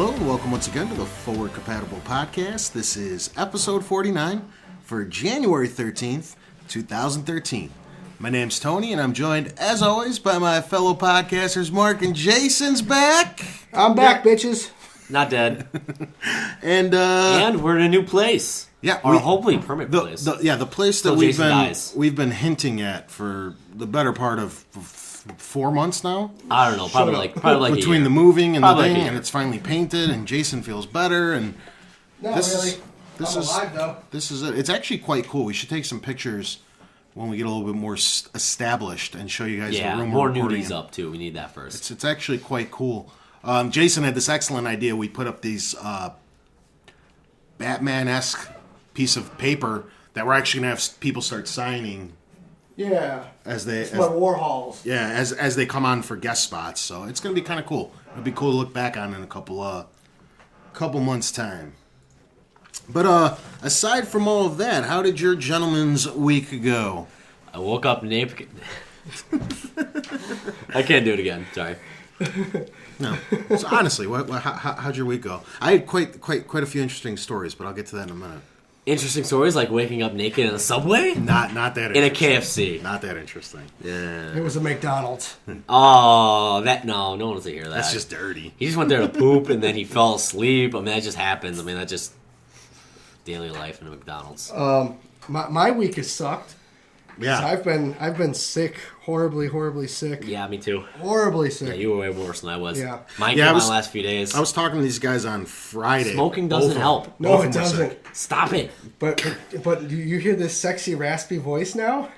Hello and welcome once again to the Forward Compatible Podcast. This is episode 49 for January 13th, 2013. My name's Tony and I'm joined, as always, by my fellow podcasters Mark and Jason's back. I'm back, bitches. Not dead. And we're in a new place. Yeah, or hopefully permanent place. The place that we've been hinting at for the better part of 4 months now. I don't know, probably like between the moving and probably the thing, and it's finally painted, and Jason feels better. And Not really. I'm alive though. This is it. It's actually quite cool. We should take some pictures when we get a little bit more established and show you guys the room. More nudies up too. We need that first. It's actually quite cool. Jason had this excellent idea. We put up these Batman-esque piece of paper that we're actually gonna have people start signing. Yeah. As they my Warhols. Yeah, as they come on for guest spots. So it's gonna be kind of cool. It'll be cool to look back on in a couple months time. But aside from all of that, how did your gentleman's week go? I woke up naked. I can't do it again. Sorry. No. So honestly, how'd your week go? I had quite a few interesting stories, but I'll get to that in a minute. Interesting stories like waking up naked in a subway? Not that in a KFC. KFC. Not that interesting. Yeah. It was a McDonald's. Oh, no one wants to hear that. That's just dirty. He just went there to poop and then he fell asleep. I mean, that just happens. I mean, that's just daily life in a McDonald's. My week has sucked. Yeah. I've been sick, horribly sick. Yeah, me too. Horribly sick. Yeah, you were way worse than I was. Yeah. Mine came on the last few days. I was talking to these guys on Friday. Smoking doesn't help. No, it doesn't. Stop it. But do you hear this sexy, raspy voice now?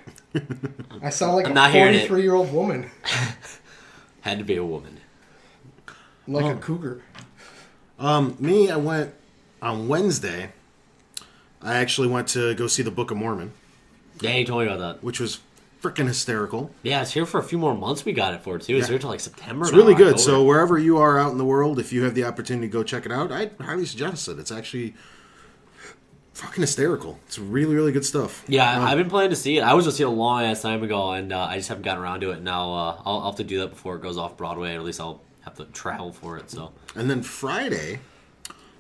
I sound like I'm a not hearing it. 43-year-old woman. Had to be a woman. Like a cougar. Me, I went on Wednesday. I actually went to go see the Book of Mormon. Yeah, you told me about that. Which was freaking hysterical. Yeah, it's here for a few more months. We got it for too. It's here till like September. It's really good. So wherever you are out in the world, if you have the opportunity to go check it out, I'd highly suggest it. It's actually fucking hysterical. It's really, really good stuff. Yeah, I've been planning to see it. I was just see it a long ass time ago, and I just haven't gotten around to it. Now I'll have to do that before it goes off Broadway, or at least I'll have to travel for it. So. And then Friday,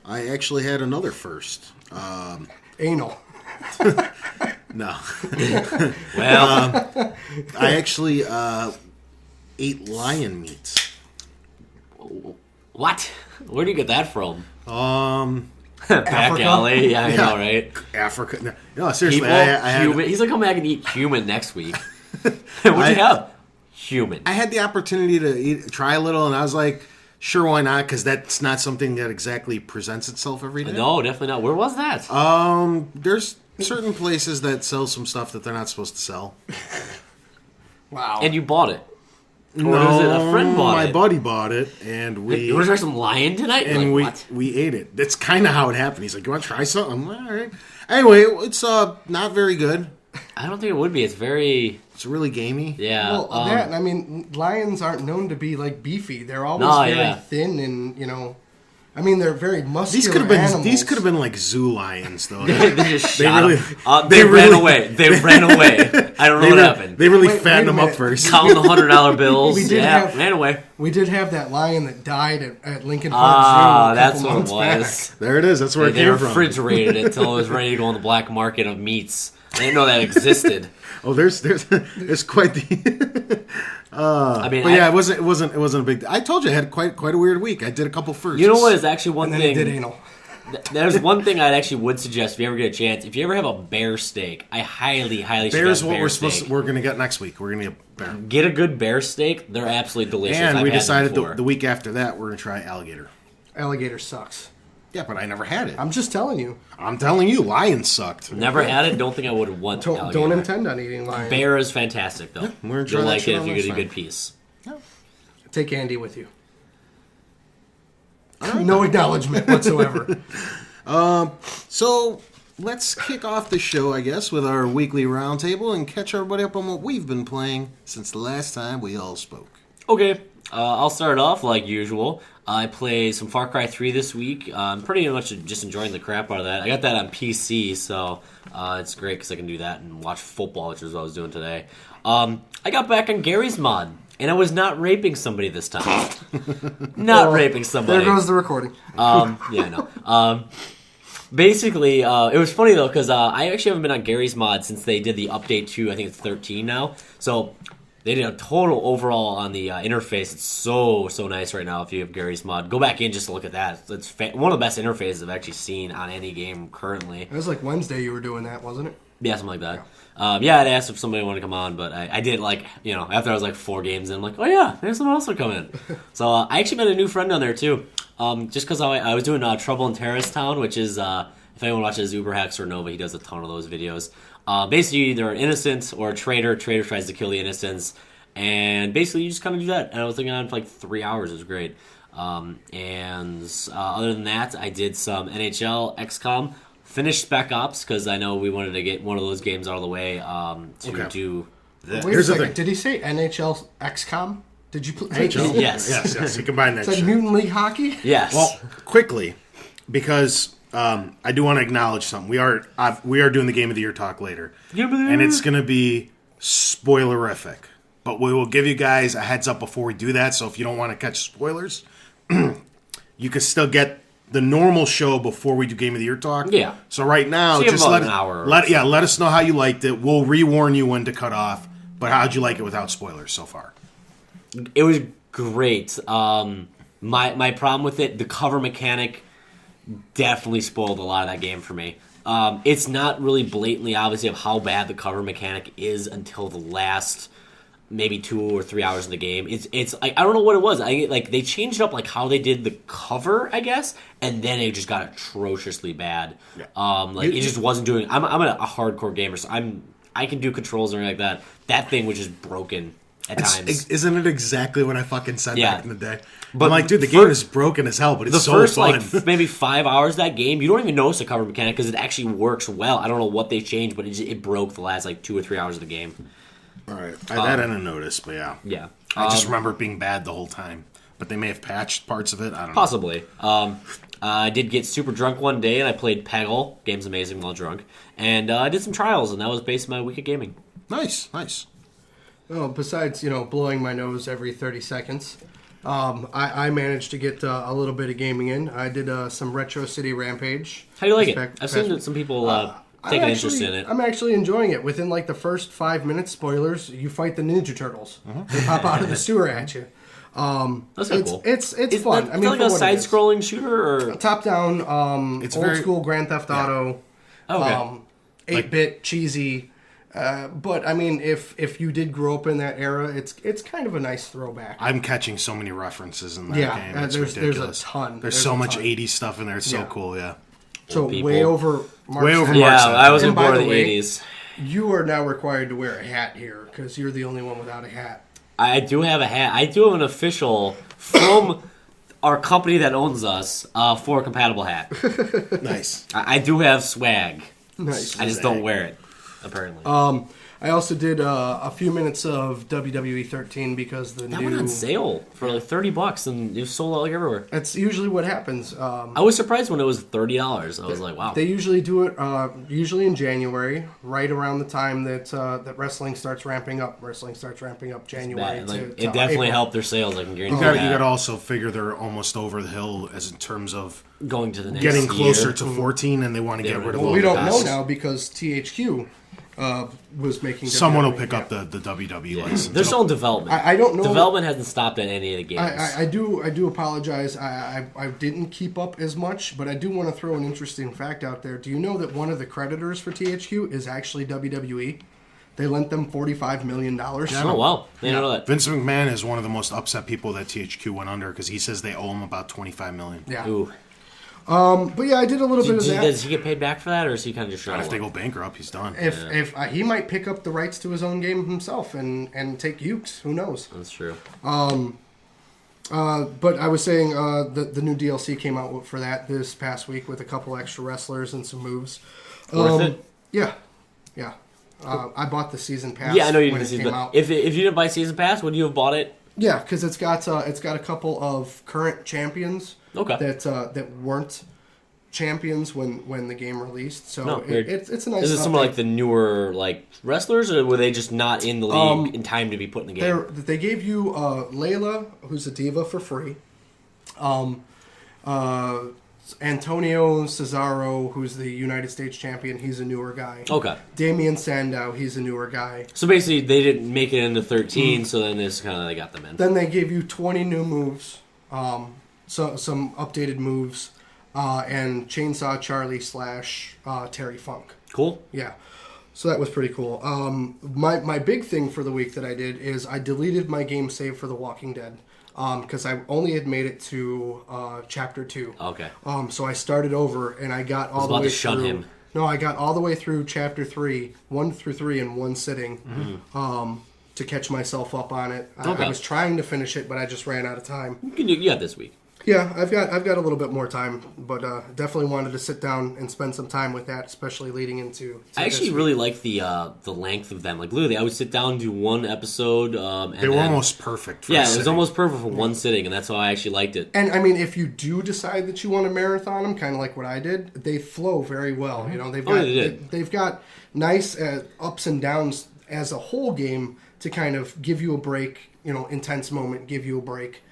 I actually had another first. Anal. No. Well, I actually ate lion meat. What? Where do you get that from? Back alley. Yeah, I know, right? Africa. No, seriously. I He's gonna come back and eat human next week. What'd you have? Human. I had the opportunity to try a little, and I was like, sure, why not? Because that's not something that exactly presents itself every day. No, definitely not. Where was that? There's certain places that sell some stuff that they're not supposed to sell. Wow. And you bought it? Or no, was it a friend bought it? My buddy bought it, and we... You want to try some lion tonight? And like, we ate it. That's kind of how it happened. He's like, you want to try something? I'm like, all right. Anyway, it's not very good. I don't think it would be. It's really gamey. Yeah. Well, I mean, lions aren't known to be like beefy. They're always very thin and I mean, they're very muscular animals. These could have been like zoo lions, though. they just shot them. They ran away. They ran away. I don't know what happened. They really fattened them up first. Counting the $100 bills. Ran away. We did have that lion that died at Lincoln Park Zoo. That's what it was. Back. There it is. That's where it came from. They refrigerated it until it was ready to go on the black market of meats. I didn't know that existed. Oh, there's quite the. It wasn't a big. I told you I had quite a weird week. I did a couple firsts. You know what is actually one thing. Did anal. There's one thing I actually would suggest if you ever get a chance. If you ever have a bear steak, I highly suggest bear steak. Bear's what we're going to get next week. We're going to get bear. Get a good bear steak. They're absolutely delicious. And we decided the week after that we're going to try alligator. Alligator sucks. Yeah, but I never had it. I'm just telling you. I'm telling you, lion sucked. Never had it. Don't think I would want alligator. Don't intend on eating lion. Bear is fantastic, though. Yeah, you'll like it if you get a good piece. Yeah. Take Andy with you. No acknowledgement whatsoever. So let's kick off the show, I guess, with our weekly roundtable and catch everybody up on what we've been playing since the last time we all spoke. Okay. I'll start off like usual. I played some Far Cry 3 this week. I'm pretty much just enjoying the crap out of that. I got that on PC, so it's great because I can do that and watch football, which is what I was doing today. I got back on Gary's mod. And I was not raping somebody this time. Not raping somebody. There goes the recording. Yeah, no. Basically, it was funny, though, because I actually haven't been on Gary's Mod since they did the update to, I think it's 13 now. So they did a total overhaul on the interface. It's so nice right now if you have Gary's Mod. Go back in just to look at that. It's one of the best interfaces I've actually seen on any game currently. It was like Wednesday you were doing that, wasn't it? Yeah, something like that. Yeah, I'd asked if somebody wanted to come on, but I did, after I was like 4 games in, I'm like, oh yeah, maybe someone else will come in. So I actually met a new friend on there too. Just because I was doing Trouble in Terrorist Town, which is, if anyone watches Uber Hacks or Nova, he does a ton of those videos. Basically, either an innocent or a traitor. Traitor tries to kill the innocents, and basically you just kind of do that. And I was thinking on it for like 3 hours. It was great. And other than that, I did some NHL, XCOM. Finished Spec Ops because I know we wanted to get one of those games out of the way do this. Wait a second. Did he say NHL XCOM? Did you play NHL? Yes. You combine that. Is that Mutant League Hockey? Yes. Well, quickly, because I do want to acknowledge something. We are doing the Game of the Year talk later, and it's going to be spoilerific. But we will give you guys a heads up before we do that. So if you don't want to catch spoilers, you can still get the normal show before we do Game of the Year talk. Yeah. So right now, so just let us know how you liked it. We'll rewarn you when to cut off. But how'd you like it without spoilers so far? It was great. My problem with it, the cover mechanic definitely spoiled a lot of that game for me. It's not really blatantly obvious of how bad the cover mechanic is until the last maybe 2 or 3 hours in the game. It's like, I don't know what it was. They changed up like how they did the cover, I guess, and then it just got atrociously bad. Yeah. It just wasn't doing. I'm a hardcore gamer, so I can do controls and everything like that. That thing was just broken at times. Isn't it exactly what I fucking said back in the day? But I'm like, dude, the game is broken as hell, but it's so fun. The first maybe 5 hours of that game, you don't even notice the cover mechanic because it actually works well. I don't know what they changed, but it broke the last 2 or 3 hours of the game. All right, that I didn't notice, but yeah. Yeah. I just remember it being bad the whole time, but they may have patched parts of it. I don't know. Possibly. I did get super drunk one day, and I played Peggle. Game's amazing while drunk. And I did some trials, and that was basically my week of gaming. Nice. Well, besides, blowing my nose every 30 seconds, I managed to get a little bit of gaming in. I did some Retro City Rampage. How do you like it? I've seen some people take an interest in it. I'm actually enjoying it. Within the first 5 minutes, spoilers, you fight the Ninja Turtles. They pop out of the sewer at you. That's kind of cool. It's fun. Is it like a side-scrolling shooter? Or? Top-down, it's old school Grand Theft Auto, 8-bit, cheesy. But I mean, if you did grow up in that era, it's kind of a nice throwback. I'm catching so many references in that game. It's there's ridiculous. a ton. There's so much 80s stuff in there. It's so cool. Yeah. So way over. Way over. Yeah, Mark's I wasn't born in the 80s. You are now required to wear a hat here because you're the only one without a hat. I do have a hat. I do have an official from our company that owns us for a compatible hat. Nice. I do have swag. Nice. I just don't wear it. Apparently. I also did a few minutes of WWE 13 because that went on sale for $30 and it was sold out everywhere. That's usually what happens. I was surprised when it was $30. I was like, wow. They usually do it usually in January, right around the time that wrestling starts ramping up. Wrestling starts ramping up January. It definitely helped their sales. I can guarantee you got to also figure they're almost over the hill as in terms of going to the next getting closer year. to 14, and they want to get rid of. Well, we don't know now because THQ. Was making someone will pick up the WWE license. They're still in development. I don't know. Development hasn't stopped at any of the games. I do apologize. I didn't keep up as much, but I do want to throw an interesting fact out there. Do you know that one of the creditors for THQ is actually WWE? They lent them $45 million. Yeah, oh, wow. They know that. Vince McMahon is one of the most upset people that THQ went under because he says they owe him about $25 million. Yeah. Ooh. But yeah, I did a little bit of that. Does he get paid back for that, or is he kind of just if they go bankrupt, he's done. If he might pick up the rights to his own game himself and take Ukes, who knows? That's true. But I was saying the new DLC came out for that this past week with a couple extra wrestlers and some moves. Worth it? Yeah. I bought the season pass. Yeah, I know you when didn't it came out. If you didn't buy season pass, would you have bought it? Yeah, because it's got a couple of current champions. Okay. That weren't champions when the game released. So No, it's a nice. Is it some update. of like the newer like wrestlers, or were they just not in the league in time to be put in the game? They gave you Layla, who's a diva, for free. Antonio Cesaro, who's the United States champion, he's a newer guy. Okay. Damian Sandow, he's a newer guy. So basically, they didn't make it into 13, so then this kind of they got them in. Then they gave you 20 new moves, so some updated moves, and Chainsaw Charlie / Terry Funk. Cool. Yeah. So that was pretty cool. My big thing for the week that I did is I deleted my game save for The Walking Dead. Because I only had made it to chapter 2. Okay. So I started over and I got all the way about to shun through. him. No, I got all the way through chapter 3, 1 through 3 in one sitting, to catch myself up on it. Okay. I was trying to finish it, but I just ran out of time. You got this week. Yeah, I've got a little bit more time, but definitely wanted to sit down and spend some time with that, especially leading into. I actually really like the length of them. Like literally, I would sit down and do one episode. And They were almost perfect. For yeah, a it was sitting. almost perfect for one sitting, and that's why I actually liked it. And I mean, if you do decide that you want to marathon them, kind of like what I did, they flow very well. You know, they've got nice ups and downs as a whole game to kind of give you a break. You know, intense moment, give you a break.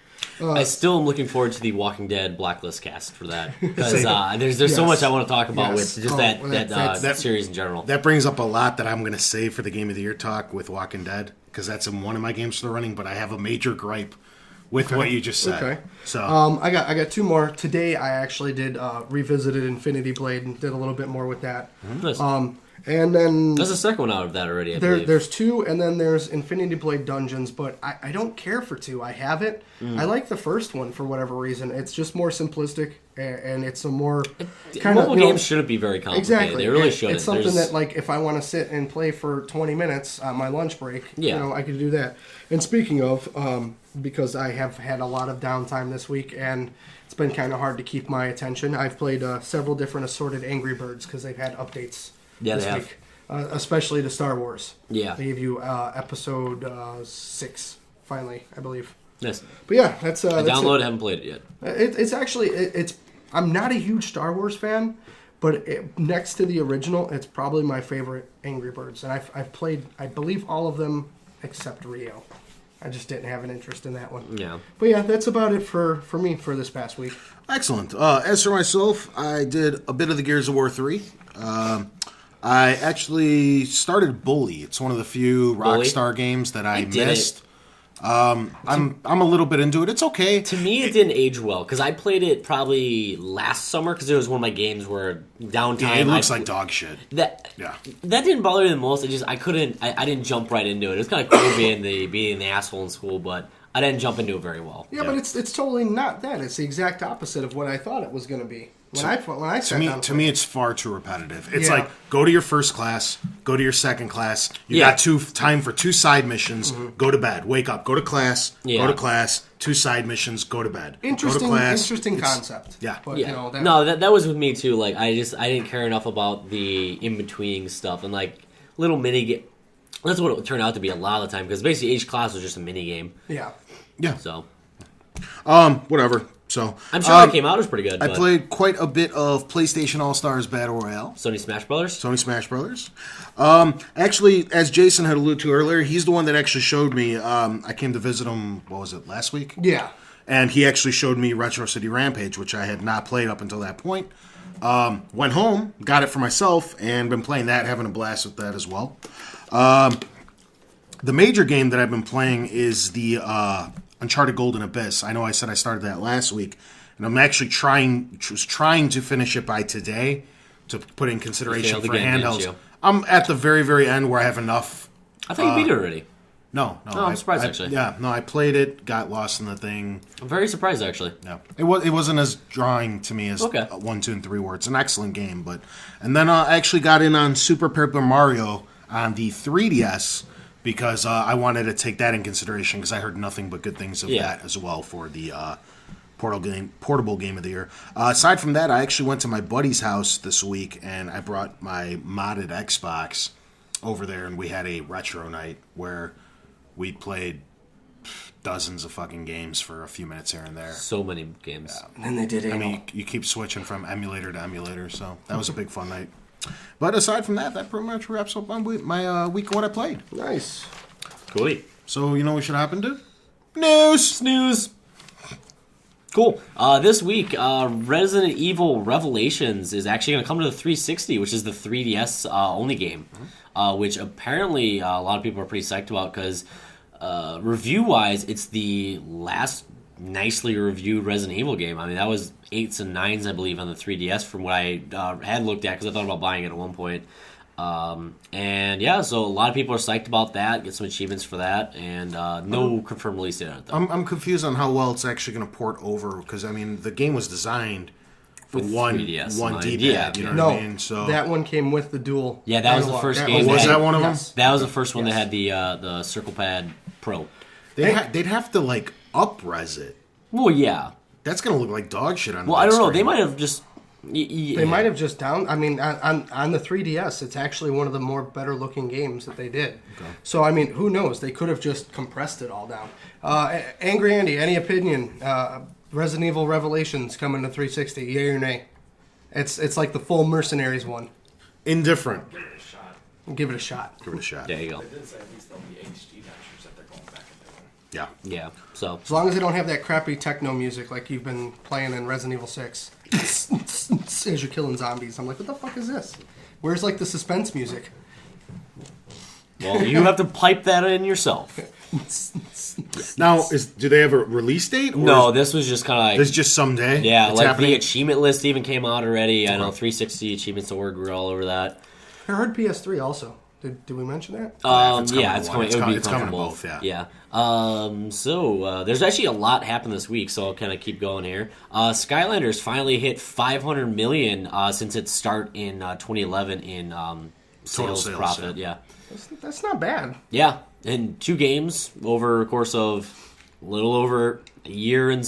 I still am looking forward to the Walking Dead Blacklist cast for that because there's so much I want to talk about with just that series in general. That brings up a lot that I'm going to save for the Game of the Year talk with Walking Dead, because that's in one of my games for the running, but I have a major gripe with what you just said. Okay. So I got 2 more. Today I actually did revisited Infinity Blade and did a little bit more with that. Nice. And then There's a second one out of that already, I believe. there's 2, and then there's Infinity Blade Dungeons, but I don't care for 2. I have it. I like the first one for whatever reason. It's just more simplistic, and it's a more kind of Mobile games shouldn't be very complicated. Exactly. They really shouldn't. It's something that, like, if I want to sit and play for 20 minutes on my lunch break, I could do that. And speaking of, because I have had a lot of downtime this week, and it's been kind of hard to keep my attention, I've played several different assorted Angry Birds because they've had updates this week. Especially to Star Wars. Yeah. They gave you episode 6, finally, I believe. Yes. But yeah, that's I downloaded it, it. haven't played it yet. It's actually I'm not a huge Star Wars fan, but next to the original, it's probably my favorite Angry Birds, and I've played, I believe, all of them except Rio. I just didn't have an interest in that one. Yeah. But yeah, that's about it for me for this past week. excellent. As for myself, I did a bit of the Gears of War 3. I actually started Bully. It's one of the few Rockstar games that I missed. I'm a little bit into it. It's okay. To me, it didn't age well because I played it probably last summer because it was one of my games where downtime. Yeah, it looks like dog shit. That didn't bother me the most. I didn't jump right into it. It was kind of cool being the asshole in school, but I didn't jump into it very well. Yeah, but it's totally not that. It's the exact opposite of what I thought it was going to be. When I sat down to me, it's far too repetitive. It's Yeah. like, go to your first class, go to your second class. You got time for 2 side missions. Go to bed. Wake up. Go to class. Go to class. 2 side missions. Go to bed. Interesting, go to class. interesting concept. Yeah. But, Yeah. You know, that was with me too. Like I didn't care enough about the in between stuff and like little mini game. That's what it turned out to be a lot of the time because basically each class was just a mini game. Yeah. Yeah. So Whatever. So I'm sure that came out as pretty good. I played quite a bit of PlayStation All-Stars Battle Royale. Sony Smash Brothers. Sony Smash Brothers. Actually, as Jason had alluded to earlier, he's the one that actually showed me. I came to visit him, what was it, last week? Yeah. And he actually showed me Retro City Rampage, which I had not played up until that point. Went home, got it for myself, and been playing that, having a blast with that as well. The major game that I've been playing is the Uncharted Golden Abyss. I know I said I started that last week, and I'm actually trying to finish it by today to put in consideration for handhelds. I'm at the very, very end where I have enough. I thought you beat it already. No. I'm surprised actually. Yeah, no, I played it, got lost in the thing. I'm very surprised actually. Yeah, it wasn't as drawing to me as 1, 2, and 3 were. It's an excellent game, and then I actually got in on Super Paper Mario on the 3DS. Because I wanted to take that in consideration because I heard nothing but good things of that as well for the portable game of the year. Aside from that, I actually went to my buddy's house this week and I brought my modded Xbox over there and we had a retro night where we played dozens of fucking games for a few minutes here and there. So many games. And then they did it. I mean, you keep switching from emulator to emulator, so that was a big fun night. But aside from that, that pretty much wraps up my week of what I played. Nice. Cool. So, you know what we should happen to? News! Snooze. Cool. This week, Resident Evil Revelations is actually going to come to the 360, which is the 3DS only game, which apparently a lot of people are pretty psyched about because review-wise, it's the last nicely reviewed Resident Evil game. I mean, that was 8s and 9s, I believe, on the 3DS from what I had looked at because I thought about buying it at one point. And yeah, so a lot of people are psyched about that, get some achievements for that, and no confirmed release date on it, though. I'm confused on how well it's actually going to port over because, I mean, the game was designed for With one 3DS D-pad, yeah. you know No, what I mean? So that one came with the dual. Yeah, that was the analog. first That game. was that one of them? Yes. That was the first one Yes. that had the Circle Pad Pro. They'd have to, like, up-res it. Well, yeah. That's going to look like dog shit on the Well, I big don't know. screen. They might have just... They might have just I mean, on the 3DS, it's actually one of the more better looking games that they did. Okay. So, I mean, who knows? They could have just compressed it all down. Angry Andy, any opinion? Resident Evil Revelations coming to 360, yay or nay? It's like the full Mercenaries one. Indifferent. Give it a shot. Give it a shot. There you go. They did say at least there'll be HD textures that they're going back and doing. Yeah. Yeah, so... As long as they don't have that crappy techno music like you've been playing in Resident Evil 6. As you're killing zombies. I'm like, what the fuck is this? Where's, like, the suspense music? Well, you have to pipe that in yourself. Now, do they have a release date? Or No, is this was just kind of like... this just someday? Yeah, It's like happening? the achievement list even came out already. I know 360 achievements org were all over that. I heard PS3 also. Did we mention that? It's coming Yeah, to it's one. coming. It's It would com- be it's coming to comfortable. both, yeah. So there's actually a lot happened this week, so I'll kind of keep going here. Skylanders finally hit 500 million since its start in 2011 in sales profit. Yeah. That's not bad. Yeah, and 2 games over a course of a little over a year and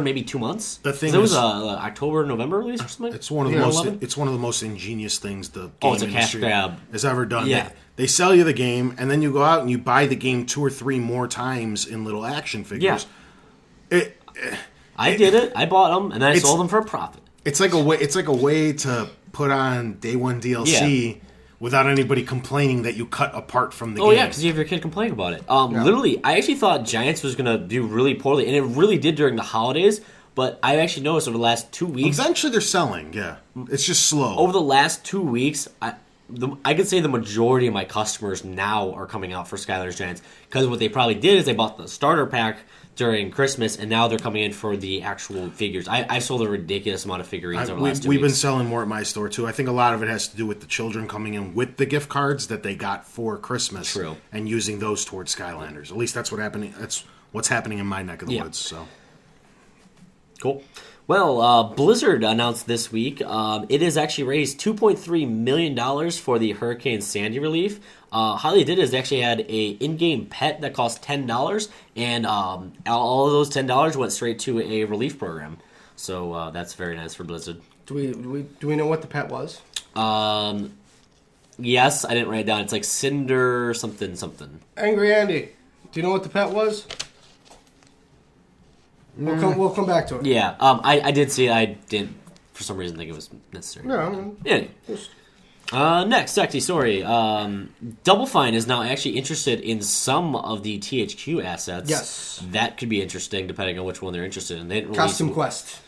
maybe 2 months. The thing it was is- October, November release or something. It's one of the Yeah. most. 11? It's one of the most ingenious things the game Oh, it's a cash industry grab. has ever done. Yeah. They sell you the game, and then you go out and you buy the game 2 or 3 more times in little action figures. I did it. I bought them and then I It's- sold them for a profit. It's like a way. It's like a way to put on day one DLC without anybody complaining that you cut apart from the Oh game. yeah, because you have your kid complaining about it. Literally, I actually thought Giants was gonna do really poorly, and it really did during the holidays. But I actually noticed over the last 2 weeks, Eventually, they're selling. Yeah, it's just slow. over the last 2 weeks, I could say the majority of my customers now are coming out for Skylanders Giants because what they probably did is they bought the starter pack during Christmas, and now they're coming in for the actual figures. I sold a ridiculous amount of figurines over the last 2 We've been weeks. selling more at my store too. I think a lot of it has to do with the children coming in with the gift cards that they got for Christmas, True. and using those towards Skylanders. At least that's what's happening in my neck of the Yeah. woods. So Cool. Well, Blizzard announced this week it has actually raised $2.3 million for the Hurricane Sandy relief. How they did is they actually had a in-game pet that cost $10, and all of those $10 went straight to a relief program. So that's very nice for Blizzard. Do we know what the pet was? Yes, I didn't write it down. It's like Cinder something something. Angry Andy, do you know what the pet was? We'll come back to it. Yeah, I did see it. I didn't, for some reason, think it was necessary. No, I mean, Anyway. Next, sexy story. Double Fine is now actually interested in some of the THQ assets. Yes. That could be interesting depending on which one they're interested in. They didn't release Costume Quest.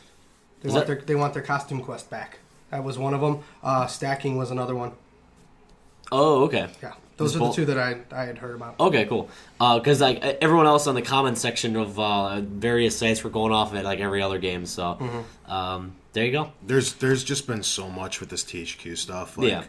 Is They want their Costume Quest back. That was one of them. Stacking was another one. Oh, okay. Yeah, those are the both- two that I had heard about. Okay, cool. Because like everyone else on the comments section of various sites were going off of it like every other game. So there you go. there's just been so much with this THQ stuff. Like, Yeah.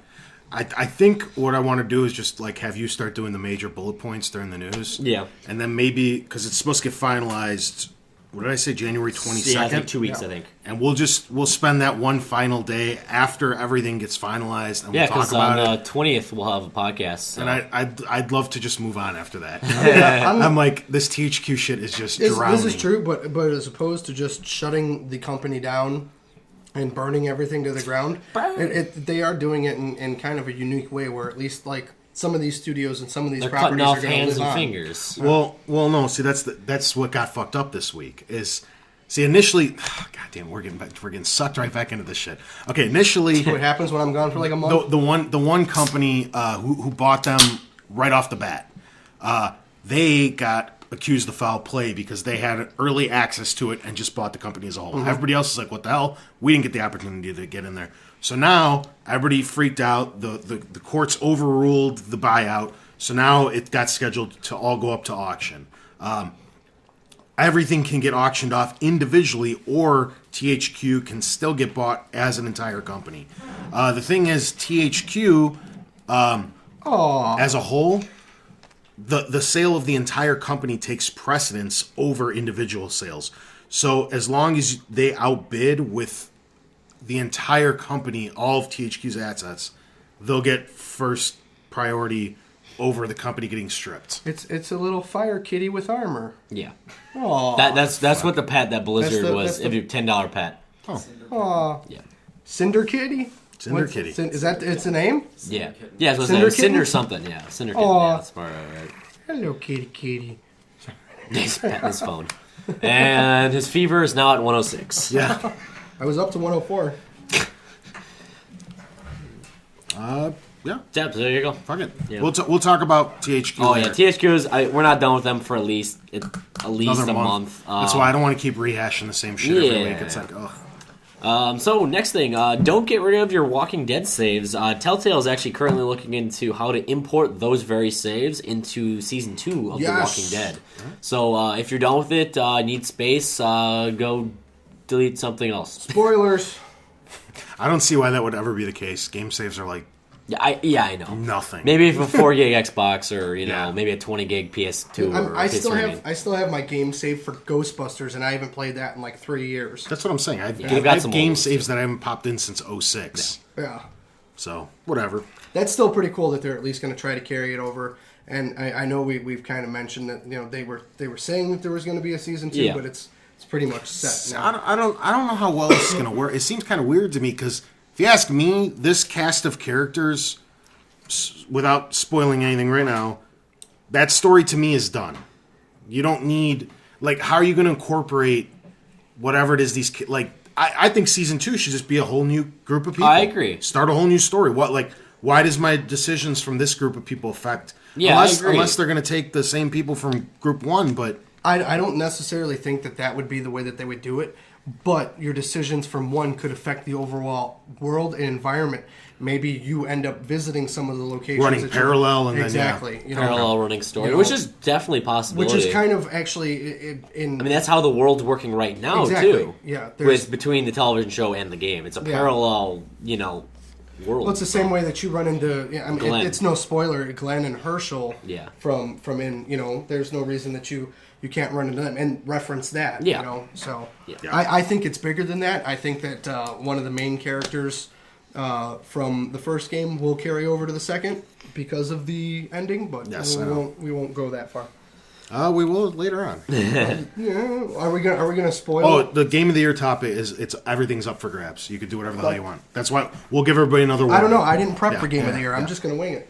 I think what I want to do is just like have you start doing the major bullet points during the news. Yeah. And then maybe because it's supposed to get finalized. What did I say? January 22nd. Yeah, I think 2 weeks. Yeah. I think. And we'll spend that one final day after everything gets finalized, and Yeah, we'll talk because on about it. the 20th we'll have a podcast. So. And I'd love to just move on after that. I'm- I'm like, this THQ shit is just drowning. This is true, but as opposed to just shutting the company down and burning everything to the ground, they are doing it in kind of a unique way where at least like some of these studios and some of these They're properties cutting off are going to hands live and on. fingers. Well, no. See, that's what got fucked up this week. Initially, goddamn, we're getting sucked right back into this shit. Okay, initially, What happens when I'm gone for like a month? the one company who bought them right off the bat, they got accused of foul play because they had early access to it and just bought the company as a whole. Everybody else is like, what the hell? We didn't get the opportunity to get in there. So now everybody freaked out. The courts overruled the buyout. So now it got scheduled to all go up to auction. Everything can get auctioned off individually, or THQ can still get bought as an entire company. The thing is, THQ as a whole, the sale of the entire company takes precedence over individual sales. So as long as they outbid with the entire company, all of THQ's assets, they'll get first priority over the company getting stripped. It's a little fire kitty with armor. Yeah. Aw. That's what the pet that Blizzard was. that's If you $10 pet. Aw. Yeah. Cinder Kitty? Cinder Kitty. Is that its a name? Yeah. Yeah, so it's Cinder like Cinder Kitten? something, yeah. Cinder Kitten, Aw. yeah, that's part of it, right? Hello, kitty. He's petting his phone. And his fever is now at 106. Yeah. I was up to 104. Yeah. Yeah, so there you go. Fuck it. Yeah. We'll talk about THQ. Oh, later. yeah, THQ's, we're not done with them for at least Another a month. That's why I don't want to keep rehashing the same shit every yeah. week. It's like, ugh. So next thing, don't get rid of your Walking Dead saves. Telltale is actually currently looking into how to import those very saves into Season 2 of The Walking Dead. So if you're done with it, need space, go delete something else. Spoilers. I don't see why that would ever be the case. Game saves are like Yeah, I know. nothing. Maybe if a 4 gig Xbox or Yeah. maybe a 20 gig PS2 or I PS3. still have my game saved for Ghostbusters, and I haven't played that in like 3 years. That's what I'm saying. I They've have got some game old saves that I haven't popped in since 06. Yeah. So, whatever. That's still pretty cool that they're at least going to try to carry it over. And I know we've kind of mentioned that they were saying that there was going to be a season 2, Yeah. but it's pretty much set now. I don't know how well it's going to work. It seems kind of weird to me because if you ask me, this cast of characters, without spoiling anything right now, that story to me is done. You don't need, like, how are you going to incorporate whatever it is these I think season 2 should just be a whole new group of people. I agree. Start a whole new story. Why does my decisions from this group of people affect? Yeah, I agree. Unless they're going to take the same people from group 1, but I don't necessarily think that would be the way that they would do it, but your decisions from one could affect the overall world and environment. Maybe you end up visiting some of the locations. Running parallel and then, yeah. exactly, Parallel running story, you know, which is definitely a possibility. which is kind of actually in. I mean, that's how the world's working right now, Exactly, too. yeah, there's- With between the television show and the game. It's a Yeah. parallel, world. well, it's the same way that you run into. I mean, Glenn. it's no spoiler. Glenn and Herschel. Yeah. From in there's no reason that you can't run into them and reference that. Yeah. So Yeah. I think it's bigger than that. I think that one of the main characters from the first game will carry over to the second because of the ending, but Yes, I know. we won't go that far. we will later on. Yeah. Are we gonna spoil? Oh, the game of the year topic is everything's up for grabs. You can do whatever the hell you want. That's why we'll give everybody another one. I don't know. I didn't prep Yeah, for game of the yeah, year. I'm yeah. just gonna wing it.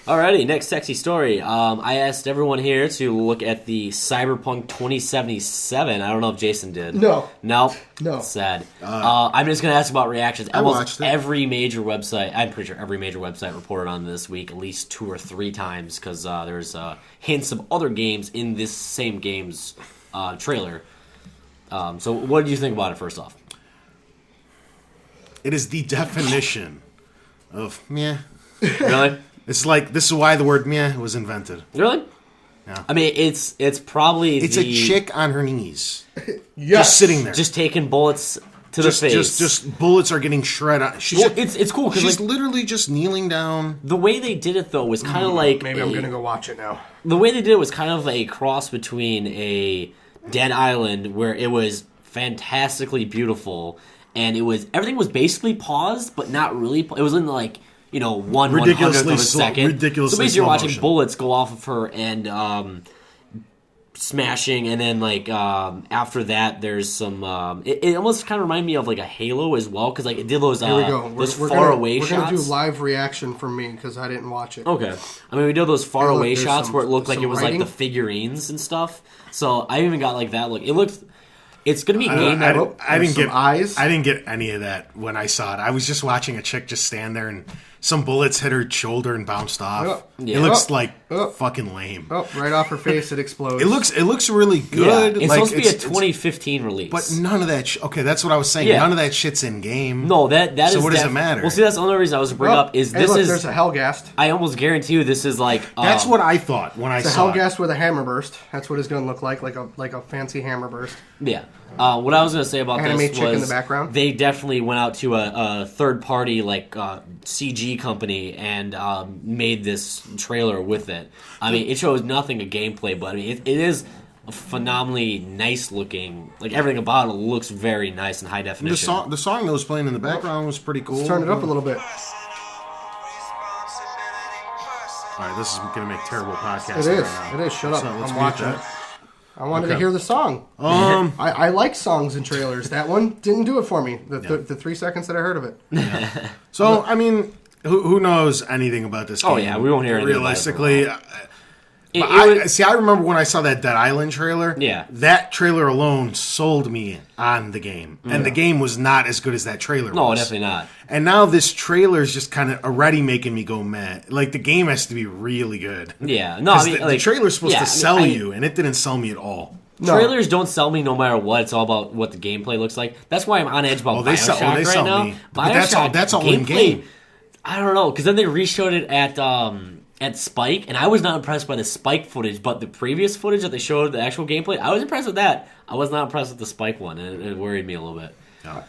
Alrighty, next sexy story. I asked everyone here to look at the Cyberpunk 2077. I don't know if Jason did. No. Nope. No. Sad. I'm just going to ask about reactions. I watched it. Every major website, I'm pretty sure every major website reported on this week at least 2 or 3 times because there's hints of other games in this same game's trailer. So what did you think about it first off? It is the definition of meh. Really? It's like, this is why the word meh was invented. Really? Yeah. I mean, it's probably It's a chick on her knees. Yes. Just sitting there. just taking bullets to the face. Just bullets are getting shredded. She's Well, it's cool because she's literally just kneeling down. the way they did it though was kind of like Maybe I'm gonna go watch it now. the way they did it was kind of a cross between a Dead Island where it was fantastically beautiful and everything was basically paused but not really. It was in like 1/100th Ridiculously of a slow- second. ridiculously so basically, you're slow watching motion. bullets go off of her and smashing, and then like after that, there's some. It almost kind of reminded me of like a Halo as well, because like it did those Here we go. those We're far gonna, away we're shots. gonna do live reaction from me because I didn't watch it. Okay, I mean we did those far Hey, look, away there's shots some- where it looked like some it was writing. like the figurines and stuff. So I even got like that look. It looked. It's gonna be a game that. I didn't some get eyes. I didn't get any of that when I saw it. I was just watching a chick just stand there, and some bullets hit her shoulder and bounced off. Oh, yeah. It looks Oh, like oh. fucking lame. Oh, right off her face, it explodes. It looks really good. Yeah, it's like, supposed to be a 2015 release. but none of that. Okay, that's what I was saying. Yeah. None of that shit's in game. no, that So is. what does it matter? Well, see, that's the only reason I was to bring Oh, up is hey, this look, is. there's a Hellgast. I almost guarantee you this is like. That's what I thought when I It's a saw it. Hellgast with a hammer burst. That's what his gun looked like a fancy hammer burst. Yeah. What I was going to say about Anime this chick in was the background? they definitely went out to a third party like CG company and made this trailer with it. I mean, it shows nothing of gameplay, but I mean, it is a phenomenally nice looking. Like everything about it looks very nice and high definition. The song that was playing in the background was pretty cool. Let's turn it up a little bit. All right, this is going to make terrible podcasting. It is. Right now. It is. Shut up. So let's I'm mute watching that. it. I wanted to Okay. hear the song. I like songs and trailers. That one didn't do it for me. The 3 seconds that I heard of it. So I mean, who knows anything about this game? Oh, yeah, we won't hear anything about it for a realistically. It I remember when I saw that Dead Island trailer. Yeah. that trailer alone sold me on the game, and the game was not as good as that trailer. no, was. definitely not. And now this trailer is just kind of already making me go mad. Like the game has to be really good. Yeah, no, I 'Cause mean, the like, trailer's supposed yeah, to I mean, sell you, and it didn't sell me at all. No. Trailers don't sell me no matter what. It's all about what the gameplay looks like. That's why I'm on edge about they Bioshock sell- they right sell now. me. But that's all- Bioshock that's all in gameplay, game. I don't know, because then they reshowed it at Spike, and I was not impressed by the Spike footage, but the previous footage that they showed, the actual gameplay, I was impressed with that. I was not impressed with the Spike one, and it worried me a little bit. No.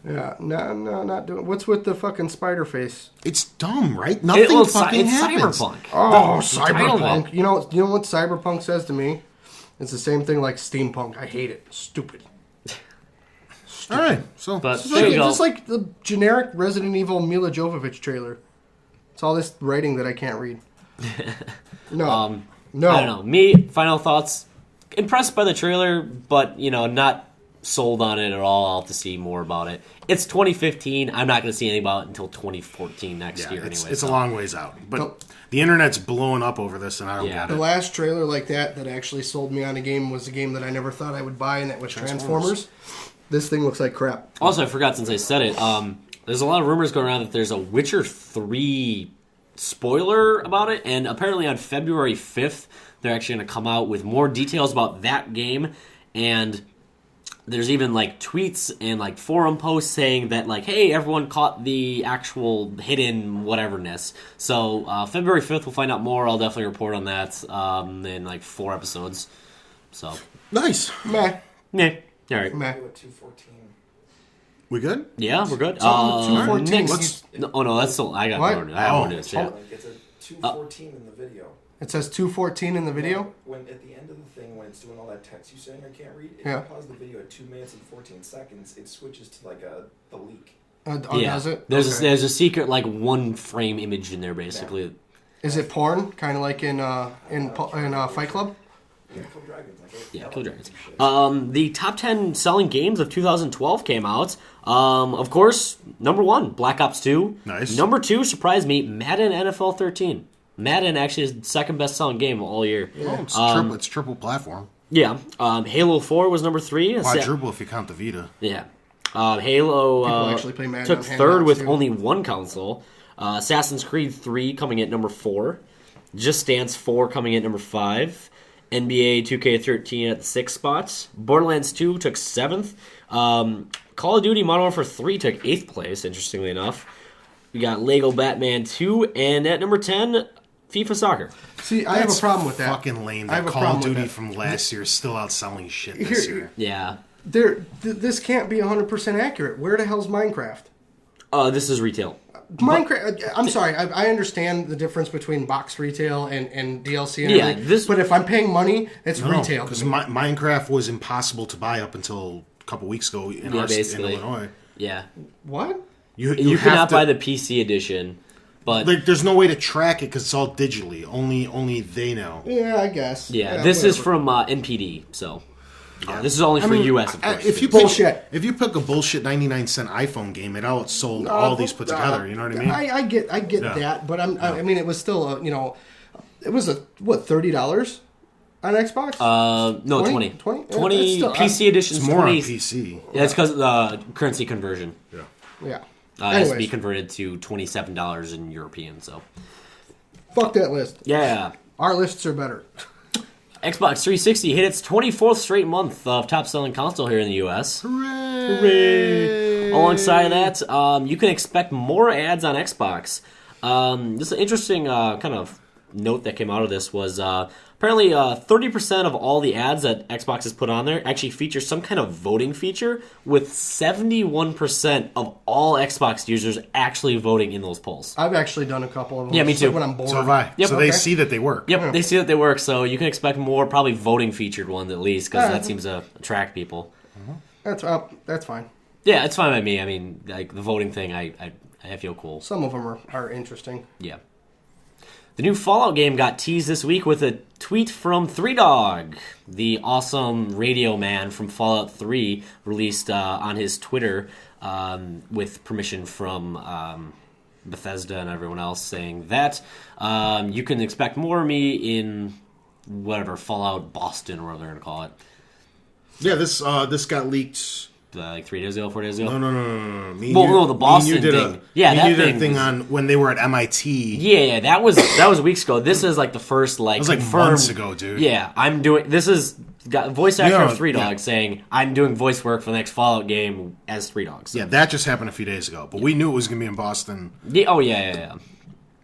Yeah, no, not doing. What's with the fucking spider face? It's dumb, right? Nothing It's fucking happens. Cyberpunk. Oh, title of cyberpunk! You know what cyberpunk says to me? It's the same thing like steampunk. I hate it. Stupid. All right, so But It's there like, you go. it's like the generic Resident Evil Mila Jovovich trailer. It's all this writing that I can't read. No, no. I don't know. Me, final thoughts. Impressed by the trailer, but, not sold on it at all. I'll have to see more about it. It's 2015. I'm not going to see anything about it until 2014 next yeah, year it's, anyway. it's so. a long ways out. But Nope. the internet's blowing up over this, and I don't Yeah. get The it. last trailer like that actually sold me on a game was a game that I never thought I would buy, and that was Transformers. This thing looks like crap. Also, I forgot since I said it, there's a lot of rumors going around that there's a Witcher 3 spoiler about it, and apparently on February 5th, they're actually going to come out with more details about that game, and there's even like tweets and like forum posts saying that like, hey, everyone caught the actual hidden whateverness. So February 5th, we'll find out more. I'll definitely report on that in like 4 episodes. So, Nice. Meh, yeah, all right. meh. Do it 214. We good? Yeah, we're good. 214. Next, Let's- oh no, that's still I got What? more. I have more news. Yeah. Like it's a 214 in the video. It says 214 in the video. When at the end of the thing, when it's doing all that text you saying I can't read, if Yeah. you pause the video at 2 minutes and 14 seconds, it switches to like the leak. Yeah. Does it? There's Okay. there's a secret like one frame image in there basically. Is it porn? Kind of like in Fight Club? Yeah, Kill Dragons. Like, Yeah, Kill Dragons. The top 10 selling games of 2012 came out. Of course, number 1, Black Ops 2. Nice. Number 2, surprised me, Madden NFL 13. Madden actually is the second best selling game of all year. Oh, it's triple platform. Yeah. Halo 4 was number 3. Quadruple if you count the Vita. Yeah. Halo People actually play Madden took on third handhelds, with too. only one console. Assassin's Creed 3 coming at number 4. Just Dance 4 coming at number 5. NBA 2K13 at the 6th spot. Borderlands 2 took 7th. Call of Duty Modern Warfare 3 took 8th place, interestingly enough. We got Lego Batman 2, and at number 10, FIFA Soccer. See, I have a problem with that. Fucking lame. I have That a Call of problem with Duty that. from last year is still outselling shit this Here- year. Yeah. This can't be 100% accurate. Where the hell's Minecraft? This is retail. Minecraft. I'm sorry. I understand the difference between box retail and DLC. And Yeah, everything, but if I'm paying money, it's retail. Because to me. Minecraft was impossible to buy up until a couple weeks ago in Yeah, in basically. Illinois. Yeah. What? You have cannot to- buy the PC edition. But like, there's no way to track it because it's all digitally. Only they know. Yeah, I guess. yeah, this is whatever. from NPD, so this is only for U.S. Of course. If you Bullshit. If you pick a bullshit 99-cent iPhone game, it outsold all these put together. You know what I mean? I get Yeah. that, but I mean, it was still it was $30 on Xbox? No, 20? 20. 20? 20 Yeah, that's PC edition. It's more 20, on PC. Yeah, it's because of the currency conversion. Yeah. Yeah. It has to be Anyways, converted to $27 in European. So fuck that list. yeah. Our lists are better. Xbox 360 hit its 24th straight month of top-selling console here in the U.S. Hooray! Alongside that, you can expect more ads on Xbox. Just an interesting kind of note that came out of this was apparently 30% of all the ads that Xbox has put on there actually feature some kind of voting feature, with 71% of all Xbox users actually voting in those polls. I've actually done a couple of them. Yeah, me just like too. when I'm bored. So have I. Yep. So Okay. they see that they work. Yep, they see that they work, so you can expect more probably voting featured ones at least, because that seems to attract people. That's fine. Yeah, it's fine by me. I mean, like the voting thing, I feel cool. Some of them are interesting. Yeah. The new Fallout game got teased this week with a tweet from 3Dog, the awesome radio man from Fallout 3, released on his Twitter with permission from Bethesda and everyone else, saying that you can expect more of me in whatever, Fallout Boston, or whatever they're going to call it. Yeah, this got leaked. Like 3 days ago, 4 days ago? No. Me and Well, you- no, the me Boston and you did thing. Yeah, me that and you did thing a thing was- on when they were at MIT. Yeah, that was weeks ago. This is like the first It was like confirmed, months ago, dude. Yeah, I'm doing. This is got voice actor Yeah, of 3 Dogs yeah. saying I'm doing voice work for the next Fallout game as 3 Dogs. Yeah, that just happened a few days ago. But we knew it was going to be in Boston Oh yeah.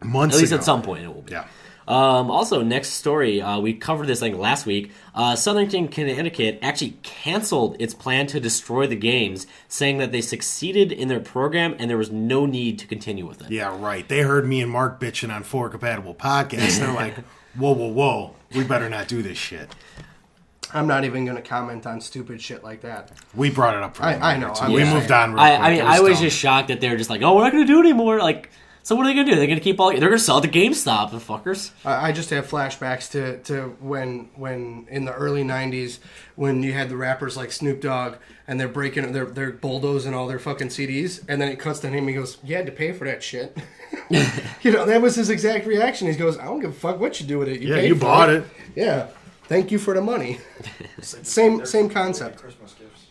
months At least ago. at some point it will be. Yeah. Also, next story, we covered this like last week. Southern Connecticut actually canceled its plan to destroy the games, saying that they succeeded in their program and there was no need to continue with it. Yeah, right. They heard me and Mark bitching on 4 Compatible Podcasts. They're like, whoa. We better not do this shit. I'm not even going to comment on stupid shit like that. We brought it up for I know, So I'm we just moved saying. on real quick. I mean, It I was dumb. just shocked that they're just like, oh, we're not going to do it anymore. Like, so what are they going to do? They're going to keep all. They're going to sell it to GameStop, the fuckers. I just have flashbacks to when in the early '90s when you had the rappers like Snoop Dogg and they're breaking, they're bulldozing all their fucking CDs, and then it cuts to him. He goes, "You had to pay for that shit." That was his exact reaction. He goes, "I don't give a fuck what you do with it. Yeah, paid you for bought it. Yeah, thank you for the money." Same concept. Christmas gifts.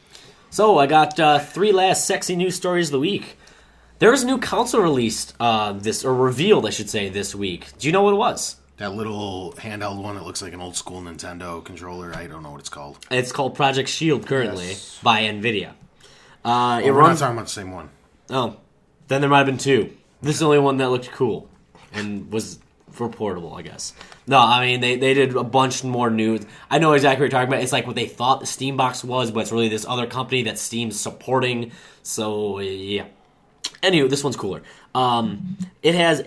So I got 3 last sexy news stories of the week. There was a new console released revealed, I should say, this week. Do you know what it was? That little handheld one that looks like an old school Nintendo controller. I don't know what it's called. It's called Project Shield currently Yes. by NVIDIA. Oh, It we're not runs. talking about the same one. Oh, then there might have been 2. This is the only one that looked cool and was for portable, I guess. No, I mean, they did a bunch more news. I know exactly what you're talking about. It's like what they thought the Steam box was, but it's really this other company that Steam's supporting. So, yeah. Anyway, this one's cooler. It has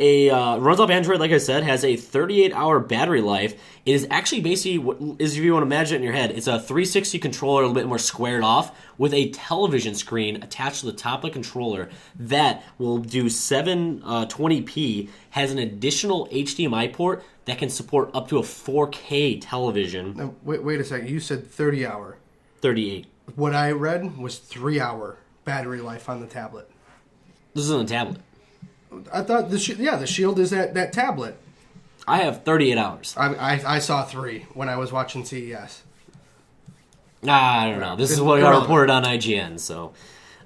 runs off Android, like I said, has a 38-hour battery life. It is actually basically, if you want to imagine it in your head, it's a 360 controller, a little bit more squared off, with a television screen attached to the top of the controller that will do 720p, has an additional HDMI port that can support up to a 4K television. Now, wait a second. You said 30-hour. 38. What I read was 3-hour battery life on the tablet. This is on a tablet. I thought the Shield is that tablet. I have 38 hours. I saw 3 when I was watching CES. I don't know. This is what got reported on IGN. So,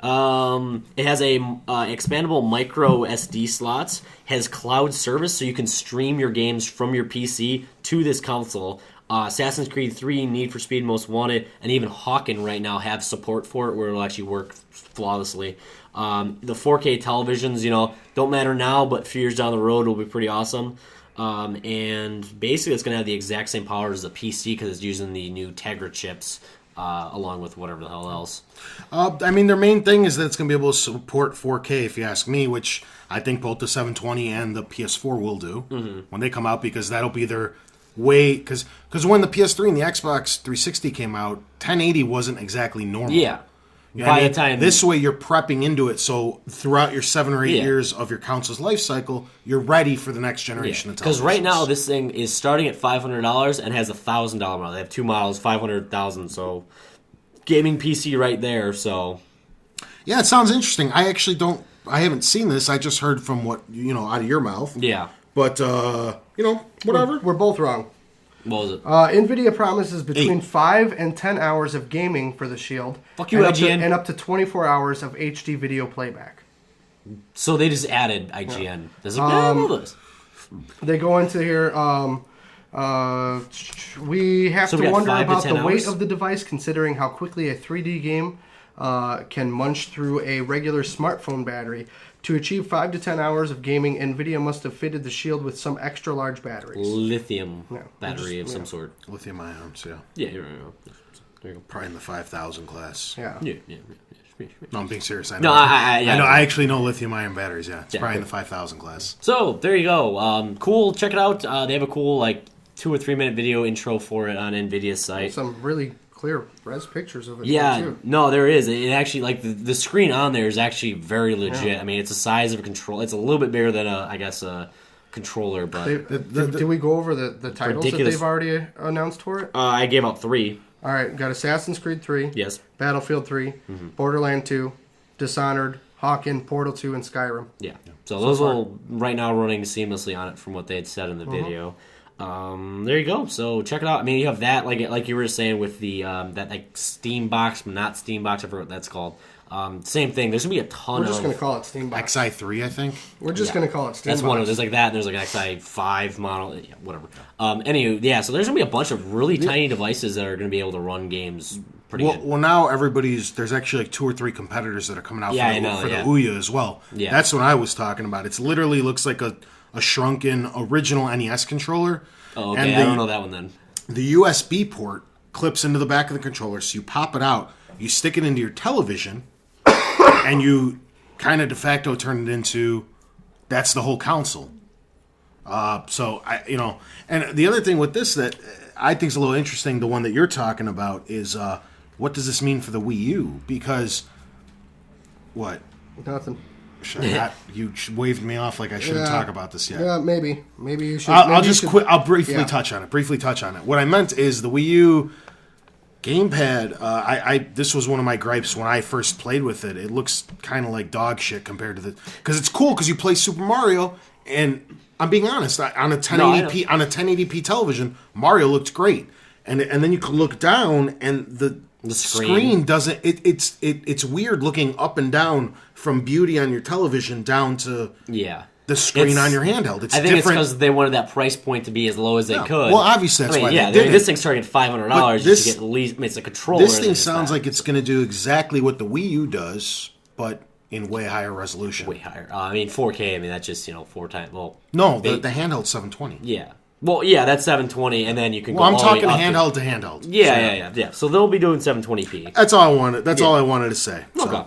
it has a expandable micro SD slots. Has cloud service, so you can stream your games from your PC to this console. Assassin's Creed 3, Need for Speed Most Wanted, and even Hawken right now have support for it, where it'll actually work flawlessly. The 4K televisions, don't matter now, but a few years down the road will be pretty awesome. And basically, it's going to have the exact same power as the PC because it's using the new Tegra chips, along with whatever the hell else. I mean, their main thing is that it's going to be able to support 4K, if you ask me, which I think both the 720 and the PS4 will do when they come out, because that'll be their way. Because when the PS3 and the Xbox 360 came out, 1080 wasn't exactly normal. Yeah. by the time this way you're prepping into it, so throughout your 7 or 8 Yeah. years of your console's life cycle, you're ready for the next generation of televisions. Because right now this thing is starting at $500 and has a $1,000 model. They have 2 models, $500,000. So gaming PC right there. So yeah, it sounds interesting. I haven't seen this. I just heard from what out of your mouth. yeah, But whatever. We're both wrong. what was it? NVIDIA promises between 8. 5 and 10 hours of gaming for the Shield. Fuck you, and IGN. and up to 24 hours of HD video playback. So they just added IGN. There's like, I know this. They go into here. We have So we to got wonder 5 to about 10 the weight hours? of the device, considering how quickly a 3D game can munch through a regular smartphone battery. To achieve 5 to 10 hours of gaming, NVIDIA must have fitted the Shield with some extra large batteries. Lithium Yeah, battery of just- some yeah. sort. Lithium ions, yeah. Yeah, there you go. Probably in the 5,000 class. Yeah. Yeah. No, I'm being serious. I No, know. yeah. I know. I actually know lithium ion batteries. Yeah, it's Yeah. probably in the 5,000 class. So there you go. Cool. Check it out. They have a cool 2 or 3 minute video intro for it on NVIDIA's site. Some really clear res pictures of it. Yeah, too. no, there is. It actually the screen on there is actually very legit. Yeah. I mean, it's the size of a control. It's a little bit bigger than a controller, but Did we go over the titles Ridiculous. that they've already announced for it? I gave out 3. All right, got Assassin's Creed 3, Yes. Battlefield 3, Borderland 2, Dishonored, Hawken, Portal 2, and Skyrim. Yeah. So those will right now running seamlessly on it from what they had said in the video. There you go. So check it out. I mean, you have that like you were saying with the that Steam box, not Steam box. I forget what that's called. Same thing. There's gonna be a ton We're just of. going to call it Steam Box. XI3, I think. We're just Yeah. going to call it Steam That's Box. one of there's like that, and there's like an XI5 model, yeah, whatever. Anywho, yeah. So there's gonna be a bunch of really tiny devices that are gonna be able to run games pretty good. Well, now there's actually 2 or 3 competitors that are coming out Yeah, for, I know, the yeah. Ouya as well. Yeah. That's what I was talking about. It's literally looks like a shrunken original NES controller. Oh, okay. And I don't know that one then. The USB port clips into the back of the controller, so you pop it out, you stick it into your television, and you kind of de facto turn it into that's the whole console. And the other thing with this that I think is a little interesting, the one that you're talking about, is what does this mean for the Wii U? Because what? Nothing. Should I not, you waved me off like I shouldn't Yeah. talk about this yet. Yeah, maybe. Maybe you should. I'll maybe you just should- quit. I'll briefly Yeah. touch on it. What I meant is the Wii U gamepad. This was one of my gripes when I first played with it. It looks kind of like dog shit compared to because it's cool because you play Super Mario, and I'm being honest, on a 1080p television, Mario looked great, and then you can look down and the screen doesn't. It's weird looking up and down from beauty on your television down to the screen on your handheld. It's I think different. it's because they wanted that price point to be as low as they could. Well, obviously that's why they did this it. thing's starting at $500. This- You should get at least. I mean, it's a controller. This and thing it's sounds that. like it's going to do exactly what the Wii U does, but in way higher resolution. way higher. I mean, 4K. I mean, that's just 4 times. Well, No, they- the handheld 720. yeah. Well, yeah, that's 720, and then you can. Well, go I'm all the way talking up handheld to handheld. Yeah. So they'll be doing 720p. That's all I wanted. That's all I wanted to say. So, Okay.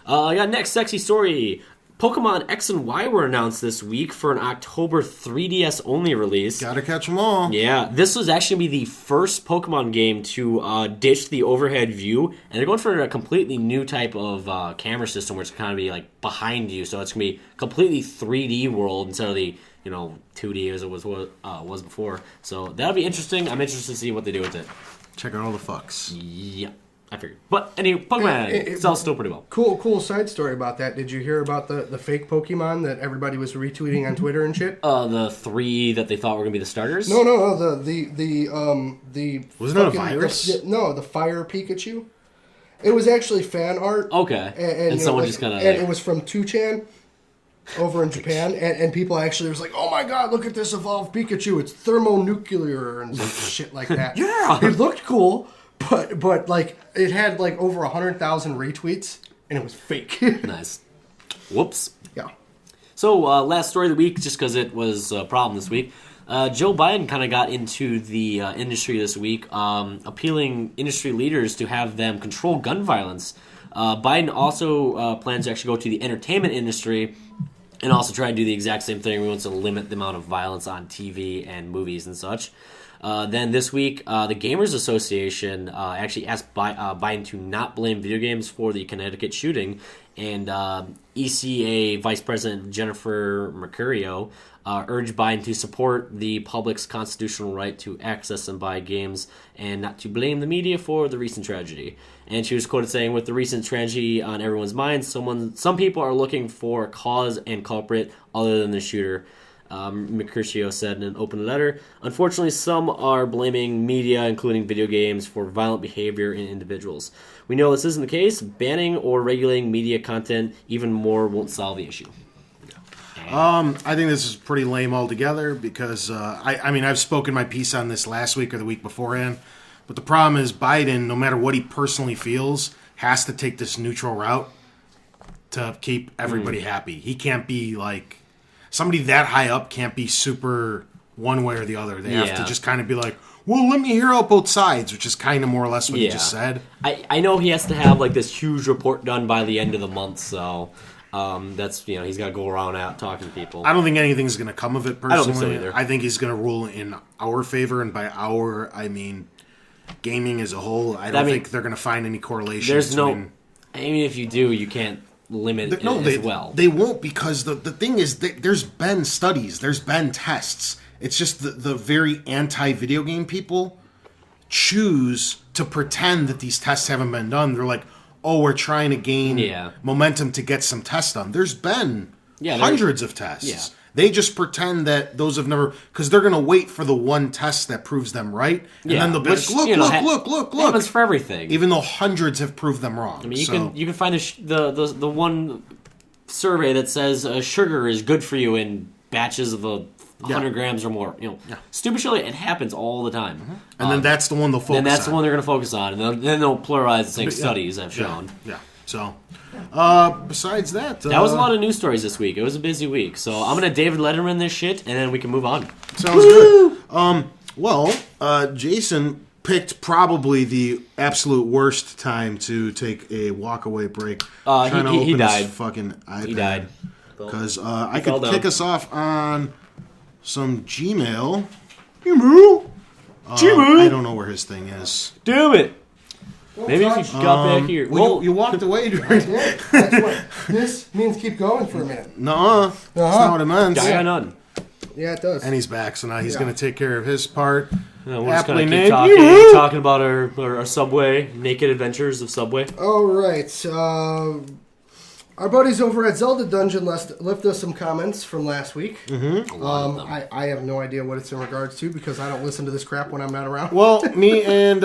I got next sexy story. Pokemon X and Y were announced this week for an October 3DS only release. gotta catch them all. Yeah, this was actually the first Pokemon game to ditch the overhead view, and they're going for a completely new type of camera system where it's kind of be like behind you, so it's gonna be completely 3D world instead of the 2D as it was before. So that'll be interesting. I'm interested to see what they do with it. Check out all the fucks. Yeah, I figured. But anyway, Pokemon sells still pretty well. Cool side story about that. Did you hear about the fake Pokemon that everybody was retweeting on Twitter and shit? The 3 that they thought were gonna be the starters. No. The Wasn't that a fucking- virus? No, the Fire Pikachu. It was actually fan art. Okay. And you know, someone like- just kinda, and like- it was from 2chan over in Japan, and people actually was like, "Oh my god, look at this evolved Pikachu! It's thermonuclear and some shit like that." Yeah. It looked cool, but like it had like over 100,000 retweets, and it was fake. Nice. Whoops. Yeah. So, last story of the week, just because it was a problem this week. Joe Biden kind of got into the industry this week, appealing industry leaders to have them control gun violence. Biden also plans to actually go to the entertainment industry and also try to do the exact same thing. We want to limit the amount of violence on TV and movies and such. Then this week, the Gamers Association actually asked Biden to not blame video games for the Connecticut shooting, and ECA Vice President Jennifer Mercurio urged Biden to support the public's constitutional right to access and buy games and not to blame the media for the recent tragedy. And she was quoted saying, with the recent tragedy on everyone's minds, some people are looking for a cause and culprit other than the shooter. Mercutio said in an open letter, unfortunately, some are blaming media, including video games, for violent behavior in individuals. We know this isn't the case. Banning or regulating media content even more won't solve the issue. I think this is pretty lame altogether because, I mean, I've spoken my piece on this last week or the week beforehand, but the problem is Biden, no matter what he personally feels, has to take this neutral route to keep everybody happy. He can't be like... Somebody that high up can't be super one way or the other. They have to just kind of be like, well, let me hear out both sides, which is kind of more or less what he just said. I know he has to have like this huge report done by the end of the month, so that's, he's got to go around out talking to people. I don't think anything's going to come of it, personally. I don't think so either. I think he's going to rule in our favor, and by our, I mean gaming as a whole. I don't think they're going to find any correlation. There's if you do, you can't limit it as well. They won't, because the thing is that there's been studies, there's been tests. It's just the very anti-video game people choose to pretend that these tests haven't been done. They're like, oh, we're trying to gain momentum to get some tests done. There's been hundreds of tests. Yeah. They just pretend that those have never... Because they're going to wait for the one test that proves them right. And then they'll be like, look. Happens for everything. Even though hundreds have proved them wrong. I mean, you can find the one survey that says sugar is good for you in batches of 100 grams or more. Stupid shit. It happens all the time. Mm-hmm. And then that's the one they'll focus on. And that's the one they're going to focus on. And then they'll pluralize the same studies have shown. Yeah. So... besides that... that was a lot of news stories this week. It was a busy week. So I'm going to David Letterman this shit, and then we can move on. Sounds good. Jason picked probably the absolute worst time to take a walk-away break. He died. His fucking iPad. He died. Because I could kick us off on some Gmail. I don't know where his thing is. Damn it. Maybe if you got back here. Well, you walked away during... That's what this means. Keep going for a minute. Nuh-uh. That's not what it meant. Guy on none. Yeah, it does. And he's back, so now he's going to take care of his part. We're just going to keep talking about our Subway, naked adventures of Subway. All right. Our buddies over at Zelda Dungeon left us some comments from last week. Mm-hmm. I have no idea what it's in regards to because I don't listen to this crap when I'm not around. Well, me and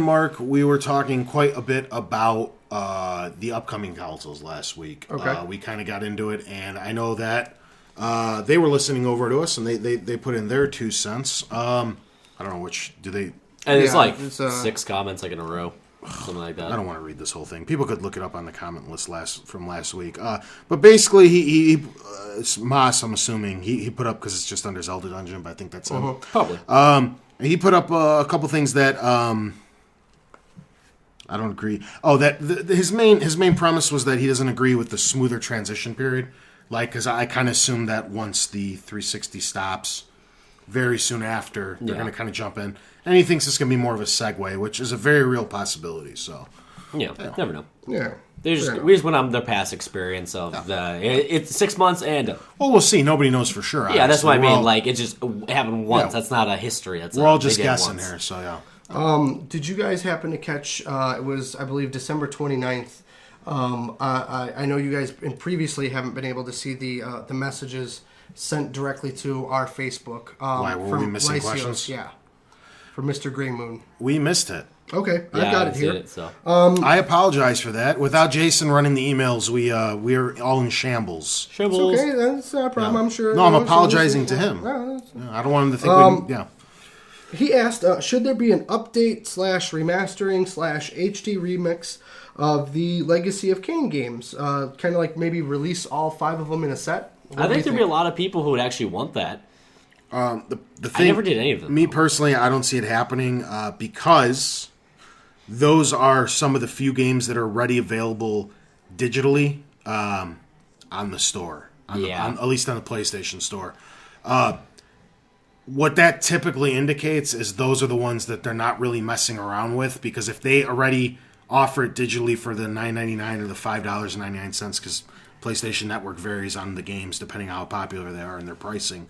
Mark, we were talking quite a bit about the upcoming consoles last week. Okay. We kind of got into it, and I know that they were listening over to us, and they put in their 2 cents. I don't know which do they. And it's 6 comments in a row. Something like that. I don't want to read this whole thing. People could look it up on the comment list from last week. But basically, he Moss, I'm assuming, he put up because it's just under Zelda Dungeon, but I think that's him. Probably. He put up a couple things that I don't agree. Oh, that his main premise was that he doesn't agree with the smoother transition period. Like, because I kind of assume that once the 360 stops, very soon after, they're going to kind of jump in. And he thinks it's going to be more of a segue, which is a very real possibility. So, never know. Yeah. We just went on their past experience of it's 6 months and... Well, we'll see. Nobody knows for sure. Yeah, that's what I mean. Like, it just happened once. Yeah. That's not a history. We're all just guessing here, so yeah. Did you guys happen to catch, it was, I believe, December 29th. I know you guys previously haven't been able to see the messages sent directly to our Facebook. Why, were we missing questions? Yeah. For Mr. Grey Moon. We missed it. Okay, I've got it here. I apologize for that. Without Jason running the emails, we're all in shambles. It's okay, that's not a problem, I'm sure. No, I'm apologizing to him. I don't want him to think He asked, should there be an update / remastering / HD remix of the Legacy of Kain games? Kind of like maybe release all 5 of them in a set? I think there'd be a lot of people who would actually want that. The thing, I never did any of them. Me personally, I don't see it happening because those are some of the few games that are already available digitally on the store. at least on the PlayStation Store. What that typically indicates is those are the ones that they're not really messing around with, because if they already offer it digitally for the $9.99 or the $5.99, because PlayStation Network varies on the games depending on how popular they are and their pricing.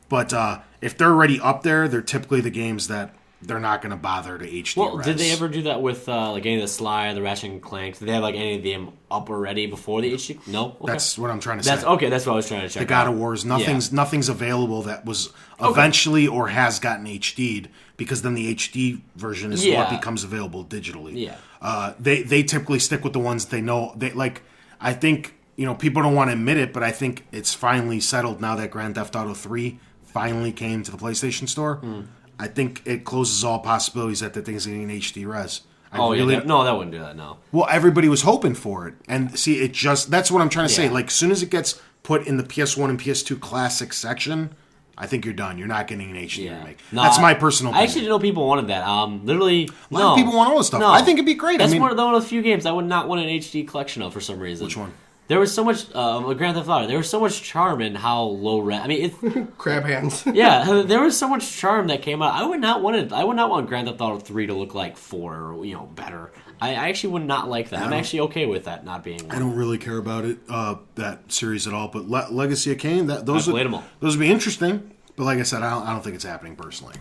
But if they're already up there, they're typically the games that they're not going to bother to HD Well, res. did they ever do that with like any of the Sly, the Ratchet and Clank? Did they have like any of them up already before the HD? No, okay. That's what I'm trying to say. That's okay. That's what I was trying to check. The God out. of Wars, nothing's available that was eventually or has gotten HD'd, because then the HD version is what becomes available digitally. Yeah. They typically stick with the ones they know. They like. I think people don't want to admit it, but I think it's finally settled now that Grand Theft Auto 3 finally came to the PlayStation Store. I think it closes all possibilities that the thing's getting an HD res. No, that wouldn't do that. No. Well, everybody was hoping for it, and see, that's what I'm trying to say. Yeah. Like, as soon as it gets put in the PS1 and PS2 classic section, I think you're done. You're not getting an HD remake. No, that's my personal opinion. I actually didn't know people wanted that. Literally, a lot of people want all this stuff. No. I think it'd be great. That's one of the few games I would not want an HD collection of for some reason. Which one? There was so much Grand Theft Auto. There was so much charm in how low res. I mean, Crab hands. yeah, there was so much charm that came out. I would not want Grand Theft Auto 3 to look like 4 or better. I actually would not like that. I'm actually okay with that not being. I don't really care about it, that series at all. But Legacy of Kain, those played them all. Those would be interesting. But like I said, I don't think it's happening personally.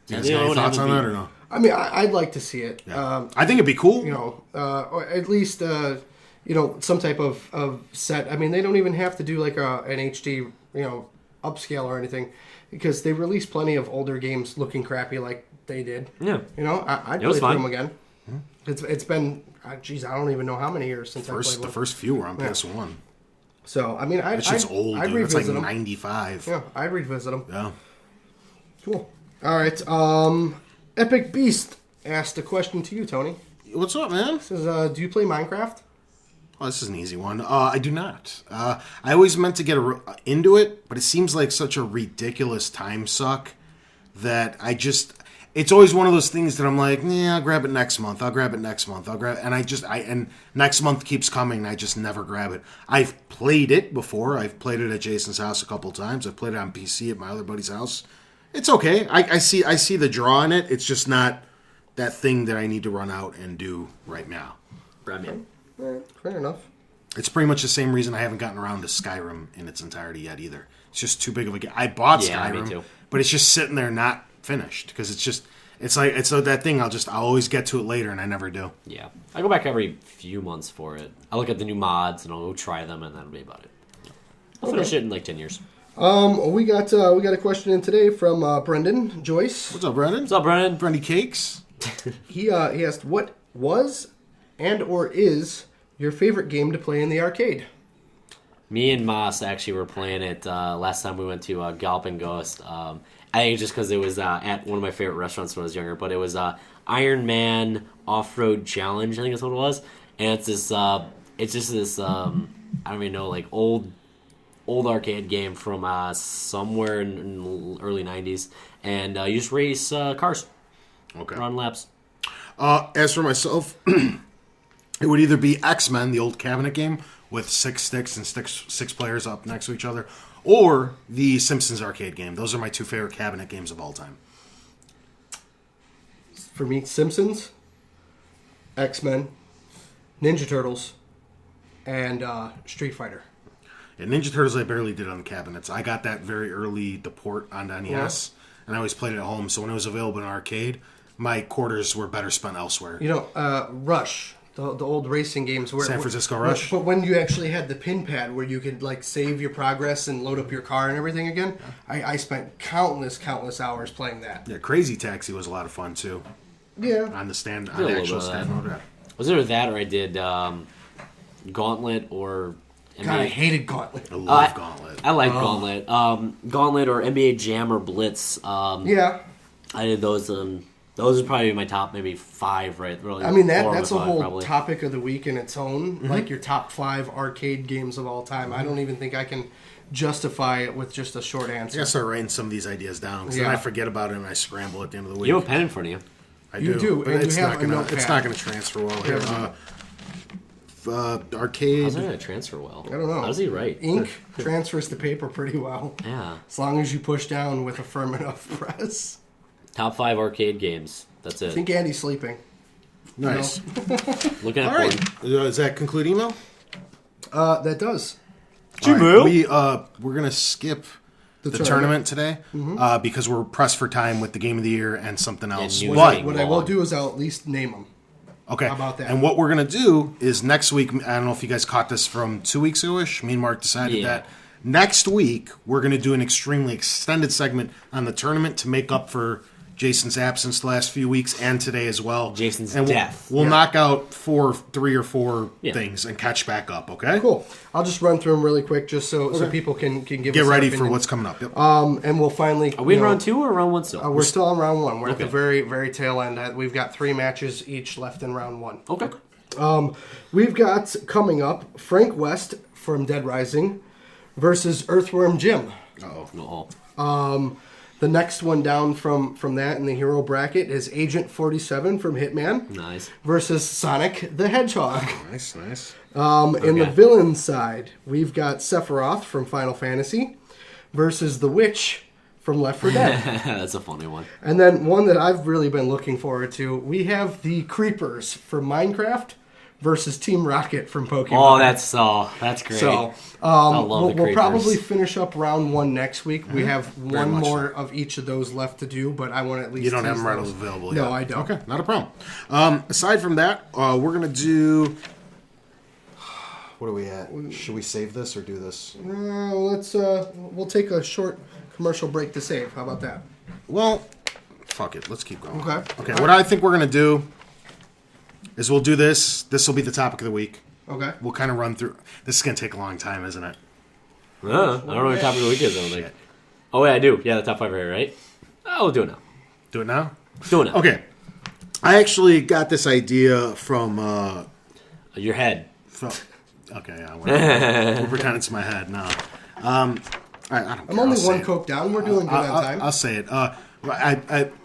Do you guys have any thoughts on that or no? I mean, I'd like to see it. Yeah. I think it'd be cool. Or at least some type of set. I mean, they don't even have to do like an HD upscale or anything, because they released plenty of older games looking crappy like they did. Yeah. I'd play through them again. It's been I don't even know how many years since I played one. The first few were on PS1. So I mean, That shit's old, I'd dude. It's like revisit them. 95. Yeah, I'd revisit them. Yeah. Cool. All right. Epic Beast asked a question to you, Tony. What's up, man? It says, do you play Minecraft? Oh, this is an easy one. I do not. I always meant to get into it, but it seems like such a ridiculous time suck that it's always one of those things that I'm like, I'll grab it next month. And next month keeps coming, and I just never grab it. I've played it before. I've played it at Jason's house a couple times. I've played it on PC at my other buddy's house. It's okay. I see the draw in it. It's just not that thing that I need to run out and do right now. Fair enough. It's pretty much the same reason I haven't gotten around to Skyrim in its entirety yet either. It's just too big of a game. I bought Skyrim, me too. but it's just sitting there not finished because it's like that thing. I'll always get to it later, and I never do. Yeah, I go back every few months for it. I look at the new mods and I'll go try them, and that'll be about it. I'll finish it in like 10 years. We got a question in today from Brendan Joyce. What's up, Brendan? What's up, Brendan? Brendy Cakes. He asked, what was and or is your favorite game to play in the arcade? Me and Moss actually were playing it last time we went to Galloping Ghost. I think just because it was at one of my favorite restaurants when I was younger, but it was Iron Man Off-Road Challenge, I think that's what it was. And it's this, it's just this, I don't even know, like old arcade game from somewhere in the early 90s. And you just race cars. Okay. Run laps. As for myself, it would either be X-Men, the old cabinet game, with 6 sticks and 6 players up next to each other, or the Simpsons arcade game. Those are my 2 favorite cabinet games of all time. For me, Simpsons, X-Men, Ninja Turtles, and Street Fighter. Yeah, Ninja Turtles I barely did on the cabinets. I got that very early, the port on NES, and I always played it at home. So when it was available in arcade, my quarters were better spent elsewhere. Rush. The old racing games. San Francisco Rush? But when you actually had the pin pad where you could like save your progress and load up your car and everything again, I spent countless hours playing that. Yeah, Crazy Taxi was a lot of fun too. Yeah. On the stand, Did on a the little actual bit of stand that. mode. Yeah. Was it that or I did Gauntlet or... God, I hated Gauntlet. I love Gauntlet. I like Gauntlet. Gauntlet or NBA Jam or Blitz. Yeah. I did those. Those are probably my top maybe 5, right? Really, I mean, 4 or that's a 5, whole probably. topic of the week in its own. Like your top 5 arcade games of all time. I don't even think I can justify it with just a short I answer. gotta start writing some of these ideas down because then I forget about it and I scramble at the end of the week. You have a pen in front of you. I You do, but and it's you have not a gonna. notepad. It's not gonna transfer well here. arcade. How's that going to transfer well? I don't know. How does he write? Ink transfers to paper pretty well. Yeah. As long as you push down with a firm enough press. Top 5 arcade games. That's it. I think Andy's sleeping. Nice. Looking at All right. porn. Does that conclude email? That does. All right. We're gonna skip the tournament tournament. today because we're pressed for time with the game of the year and something else. new But thing. What I will do is I'll at least name them. okay, How about that? And what we're gonna do is next week. I don't know if you guys caught this from 2 weeks ago-ish. Me and Mark decided Yeah. that next week we're gonna do an extremely extended segment on the tournament to make up for Jason's absence the last few weeks and today as well. Jason's and death. We'll knock out 3 or 4 Yeah. things and catch back up. Okay. Cool. I'll just run through them really quick just so people can give Get us their ready for opinions. what's coming up. Yep. And we'll finally... Are we in you know, round 2 or round 1 still? We're still on round 1. We're at the Okay. very, very tail end. We've got 3 matches each left in round 1. Okay. We've got coming up Frank West from Dead Rising versus Earthworm Jim. No. The next one down from that in the hero bracket is Agent 47 from Hitman Nice. versus Sonic the Hedgehog. Nice. In the villain side, we've got Sephiroth from Final Fantasy versus the Witch from Left 4 Dead. That's a funny one. And then one that I've really been looking forward to, we have the Creepers from Minecraft versus Team Rocket from Pokemon. Oh, that's great. So I love the we'll Creepers. probably finish up round 1 next week. We have one much more of each of those left to do, but I want to at least You don't have tease them readily those. available No, yet. I don't. Okay, not a problem. Aside from that, we're going to do... What are we at? Should we save this or do this? Let's we'll take a short commercial break to save. How about that? Well, fuck it. Let's keep going. Okay. Okay, what I think we're going to do is we'll do this. This will be the topic of the week. Okay. We'll kind of run through... This is going to take a long time, isn't it? I don't know what topic of the week is, I don't think. Oh, yeah, I do. Yeah, the top 5 are here, right? Oh, we'll do it now. Do it now? Do it now. Okay. I actually got this idea from... Your head. Okay, yeah. We'll pretend it's my head now. I don't I'm care, only I'll one say it. Coke down. We're doing good on time. I'll say it. I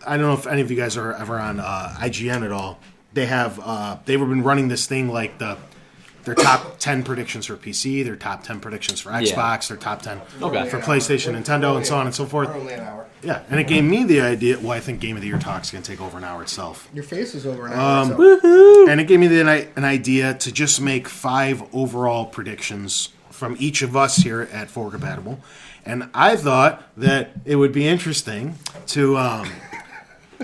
don't know if any of you guys are ever on IGN at all. They have they've been running this thing like their top 10 predictions for PC, their top 10 predictions for Xbox, their top 10 Okay. for PlayStation, Nintendo, and so on and so forth. We're only an hour. Yeah, and it gave me the idea. Well, I think Game of the Year talk's going to take over an hour itself. Your face is over an hour. So. And it gave me an idea to just make 5 overall predictions from each of us here at Forward Compatible. And I thought that it would be interesting to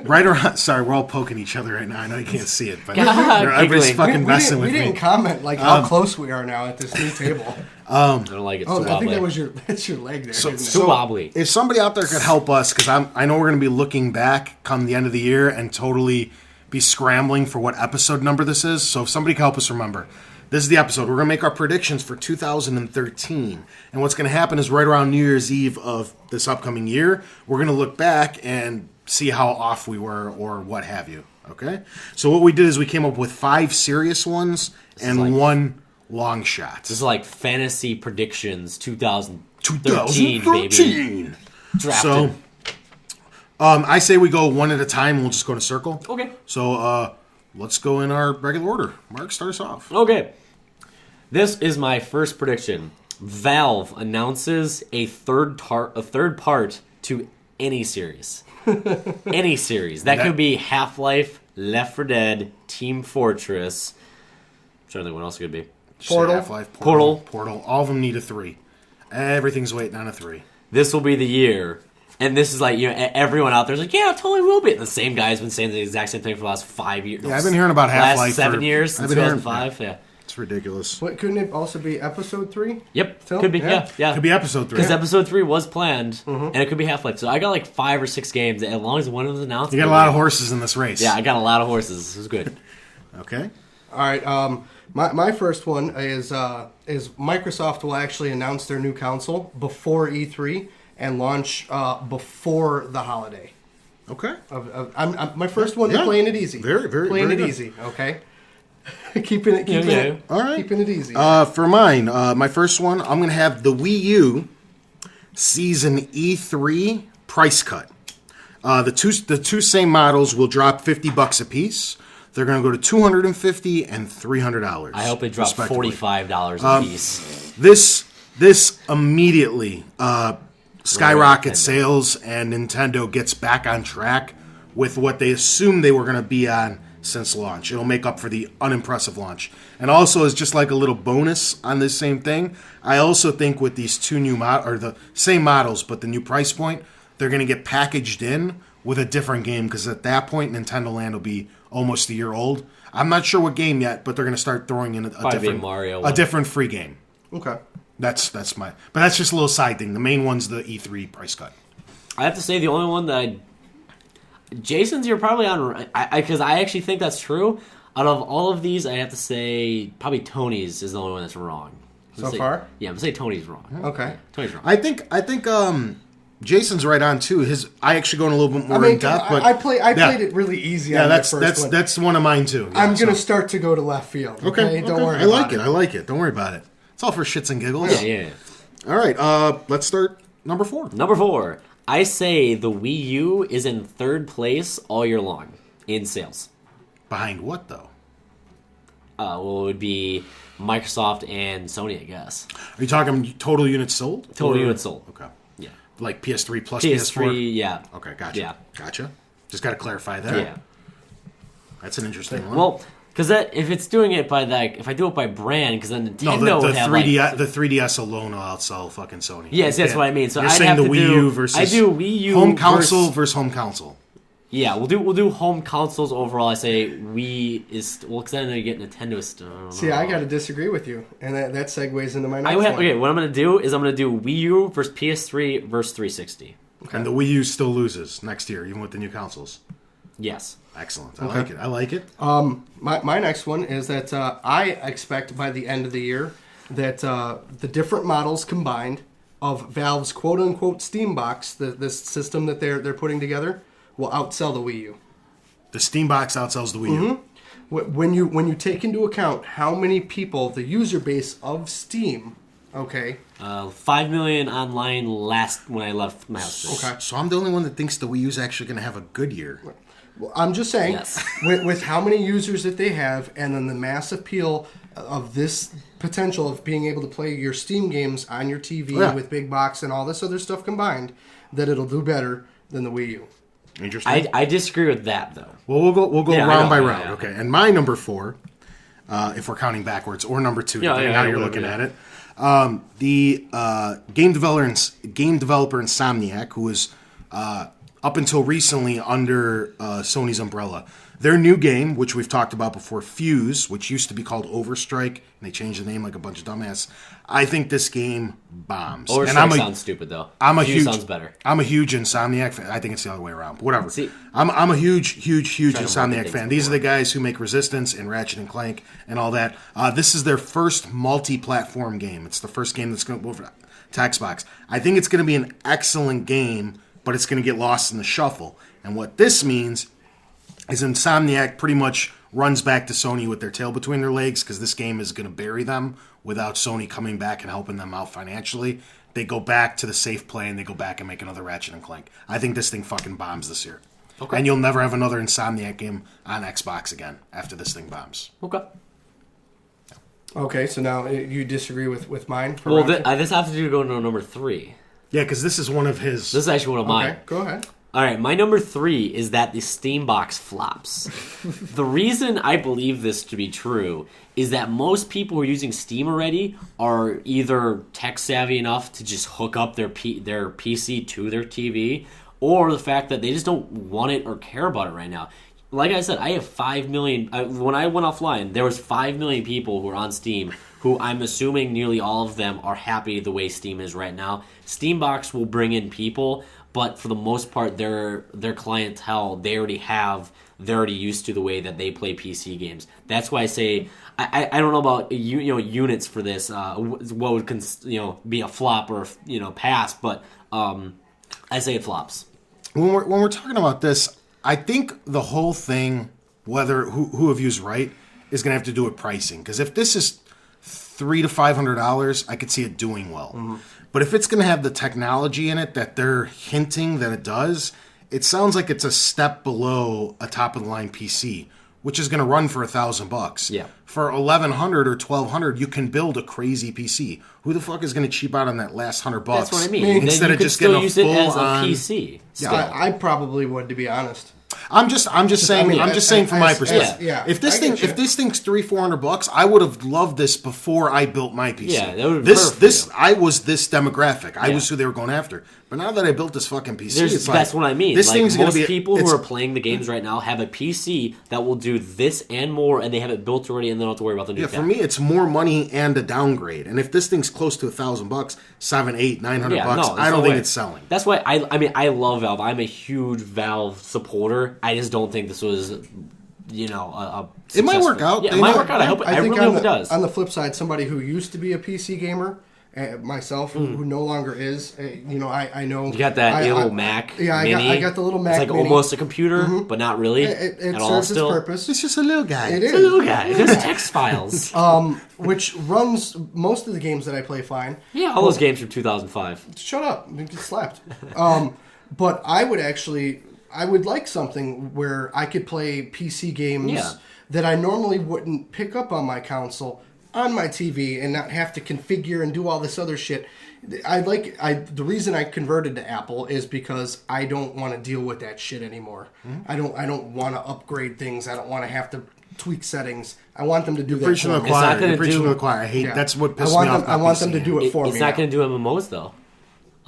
right around. Sorry, we're all poking each other right now. I know you can't see it, but everybody's giggling. fucking messing we with didn't me. comment like how close we are now at this new table. I don't like it. It's Oh, too I think wobbly. that's your leg there. isn't it? Too wobbly. If somebody out there could help us, because I know we're going to be looking back come the end of the year and totally be scrambling for what episode number this is. So if somebody can help us remember, this is the episode. We're going to make our predictions for 2013. And what's going to happen is right around New Year's Eve of this upcoming year, we're going to look back and see how off we were or what have you. Okay? So what we did is we came up with 5 serious ones and like- 1 long shot. This is like fantasy predictions 2013, baby. 2013. Drafted. So, I say we go one at a time. We'll just go in a circle. Okay. So, let's go in our regular order. Mark, start us off. Okay. This is my first prediction. Valve announces a third part to any series. Any series. That could be Half-Life, Left 4 Dead, Team Fortress. I'm trying to think what else it could be. Portal. Half-Life, Portal. Portal. All of them need a 3. Everything's waiting on a 3. This will be the year. And this is like, you know, everyone out there's like, yeah, it totally will be. And the same guy's been saying the exact same thing for the last 5 years. Yeah, I've been hearing about Half-Life last 7 for- years, I've since been hearing- 2005. Yeah. It's ridiculous. What, couldn't it also be episode 3? Yep. Still? Could be. Yeah. Yeah. Could be episode 3. Because episode 3 was planned, and it could be Half-Life. So I got like 5 or 6 games, as long as one of them announced. You got a lot of horses in this race. Yeah, I got a lot of horses. It was good. Okay. All right. My first one is Microsoft will actually announce their new console before E3 and launch before the holiday. Okay. I'm my first one is Yeah. playing it easy. Very, very, playing very it good. easy. Okay. keeping it. Yeah. All right. Keeping it easy. For mine, my first one, I'm going to have the Wii U Season E3 price cut. The two same models will drop $50 a piece. They're going to go to $250 and $300. I hope it drops respectively. $45 a piece. This immediately skyrockets Nintendo. sales, and Nintendo gets back on track with what they assumed they were going to be on since launch. It'll make up for the unimpressive launch. And also, as just like a little bonus on this same thing, I also think with these two new or the same models, but the new price point, they're going to get packaged in with a different game, because at that point, Nintendo Land will be almost a year old. I'm not sure what game yet, but they're going to start throwing in Mario a different free game. Okay. That's just a little side thing. The main one's the E3 price cut. I have to say the only one that Jason's, you're probably on, because I actually think that's true. Out of all of these, I have to say probably Tony's is the only one that's wrong. So far? Yeah, I'm going to say Tony's wrong. Okay. Tony's wrong. I think Jason's right on too. I actually go in a little bit more in depth, but I played it really easy. Yeah, on that first one. that's one of mine too. Yeah, I'm gonna start to go to left field. Okay, don't worry. I like it. I like it. Don't worry about it. It's all for shits and giggles. Yeah. All right. Let's start number 4. Number 4. I say the Wii U is in third place all year long in sales. Behind what though? Well, it would be Microsoft and Sony, I guess. Are you talking total units sold? Total units sold. Okay. Yeah. Like PS3 plus PS3, PS4? yeah. Okay, gotcha. Yeah. Gotcha. Just got to clarify that. Yeah. That's an interesting one. Well, because if it's doing it by if I do it by brand, because then Nintendo the would have 3D, the 3DS alone will outsell fucking Sony. Yes, that's what I mean. So you're I'd saying have the to Wii do, U versus I do Wii U home console versus home console. Yeah, we'll do home consoles overall. I say Wii is because then they get Nintendo stuff. See, I got to disagree with you, and that segues into my next one. Okay, what I'm gonna do is I'm gonna do Wii U versus PS3 versus 360. Okay. And the Wii U still loses next year, even with the new consoles. Yes. Excellent. I like it. I like it. My next one is that I expect by the end of the year that the different models combined of Valve's quote-unquote Steam box, this system that they're putting together, will outsell the Wii U. The Steam box outsells the Wii U. When you take into account how many people, the user base of Steam, okay? 5 million online when I left my house. Okay. So I'm the only one that thinks the Wii U is actually going to have a good year. Well, I'm just saying, Yes. with how many users that they have, and then the mass appeal of this potential of being able to play your Steam games on your TV with big box and all this other stuff combined, that it'll do better than the Wii U. Interesting. I disagree with that though. Well, we'll go Yeah, round by yeah, round. yeah. Okay. And my number 4, if we're counting backwards, or number 2, depending on how you're looking at it. The game developer Insomniac, who was up until recently under Sony's umbrella. Their new game, which we've talked about before, Fuse, which used to be called Overstrike, and they changed the name like a bunch of dumbass. I think this game bombs. Overstrike sounds stupid though. Fuse sounds better. I'm a huge Insomniac fan. I think it's the other way around. But whatever. See, I'm a huge Insomniac things fan. These are the guys who make Resistance and Ratchet and Clank and all that. This is their first multi-platform game. It's the first game that's going to go over to Xbox. I think it's going to be an excellent game, but it's going to get lost in the shuffle. And what this means is Insomniac pretty much runs back to Sony with their tail between their legs, because this game is going to bury them without Sony coming back and helping them out financially. They go back to the safe play, and they go back and make another Ratchet and Clank. I think this thing fucking bombs this year. Okay. And you'll never have another Insomniac game on Xbox again after this thing bombs. Okay. Okay, so now you disagree with mine? Well, this has to go to number 3. Yeah, because this is one of his... This is actually one of mine. Okay, go ahead. All right, my number 3 is that the Steam box flops. The reason I believe this to be true is that most people who are using Steam already are either tech savvy enough to just hook up their PC to their TV, or the fact that they just don't want it or care about it right now. Like I said, I have 5 million... when I went offline, there was 5 million people who are on Steam who I'm assuming nearly all of them are happy the way Steam is right now. Steambox will bring in people, but for the most part, their clientele, they're already used to the way that they play PC games. That's why I say I don't know about units for this. What would be a flop or pass, but I say it flops. When we're talking about this, I think the whole thing, whether who of you's right, is going to have to do with pricing. Because if this is $300 to $500, I could see it doing well. Mm-hmm. But if it's going to have the technology in it that they're hinting that it does, it sounds like it's a step below a top-of-the-line PC, which is going to run for $1,000. Yeah. For $1,100 or $1,200, you can build a crazy PC. Who the fuck is going to cheap out on that last $100? That's what I mean. Instead you of could just still getting a use it as a full-on- PC. Yeah. still. I probably would, to be honest. I'm just saying. I mean, I'm just saying from my perspective. yeah, If this I get thing, you. if this thing's $300-400, I would have loved this before I built my PC. Yeah, that would be perfect for this. you. I was this demographic. I Yeah. was who they were going after. But now that I built this fucking PC, it's That's like, what I mean. This Like, thing's going most to be. people who it's- are playing the games right now have a PC that will do this and more, and they have it built already, and they don't have to worry about the new Yeah, tech. for me, it's more money and a downgrade. And if this thing's close to $1,000, $700, $800, $900, Yeah, no, I there's don't no think way. it's selling. That's why I love Valve. I'm a huge Valve supporter. I just don't think this was, a It might work successful- out. Yeah, They it might might- work out. I think really hope it does. On the flip side, somebody who used to be a PC gamer, myself, who no longer is, I know. You got that I- little I- Mac Yeah, Mini. I got the little Mac It's like Mini. almost a computer, but not really It at all. serves its Still, purpose. It's just a little guy. It it's a is. little guy. There's text files. Which runs most of the games that I play fine. Yeah, all those games from 2005. Shut up. You get slapped. But I would like something where I could play PC games Yeah. that I normally wouldn't pick up on my console on my TV and not have to configure and do all this other shit. The reason I converted to Apple is because I don't want to deal with that shit anymore. I don't want to upgrade things. I don't want to have to tweak settings. I want them to do that. Preaching for to the me. not choir. gonna You're preaching do- to the choir. I hate. Yeah. That's what I pisses want me them- off. I want them to do it for It's me. not now. going to do MMOs though,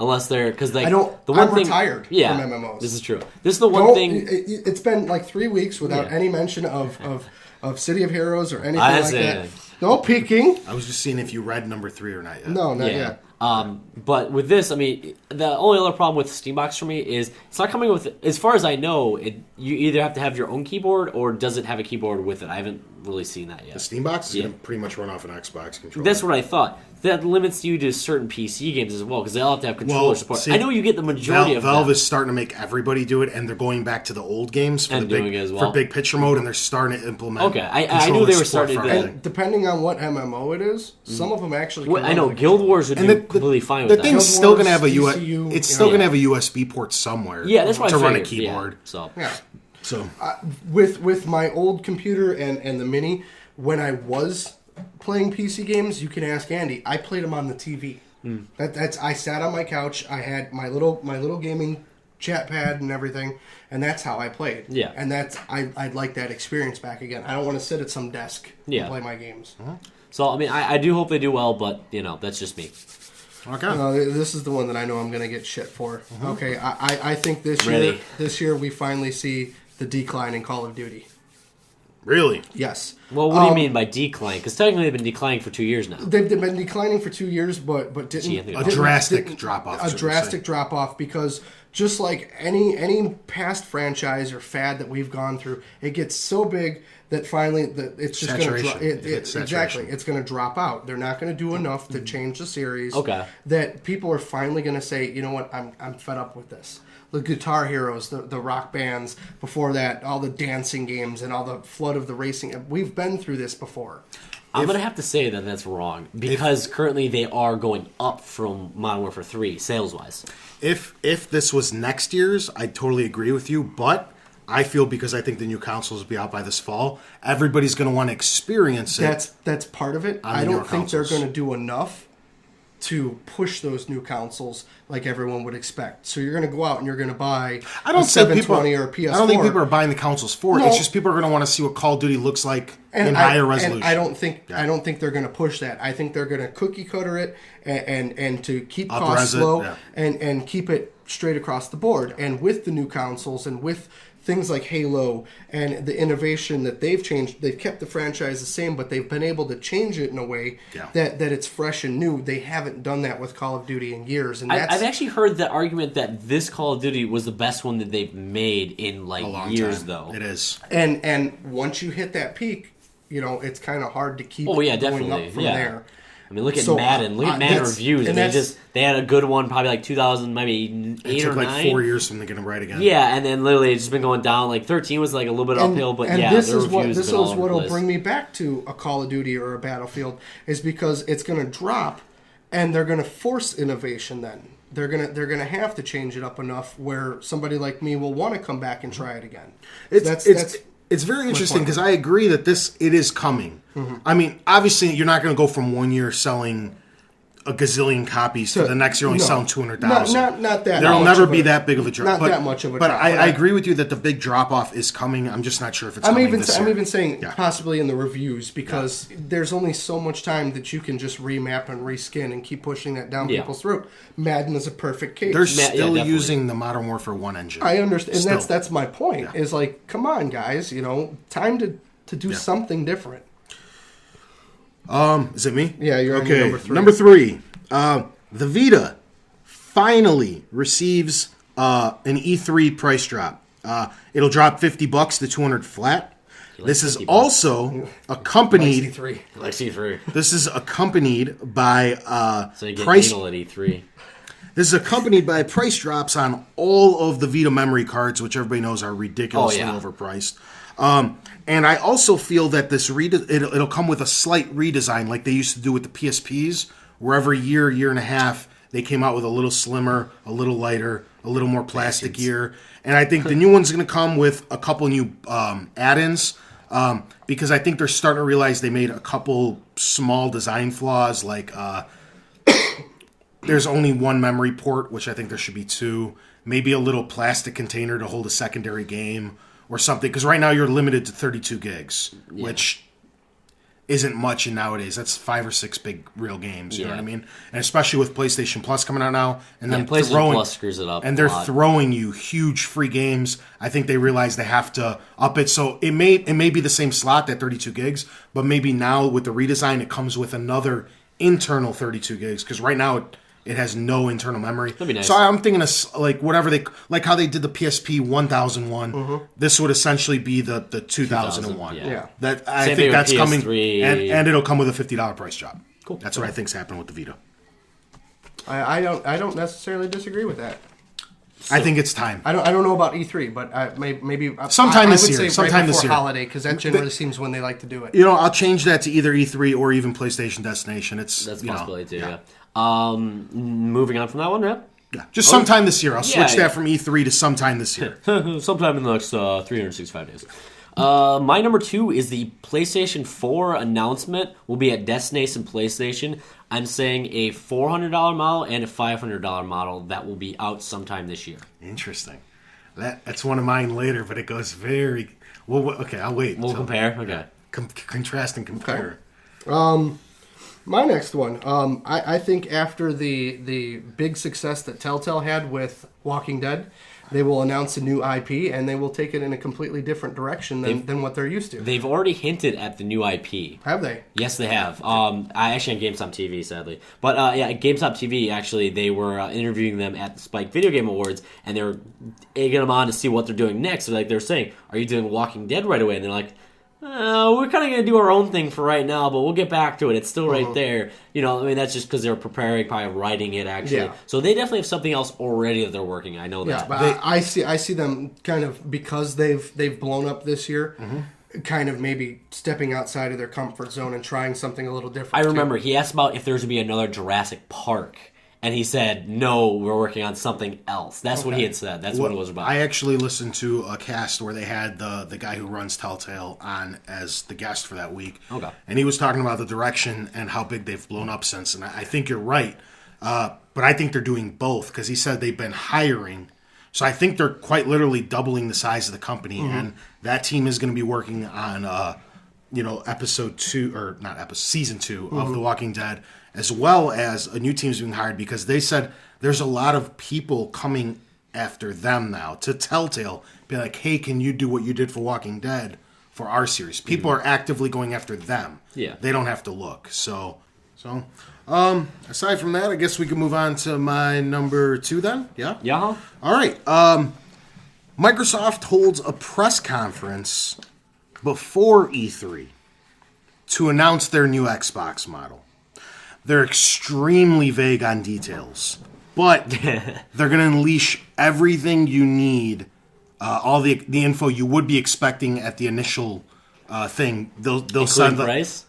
unless they're because like I don't- The one I'm thing, retired yeah, from MMOs. This is true. This is the one Don't- thing. It's been like 3 weeks without Yeah. any mention of City of Heroes or anything I like didn't say that. anything. No peeking. I was just seeing if you read number 3 or not yet. No, not Yeah. yet. But with this, I mean, the only other problem with Steambox for me is it's not coming with. As far as I know, you either have to have your own keyboard or does it have a keyboard with it? I haven't really seen that The yet. Steam box is Yeah. going to pretty much run off an Xbox controller. That's what I thought. That limits you to certain PC games as well because they'll have to have controller Well, support. see, I know you get the majority of Valve them. is starting to make everybody do it, and they're going back to the old games for And the big doing it as well. for big picture mode, and they're starting to implement. Okay, I knew controller they were support starting for to do that. everything. And depending on what MMO it is, some of them actually. Well, can I know run the Guild controller. Wars would And do the completely fine the with that. thing's Guild still going to Wars, have a DCU, it's still yeah. going to have a USB port somewhere. Yeah, that's what to I run a figured, yeah. keyboard. So Yeah. So With my old computer and the Mini, when I was playing PC games, you can ask Andy. I played them on the TV. That's I sat on my couch. I had my little gaming chat pad and everything, and that's how I played. Yeah. And I'd like that experience back again. I don't want to sit at some desk Yeah. and play my games. So I mean, I do hope they do well, but that's just me. okay. This is the one that I know I'm going to get shit for. Okay, I think this Ready. year we finally see the decline in Call of Duty. Really? Yes. Well, what do you mean by decline? Because technically they've been declining for 2 years now. They've been declining for 2 years, but didn't Gee, I think A drastic drop-off, A so to drastic say. drop off because just like any past franchise or fad that we've gone through, it gets so big that finally it's just going to Saturation. It hits exactly saturation. it's going to drop out. They're not going to do enough to change the series. Okay. That people are finally going to say, you know what, I'm fed up with this. The Guitar Heroes, the rock bands, before that, all the dancing games and all the flood of the racing. We've been through this before. I'm going to have to say that that's wrong because currently they are going up from Modern Warfare 3 sales-wise. If this was next year's, I totally agree with you, but I feel because I think the new consoles will be out by this fall, everybody's going to want to experience it. That's part of it. On I the newer don't think they're consoles. going to do enough to push those new consoles like everyone would expect. So you're going to go out and you're going to buy I don't a say people. 720 or a PS4. I don't think people are buying the consoles for it. No. It's just people are going to want to see what Call of Duty looks like in And higher resolution. And I don't think they're going to push that. I think they're going to cookie cutter it and to keep costs Up-res it, low yeah. and keep it straight across the board. And with the new consoles and with things like Halo and the innovation that they've changed, they've kept the franchise the same, but they've been able to change it in a way Yeah. that it's fresh and new. They haven't done that with Call of Duty in years, and that's I've actually heard the argument that this Call of Duty was the best one that they've made in like a long years, time. though. It is. and once you hit that peak, it's kind of hard to keep Oh yeah, going definitely. up from Yeah. there. I mean, look at So, Madden. Look at Madden that's- reviews. and And that's- they had a good one, probably like 2000, maybe It 8 or took 9. like 4 years for them to get them right again. Yeah, and then literally it's just been going down. Like 13 was like a little bit uphill, but yeah, this their is what reviews this have been all is over the what'll place. bring me back to a Call of Duty or a Battlefield is because it's going to drop, and they're going to force innovation. Then they're gonna have to change it up enough where somebody like me will want to come back and try it again. It's It's very interesting because I agree that it is coming. I mean, obviously, you're not going to go from 1 year selling a gazillion copies to the next year only selling 200,000. Not that. There'll never be that big of a drop. Not that much of a but drop. I agree with you that the big drop off is coming. I'm just not sure if it's coming this year. I'm even saying possibly in the reviews because there's only so much time that you can just remap and reskin and keep pushing that down people's throat. Madden is a perfect case. They're still using the Modern Warfare 1 engine. I understand, and that's my point. Is like, come on, guys, time to do something different. Is it me? Yeah, you're okay. on number 3. Number 3. The Vita finally receives an E3 price drop. It'll drop $50 to $200 flat. This is also accompanied. C3. This is accompanied by so you get price. anal at E3. This is accompanied by price drops on all of the Vita memory cards, which everybody knows are ridiculously overpriced. And I also feel that this it'll come with a slight redesign, like they used to do with the PSPs, where every year and a half they came out with a little slimmer, a little lighter, a little more plastic gear. And I think the new one's going to come with a couple new add-ins because I think they're starting to realize they made a couple small design flaws, like there's only one memory port, which I think there should be 2. Maybe a little plastic container to hold a secondary game or something. Because right now you're limited to 32 gigs, which isn't much in nowadays. That's 5 or 6 big real games. You know what I mean? And especially with PlayStation Plus coming out now, and then PlayStation Plus screws it up. And they're throwing you huge free games. I think they realize they have to up it. So it may be the same slot, that 32 gigs, but maybe now with the redesign, it comes with another internal 32 gigs. Because right now it has no internal memory. That'd be nice. So I'm thinking of like whatever how they did the PSP 1001. This would essentially be the 2001. Yeah. That I Same think thing that's with coming, PS3. and it'll come with a $50 price drop. Cool. That's what I think's happening with the Vita. I don't necessarily disagree with that. I think it's time. I don't know about E3, but maybe sometime this year. Say sometime right this before year. holiday, because that generally seems when they like to do it. I'll change that to either E3 or even PlayStation Destination. That's a possibility too. Yeah. Moving on from that one, yeah. Just sometime this year. I'll switch that from E3 to sometime this year. Sometime in the next 365 days. My number 2 is the PlayStation 4 announcement will be at Destination PlayStation. I'm saying a $400 model and a $500 model that will be out sometime this year. Interesting. That's one of mine later, but it goes very well. Okay, I'll wait. We'll compare. Okay. Contrast and compare. My next one, I think after the big success that Telltale had with Walking Dead, they will announce a new IP and they will take it in a completely different direction than what they're used to. They've already hinted at the new IP. Have they? Yes, they have. I actually on GameStop TV, sadly. But GameStop TV, actually, they were interviewing them at the Spike Video Game Awards, and they were egging them on to see what they're doing next. So they're saying, are you doing Walking Dead right away? And they're like, we're kind of going to do our own thing for right now, but we'll get back to it. It's still right there. That's just because they're preparing, probably writing it, actually. Yeah. So they definitely have something else already that they're working. I know that. Yeah, but I see them kind of, because they've blown up this year, kind of maybe stepping outside of their comfort zone and trying something a little different. I remember he asked about if there's going to be another Jurassic Park. And he said, no, we're working on something else. That's what he had said. That's what it was about. I actually listened to a cast where they had the guy who runs Telltale on as the guest for that week. Okay. And he was talking about the direction and how big they've blown up since. And I think you're right. But I think they're doing both because he said they've been hiring. So I think they're quite literally doubling the size of the company. And that team is going to be working on, season 2 of The Walking Dead, as well as a new team's being hired because they said there's a lot of people coming after them now to Telltale, be like, hey, can you do what you did for Walking Dead for our series? People are actively going after them. Yeah. They don't have to look. So aside from that, I guess we can move on to my number 2 then. Yeah? Yeah. All right. Microsoft holds a press conference before E3 to announce their new Xbox model. They're extremely vague on details, but they're going to unleash everything you need, all the info you would be expecting at the initial thing. They'll send price?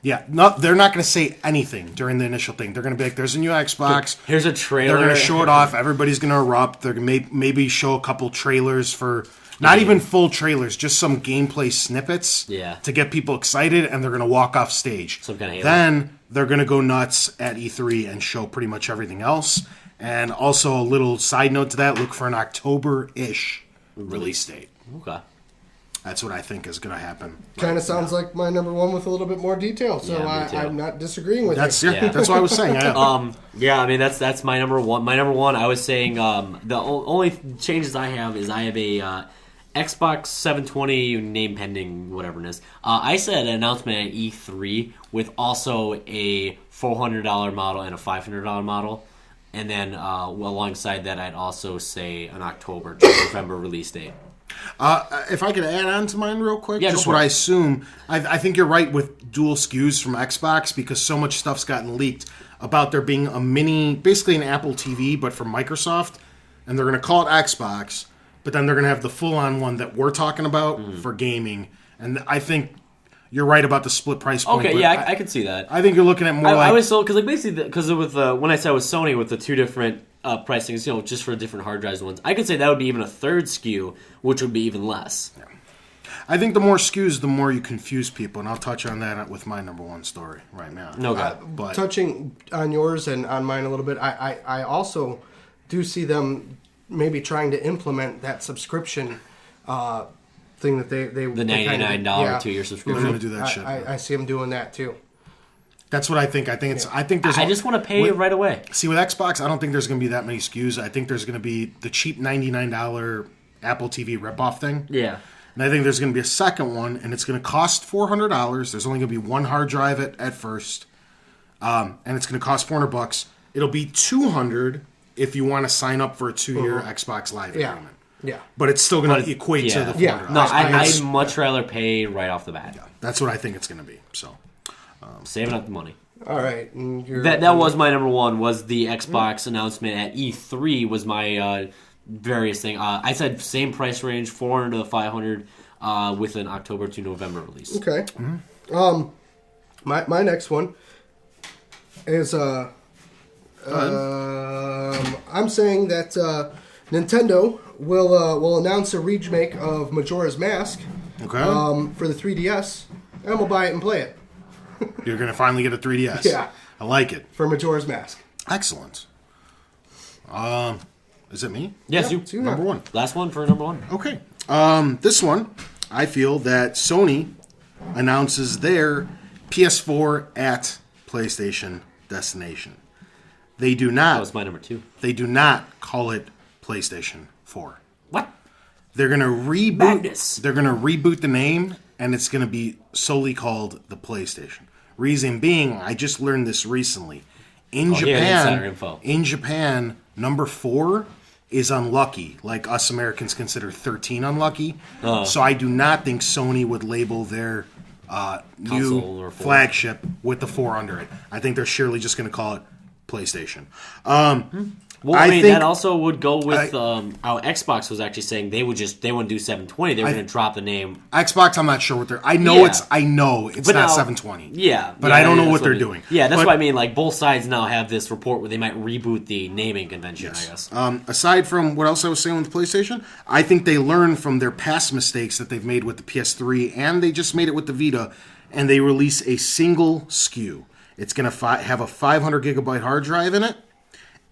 Yeah, no, they're not going to say anything during the initial thing. They're going to be like, "There's a new Xbox." Here's a trailer. They're going to show it off. Everybody's going to erupt. They're going to maybe show a couple trailers for, not even full trailers, just some gameplay snippets. To get people excited, and they're going to walk off stage. Some kind of then they're going to go nuts at E3 and show pretty much everything else. And also a little side note to that: look for an October-ish release date. Okay. That's what I think is going to happen. Kind of sounds like my number one with a little bit more detail, so Yeah, me too. I'm not disagreeing with That's you. that's what I was saying. Yeah, I mean that's my number one. My number one, I was saying the only changes I have is I have a Xbox 720 name pending, whatever it is. I said an announcement at E3 with also a $400 model and a $500 model, and then alongside that, I'd also say an October to November release date. If I could add on to mine real quick, Yeah, just go for what it. I assume. I think you're right with dual SKUs from Xbox because so much stuff's gotten leaked about there being a mini, basically an Apple TV, but from Microsoft, and they're going to call it Xbox, but then they're going to have the full-on one that we're talking about for gaming. And I think you're right about the split price point. Okay, but yeah, I could see that. I think you're looking at more I like... was so because basically because with when I said with Sony with the two different pricings, just for different hard drives ones, I could say that would be even a third SKU, which would be even less. I think the more SKUs, the more you confuse people, and I'll touch on that with my number one story right now. No doubt. But Touching on yours and on mine a little bit, I also do see them maybe trying to implement that subscription thing that they The $99 2-year they're subscription. going to do that shit. I see them doing that too. That's what I think. I think there's. I just want to pay it right away. See, with Xbox, I don't think there's going to be that many SKUs. I think there's going to be the cheap $99 Apple TV ripoff thing. Yeah. And I think there's going to be a second one, and it's going to cost $400. There's only going to be one hard drive at first, and it's going to cost $400. It'll be $200 if you want to sign up for a 2-year Xbox Live agreement. Yeah. But it's still going to equate to the $400. Yeah. No, I'd much rather pay right off the bat. Yeah, that's what I think it's going to be. So. Saving up the money. All right. That was my number one. Was the Xbox announcement at E3 was my various thing. I said same price range, $400 to $500, with an October to November release. Okay. My next one is I'm saying that Nintendo will announce a remake of Majora's Mask Okay. for the 3DS, and we'll buy it and play it You're going to finally get a 3DS. Yeah. I like it. for Majora's Mask. Excellent. Is it me? Yes, Yeah, you. it's you. Number one. Last one for number one. Okay. This one, I feel that Sony announces their PS4 at PlayStation destination. They do That not. was my number two. They do not call it PlayStation 4. What? They're gonna reboot. Madness. They're gonna reboot the name, and it's gonna be solely called the PlayStation. Reason being, I just learned this recently. In yeah, insider info. Japan, number 4 is unlucky. Like us Americans consider 13 unlucky. So I do not think Sony would label their Console new or 4. flagship with the 4 under it. I think they're surely just going to call it PlayStation. Well, I mean, think- that also would go with how Xbox was actually saying they wouldn't do 720. They were going to drop the name. Xbox, I'm not sure what they're. I know Yeah. it's But not now- 720. Yeah, but yeah, I don't know that's what they're I mean. doing. Yeah, that's But- what I mean. Like both sides now have this report where they might reboot the naming convention. I guess. Aside from what else I was saying with the PlayStation, I think they learned from their past mistakes that they've made with the PS3, and they just made it with the Vita, and they release a single SKU. It's going to have a 500 gigabyte hard drive in it,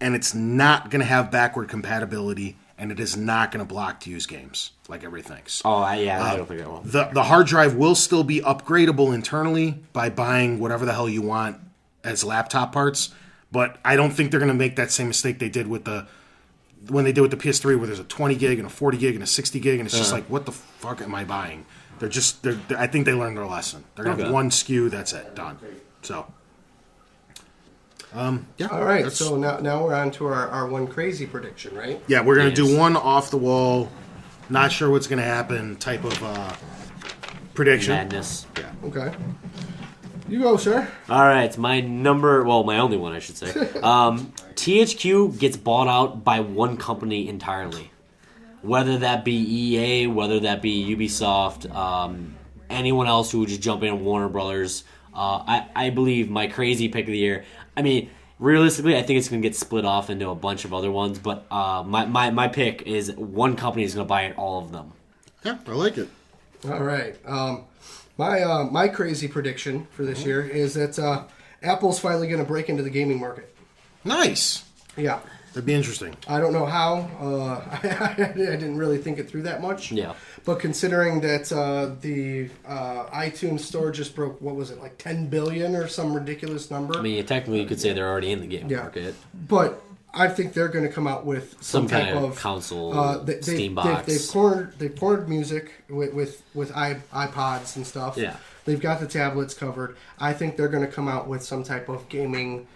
and it's not going to have backward compatibility, and it is not going to block to use games like everything thinks. I don't think that will. The hard drive will still be upgradable internally by buying whatever the hell you want as laptop parts, but I don't think they're going to make that same mistake they did with when they did with the PS3, where there's a 20 gig and a 40 gig and a 60 gig, and it's just like, what the fuck am I buying? I think they learned their lesson. They're going to have one SKU, that's it, done. So, yeah. All right, that's- so now we're on to our one crazy prediction, right? yeah, we're going to Yes. do one off the wall, not sure what's going to happen type of prediction. Madness. Yeah. Okay. You go, sir. All right, my only one, I should say. THQ gets bought out by one company entirely. Whether that be EA, whether that be Ubisoft, anyone else who would just jump in, Warner Brothers, I believe my crazy pick of the year. I mean, realistically, I think it's going to get split off into a bunch of other ones, but my pick is one company is going to buy all of them. Yeah, I like it. All right. My crazy prediction for this year is that Apple's finally going to break into the gaming market. Nice. Yeah. That'd be interesting. I don't know how. I didn't really think it through that much. Yeah. But considering that the iTunes store just broke, what was it, like 10 billion or some ridiculous number? I mean, technically, you could say they're already in the gaming market. But I think they're going to come out with some type kind of console, Steam box. They've cornered music with iPods and stuff. Yeah. They've got the tablets covered. I think they're going to come out with some type of gaming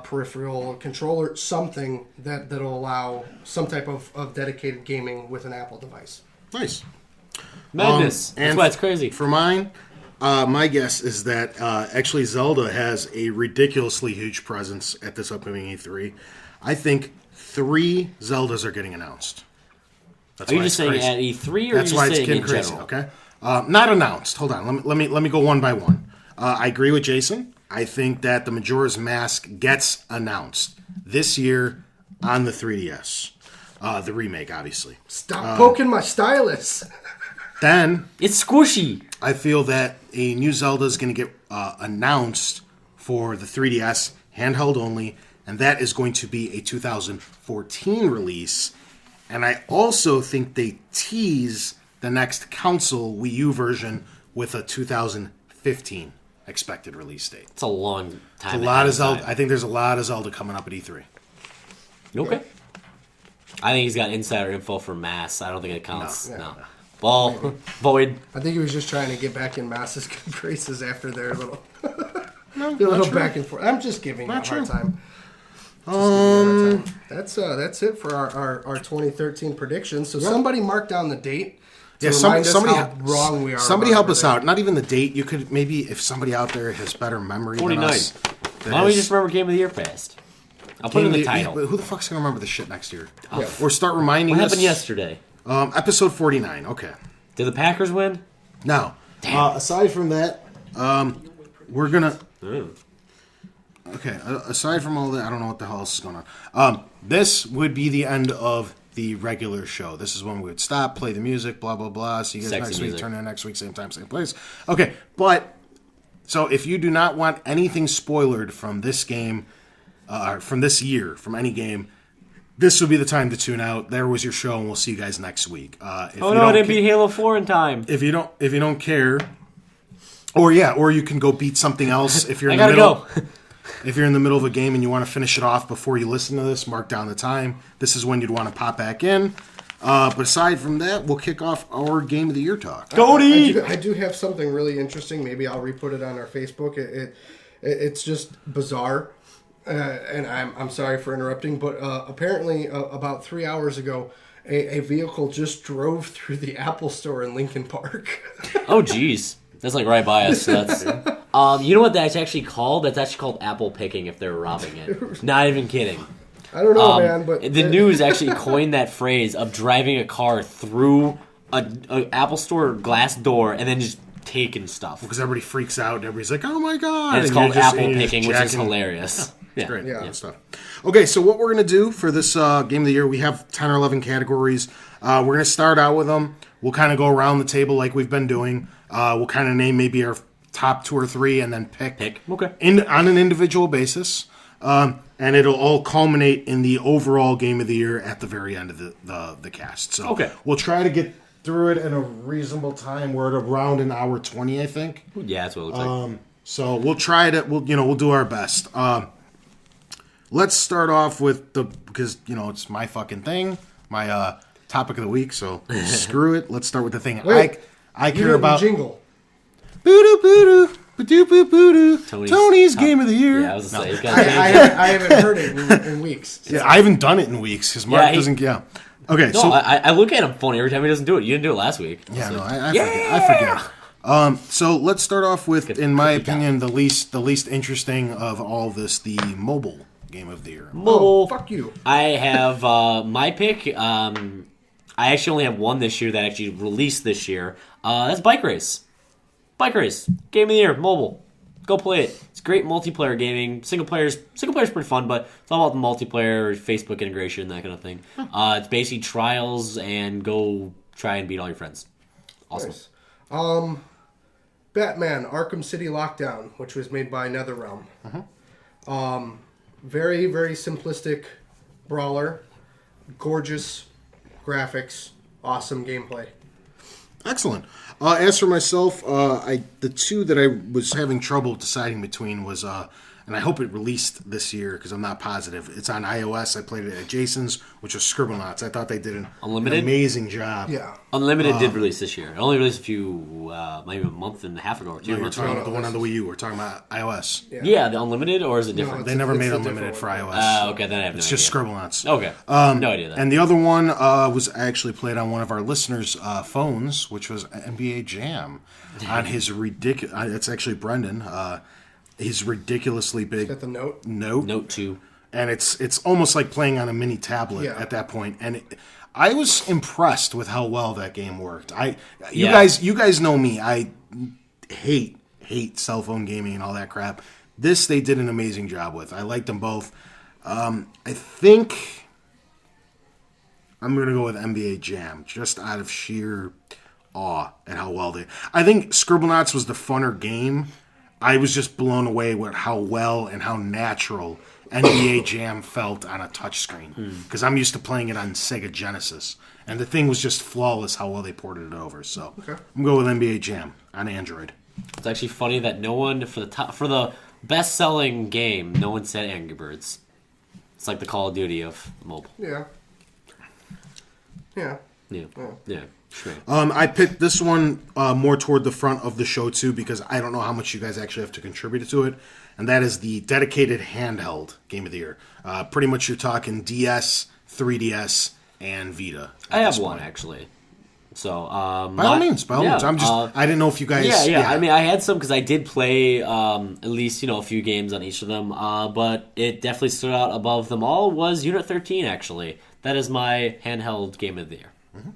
peripheral controller, something that'll allow some type of dedicated gaming with an Apple device. Nice. Madness. That's why it's crazy. For mine, my guess is that actually Zelda has a ridiculously huge presence at this upcoming E3. I think 3 Zeldas are getting announced. That's Are why you it's just saying crazy. at E3, or That's are you why just it's saying getting in crazy. general? Okay, not announced. Hold on. Let me go one by one. I agree with Jason. I think that the Majora's Mask gets announced this year on the 3DS. The remake, obviously. Stop poking my stylus. Then It's squishy. I feel that a new Zelda is going to get announced for the 3DS, handheld only, and that is going to be a 2014 release. And I also think they tease the next console Wii U version with a 2015 expected release date. It's a long time. A lot of Zelda. I think there's a lot of Zelda coming up at E3. Okay. I think he's got insider info for Mass. I don't think it counts. No. No. Ball. Void. I think he was just trying to get back in Mass's good graces after their little, No, their not little true. back and forth. I'm just giving you a Not hard true. time. That's it for our 2013 predictions. So somebody mark down the date to remind us how wrong we are. Somebody about help us everything. out. Not even the date. You could maybe, if somebody out there has better memory 49. than us. Why don't we just remember Game of the Year past? I'll put it in the title. Who the fuck's gonna remember this shit next year? Yeah. Or start reminding What us. happened yesterday? Episode 49. Okay. Did the Packers win? Now, aside from that, we're gonna. Okay. Aside from all that, I don't know what the hell else is going on. This would be the end of the regular show. This is when we would stop, play the music, blah blah blah. See you guys Sexy next music. week. Turn in next week, same time, same place. Okay, but so if you do not want anything spoilered from this game, from this year, from any game, this would be the time to tune out. There was your show, and we'll see you guys next week. If Oh you no, I don't didn't ca- beat Halo 4 in time. If you don't care, or you can go beat something else if you're in I the gotta middle. go. If you're in the middle of a game and you want to finish it off before you listen to this, mark down the time. This is when you'd want to pop back in. But aside from that, we'll kick off our Game of the Year talk. Cody! I do have something really interesting. Maybe I'll re-put it on our Facebook. It's just bizarre, and I'm sorry for interrupting, but apparently about 3 hours ago, a vehicle just drove through the Apple Store in Lincoln Park. Oh, jeez. That's like right by us. That's, you know what that's actually called? That's actually called apple picking if they're robbing it. Not even kidding. I don't know, man, but The news actually coined that phrase of driving a car through a Apple Store glass door and then just taking stuff. Because everybody freaks out and everybody's like, oh my God. And it's you're called just- apple and you're just picking, which is jacking- hilarious. Yeah. Great. Yeah. Good stuff. Okay, so what we're going to do for this Game of the Year, we have 10 or 11 categories. We're going to start out with them. We'll kind of go around the table like we've been doing. We'll kind of name maybe our top 2 or 3 and then pick. Okay. On an individual basis. And it'll all culminate in the overall Game of the Year at the very end of the cast. So Okay. we'll try to get through it in a reasonable time. We're at around an hour 20, I think. Yeah, that's what it looks like. So we'll try to we'll do our best. Let's start off with because it's my fucking thing, my topic of the week. So screw it. Let's start with the thing Wait, I you care didn't about. jingle. Boo doo ba-doo boo boo doo. Tony's Game of the Year. Yeah, I was going to say. I haven't heard it in weeks. Yeah, I haven't done it in weeks because Mark Yeah, doesn't. Yeah. Okay, No, so I look at him funny every time he doesn't do it. You didn't do it last week. yeah, So- no, I forget. So let's start off with, in my opinion, the least interesting of all of this, the mobile Game of the Year. Oh, fuck you. I have my pick. I actually only have one this year that actually released this year. That's Bike Race. Bike Race. Game of the Year. Mobile. go play it. It's great multiplayer gaming. Single player's pretty fun, but it's all about the multiplayer, Facebook integration, that kind of thing. It's basically trials and go try and beat all your friends. Awesome. Nice. Batman: Arkham City Lockdown, which was made by NetherRealm. Very, very simplistic brawler. Gorgeous graphics. Awesome gameplay. Excellent. As for myself, the two that I was having trouble deciding between was, and I hope it released this year because I'm not positive. It's on iOS. I played it at Jason's, which was Scribblenauts. I thought they did an amazing job. Yeah. Unlimited did release this year. It only released a few, maybe a month and a half ago or 2 We're months talking ago. about the one on the Wii U. We're talking about iOS. Yeah, the Unlimited, or is it different? They never made a Unlimited different for one. iOS. Okay, then I have no It's idea. just Scribblenauts. Okay, no idea then. And the other one was actually played on one of our listeners' phones, which was NBA Jam on his ridiculous. It's actually Brendan. His ridiculously big Got the Note. Note 2. and it's almost like playing on a mini tablet Yeah. at that point. And I was impressed with how well that game worked. You Yeah. guys know me. I hate cell phone gaming and all that crap. This they did an amazing job with. I liked them both. I think I'm gonna go with NBA Jam just out of sheer awe at how well they. I think Scribblenauts was the funner game. I was just blown away with how well and how natural NBA Jam felt on a touchscreen because I'm used to playing it on Sega Genesis, and the thing was just flawless how well they ported it over. So I'm going with NBA Jam on Android. It's actually funny that no one for the best-selling game, no one said Angry Birds. It's like the Call of Duty of mobile. Yeah. Yeah. Yeah. Sure. I picked this one more toward the front of the show too because I don't know how much you guys actually have to contribute to it, and that is the dedicated handheld game of the year. Pretty much you're talking DS, 3DS, and Vita. I have one actually. So By all means. I'm just. I didn't know if you guys. Yeah. I mean, I had some because I did play at least a few games on each of them. But it definitely stood out above them all was Unit 13. Actually, that is my handheld game of the year. Mm-hmm.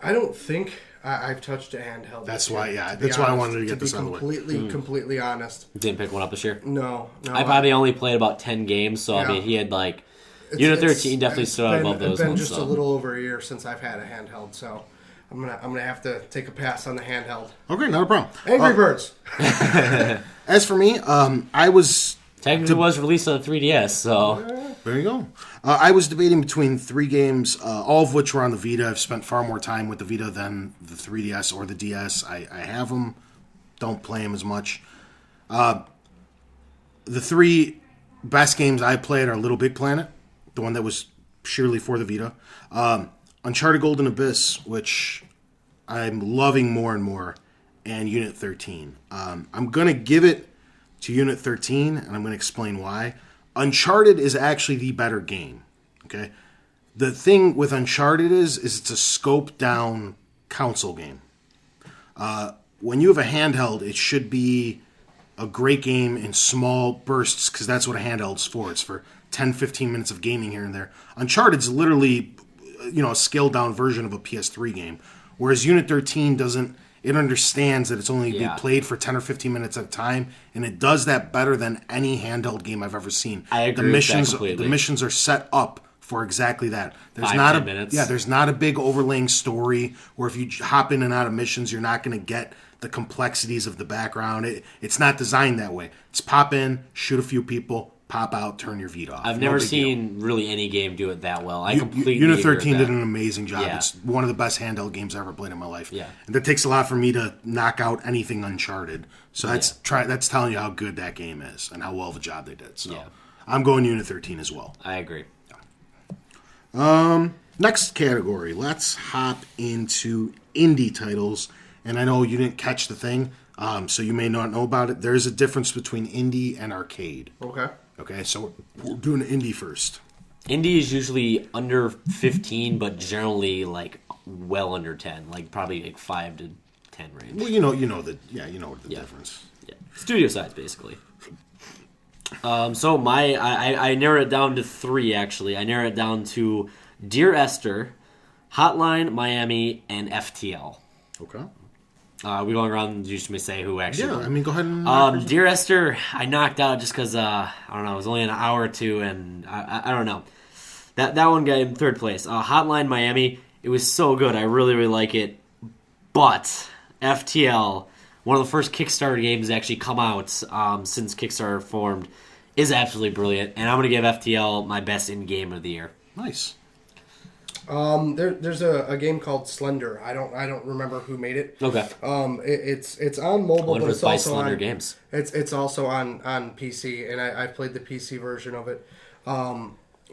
I don't think I've touched a handheld. That's this year, why. Yeah, to be that's why I honest. wanted to get this out of the way. Completely honest. Didn't pick one up this year. No. I probably only played about 10 games, so I Yeah. mean, he had Unit 13 definitely it's stood out above those It's been ones. just So. a little over a year since I've had a handheld, so I'm gonna have to take a pass on the handheld. Okay, not a problem. Angry Birds. As for me, I was. Technically, it was released on the 3DS, so There you go. I was debating between three games, all of which were on the Vita. I've spent far more time with the Vita than the 3DS or the DS. I have them, don't play them as much. The three best games I played are Little Big Planet, the one that was purely for the Vita, Uncharted Golden Abyss, which I'm loving more and more, and Unit 13. I'm going to give it to Unit 13, and I'm going to explain why. Uncharted is actually the better game. Okay, the thing with Uncharted is it's a scope down console game. When you have a handheld, it should be a great game in small bursts because that's what a handheld's for. It's for 10, 15 minutes of gaming here and there. Uncharted's literally, a scaled down version of a PS3 game, whereas Unit 13 doesn't. It understands that it's only be played for 10 or 15 minutes at a time, and it does that better than any handheld game I've ever seen. I agree with that completely. The missions are set up for exactly that. There's 5-10 minutes. Yeah, there's not a big overlaying story where if you hop in and out of missions, you're not going to get the complexities of the background. It's not designed that way. It's pop in, shoot a few people, pop out, turn your Vita off. I've never seen really any game do it that well. I completely Unit agree 13 with did that. an amazing job. Yeah. It's one of the best handheld games I ever played in my life. Yeah. And that takes a lot for me to knock out anything Uncharted. So that's telling you how good that game is and how well of a job they did. So I'm going Unit 13 as well. I agree. Next category, let's hop into indie titles. And I know you didn't catch the thing, so you may not know about it. There's a difference between indie and arcade. Okay, so we're doing indie first. Indie is usually under 15, but generally well under 10, probably 5 to 10 range. Well, you know the difference. Yeah. Studio size, basically. So I narrowed it down to 3, actually. I narrowed it down to Dear Esther, Hotline Miami, and FTL. Okay. We going around, you should say who actually. Yeah, I mean, go ahead and. Dear Esther, I knocked out just because I don't know. It was only an hour or two, and I don't know. That one got in third place. Hotline Miami. It was so good. I really really like it. But FTL, one of the first Kickstarter games to actually come out since Kickstarter formed, is absolutely brilliant, and I'm gonna give FTL my best in game of the year. Nice. There's a game called Slender. I don't remember who made it. Okay. It's on mobile, but it's by also Slender on Games. It's also on PC, and I played the PC version of it.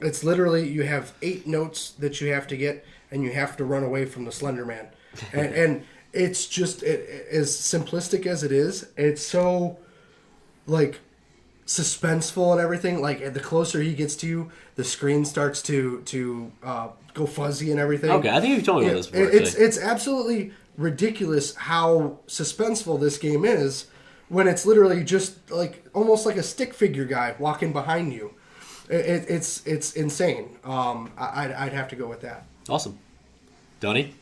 It's literally you have 8 notes that you have to get, and you have to run away from the Slender Man, and it's just as simplistic as it is. It's so like suspenseful and everything. Like the closer he gets to you, the screen starts to go fuzzy and everything. Okay, I think you've told me this before. It's absolutely ridiculous how suspenseful this game is when it's literally just like almost like a stick figure guy walking behind you. It's insane. I'd have to go with that. Awesome. Donnie?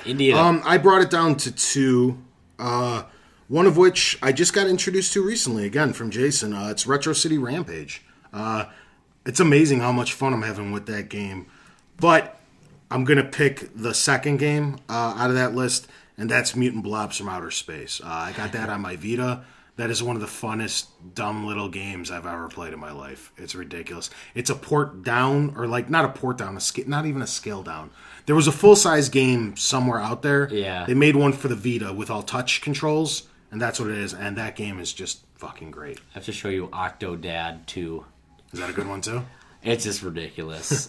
India. I brought it down to 2. One of which I just got introduced to recently, again, from Jason. It's Retro City Rampage. It's amazing how much fun I'm having with that game. But I'm going to pick the second game out of that list, and that's Mutant Blobs from Outer Space. I got that on my Vita. That is one of the funnest, dumb little games I've ever played in my life. It's ridiculous. It's a port down, or like, not a port down, not even a scale down. There was a full-size game somewhere out there. Yeah. They made one for the Vita with all touch controls, and that's what it is. And that game is just fucking great. I have to show you Octodad 2. Is that a good one, too? It's just ridiculous.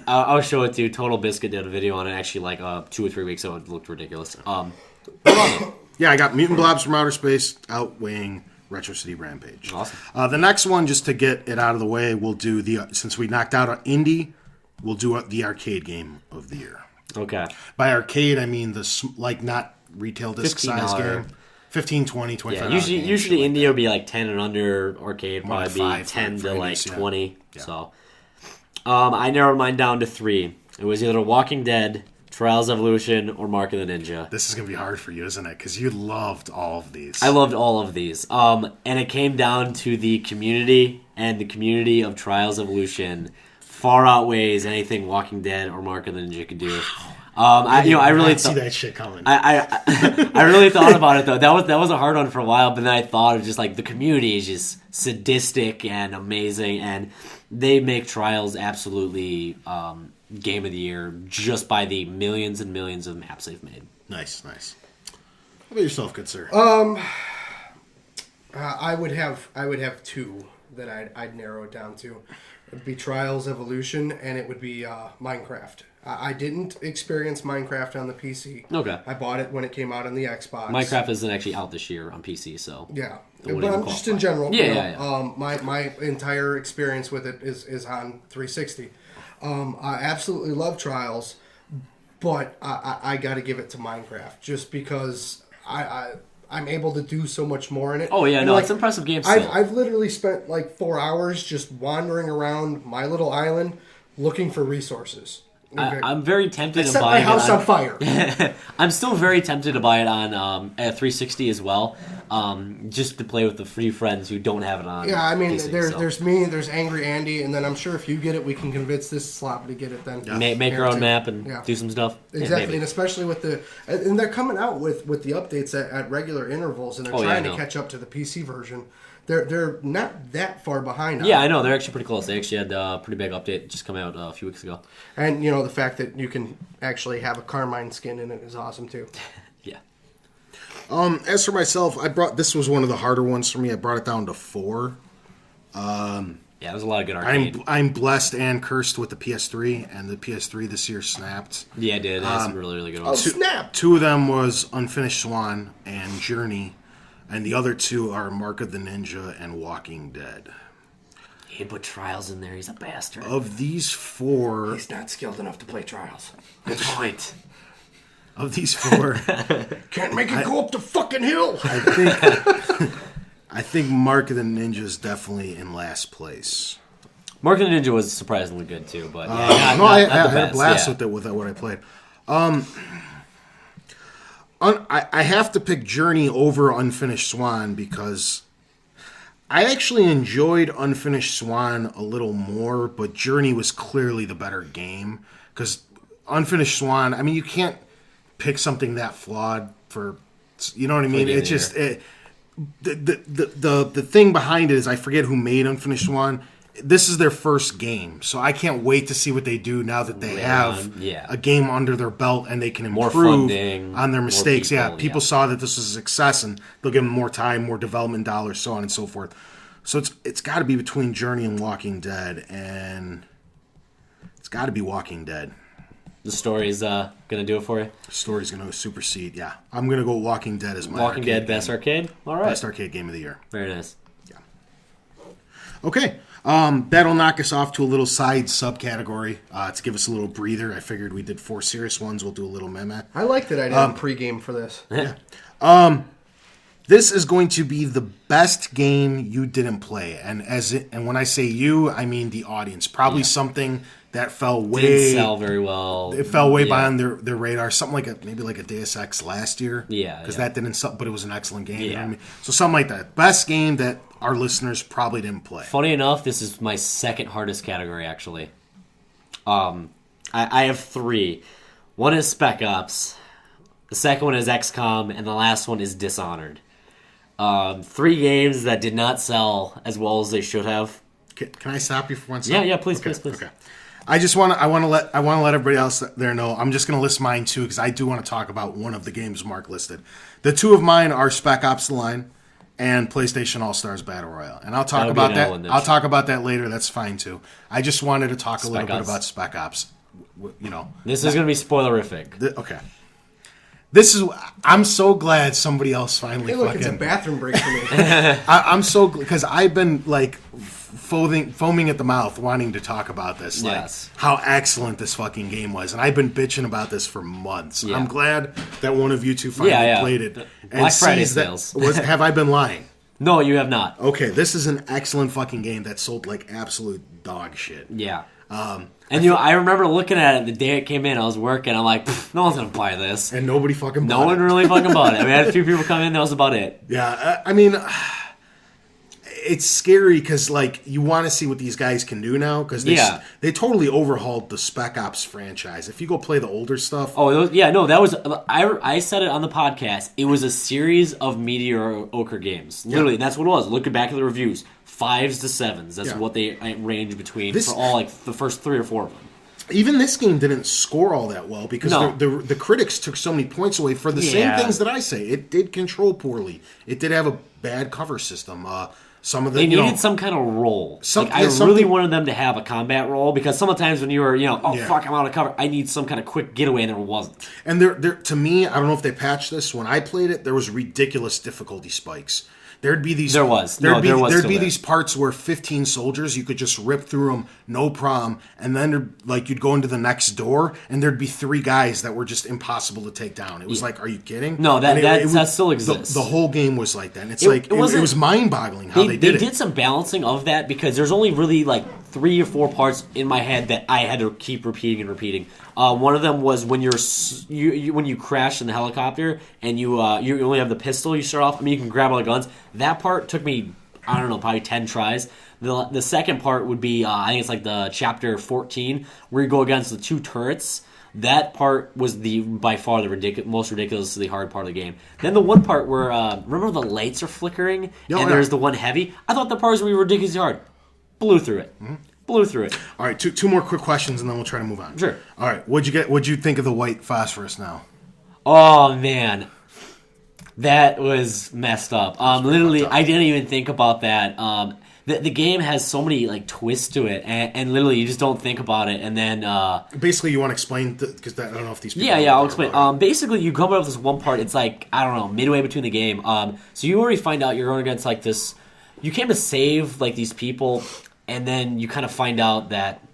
I'll show it to you. Total Biscuit did a video on it actually like 2 or 3 weeks ago. It looked ridiculous. Yeah, I got Mutant Blobs from Outer Space outweighing Retro City Rampage. Awesome. The next one, just to get it out of the way, we'll do since we knocked out indie, we'll do the arcade game of the year. Okay. By arcade, I mean not retail disc size $15. game. 15, 20, 25. Yeah, usually India would be like 10 and under. Arcade More probably like be 5 10 for to like indies, yeah. 20. Yeah. So, I narrowed mine down to 3. It was either Walking Dead, Trials Evolution, or Mark of the Ninja. This is going to be hard for you, isn't it? Because you loved all of these. I loved all of these. And it came down to the community, and the community of Trials Evolution far outweighs anything Walking Dead or Mark of the Ninja could do. I really see that shit coming. I really thought about it though. That was a hard one for a while, but then I thought of just like the community is just sadistic and amazing, and they make Trials absolutely game of the year just by the millions and millions of maps they've made. Nice. How about yourself, good sir? I would have 2 that I'd narrow it down to. It'd be Trials Evolution, and it would be Minecraft. I didn't experience Minecraft on the PC. Okay. I bought it when it came out on the Xbox. Minecraft isn't actually out this year on PC, so Yeah, It wouldn't but even I'm just in qualify. general. Yeah. My entire experience with it is on 360. I absolutely love Trials, but I got to give it to Minecraft just because I'm able to do so much more in it. Oh yeah, And, no, like, it's an impressive game still. I've literally spent like 4 hours just wandering around my little island looking for resources. I'm very tempted to Set buy my it house on on fire. I'm still very tempted to buy it on at 360 as well, just to play with the free friends who don't have it on. Yeah, I mean, PC, there's me, there's Angry Andy, and then I'm sure if you get it, we can convince this sloppy to get it then. Make our own too. map and Yeah. do some stuff. Yeah, Exactly, maybe. and especially with and they're coming out with the updates at regular intervals, and they're Oh, yeah, trying I to know. catch up to the PC version. They're not that far behind. on Yeah, it. I know they're actually pretty close. They actually had a pretty big update just come out a few weeks ago. And the fact that you can actually have a Carmine skin in it is awesome too. Yeah. As for myself, this was one of the harder ones for me. I brought it down to 4. Yeah, there's a lot of good arcade. I'm blessed and cursed with the PS3, and the PS3 this year snapped. Yeah, it did. It has some really, really good ones. Snap! 2 of them was Unfinished Swan and Journey, and the other 2 are Mark of the Ninja and Walking Dead. He put Trials in there. He's a bastard. Of these 4, He's not skilled enough to play Trials. Good point. of these 4, Can't make it go up the fucking hill. I think Mark of the Ninja is definitely in last place. Mark and the Ninja was surprisingly good too, but yeah, I not had the a best, blast yeah. with it with what I played. I have to pick Journey over Unfinished Swan because I actually enjoyed Unfinished Swan a little more, but Journey was clearly the better game because Unfinished Swan, I mean, you can't pick something that flawed for, you know what I mean? It's just the thing behind it is I forget who made Unfinished Swan. This is their first game, so I can't wait to see what they do now that they have a game under their belt and they can improve on their mistakes. People saw that this was a success and they'll give them more time, more development dollars, so on and so forth. So it's got to be between Journey and Walking Dead, and it's got to be Walking Dead. The story's going to do it for you? The story's going to supersede, yeah. I'm going to go Walking Dead as my Walking Dead, best arcade? All right. Best arcade game of the year. Very nice. Yeah. Okay. That'll knock us off to a little side subcategory to give us a little breather. I figured we did 4 serious ones. We'll do a little meme. I like that I didn't pregame for this. Yeah. This is going to be the best game you didn't play, and when I say you, I mean the audience. Probably something that fell way didn't sell very well. It fell way behind their radar. Something like maybe a Deus Ex last year. Because that didn't sell, but it was an excellent game. You know what I mean? So something like that. Best game that our listeners probably didn't play. Funny enough, this is my second hardest category, actually. I have 3. One is Spec Ops, the second one is XCOM, and the last one is Dishonored. 3 games that did not sell as well as they should have. Can I stop you for one second? Yeah, please. Okay. I want to let everybody else there know. I'm just going to list mine too because I do want to talk about one of the games Mark listed. The 2 of mine are Spec Ops: The Line and PlayStation All Stars Battle Royale, and I'll talk about that. I'll talk about that later. That's fine too. I just wanted to talk a little bit about Spec Ops. This is going to be spoilerific. Okay. I'm so glad somebody else finally. Hey, look, it's a bathroom break for me. I'm so because I've been like foaming at the mouth wanting to talk about this. How excellent this fucking game was, and I've been bitching about this for months. I'm glad that one of you two finally played it. Black Friday sales. Have I been lying? No, you have not. Okay, this is an excellent fucking game that sold like absolute dog shit. Yeah. I remember looking at it the day it came in. I was working. I'm like, no one's gonna buy this, and nobody fucking. No one really fucking bought it. I mean, I had a few people come in. That was about it. Yeah, I mean, it's scary because like you want to see what these guys can do now because they totally overhauled the Spec Ops franchise. If you go play the older stuff, that was I said it on the podcast. It was a series of mediocre games. Literally, that's what it was. Looking back at the reviews. 5s to 7s. That's what they range between for all like the first 3 or 4 of them. Even this game didn't score all that well because the critics took so many points away for the same things that I say. It did control poorly. It did have a bad cover system. Some of the they needed some kind of role. I really wanted them to have a combat role because sometimes when you were fuck, I'm out of cover. I need some kind of quick getaway, and there wasn't. And there to me, I don't know if they patched this. When I played it, there was ridiculous difficulty spikes. There'd be these. There'd be these parts where 15 soldiers you could just rip through them, no problem, and then like you'd go into the next door and there'd be 3 guys that were just impossible to take down. It was like, are you kidding? No, that still exists. The whole game was like that. And it was mind-boggling how they did it. They did some balancing of that because there's only really like 3 or 4 parts in my head that I had to keep repeating. One of them was when when you crash in the helicopter and you only have the pistol. You start off. I mean, you can grab all the guns. That part took me, I don't know, probably 10 tries. The second part would be I think it's like the chapter 14 where you go against the 2 turrets. That part was by far the most ridiculously hard part of the game. Then the one part where remember the lights are flickering there's the one heavy. I thought the part was going to be ridiculously hard. Blew through it. Mm-hmm. Blew through it. All right, two more quick questions, and then we'll try to move on. Sure. All right, what'd you think of the white phosphorus now? Oh man, that was messed up. Literally, I didn't even think about that. The game has so many like twists to it, and literally you just don't think about it. And then basically, you want to explain because I don't know if these people. Yeah, I'll explain. Basically, you come up with this one part. It's like I don't know, midway between the game. So you already find out you're going against like this. You came to save like these people. And then you kind of find out that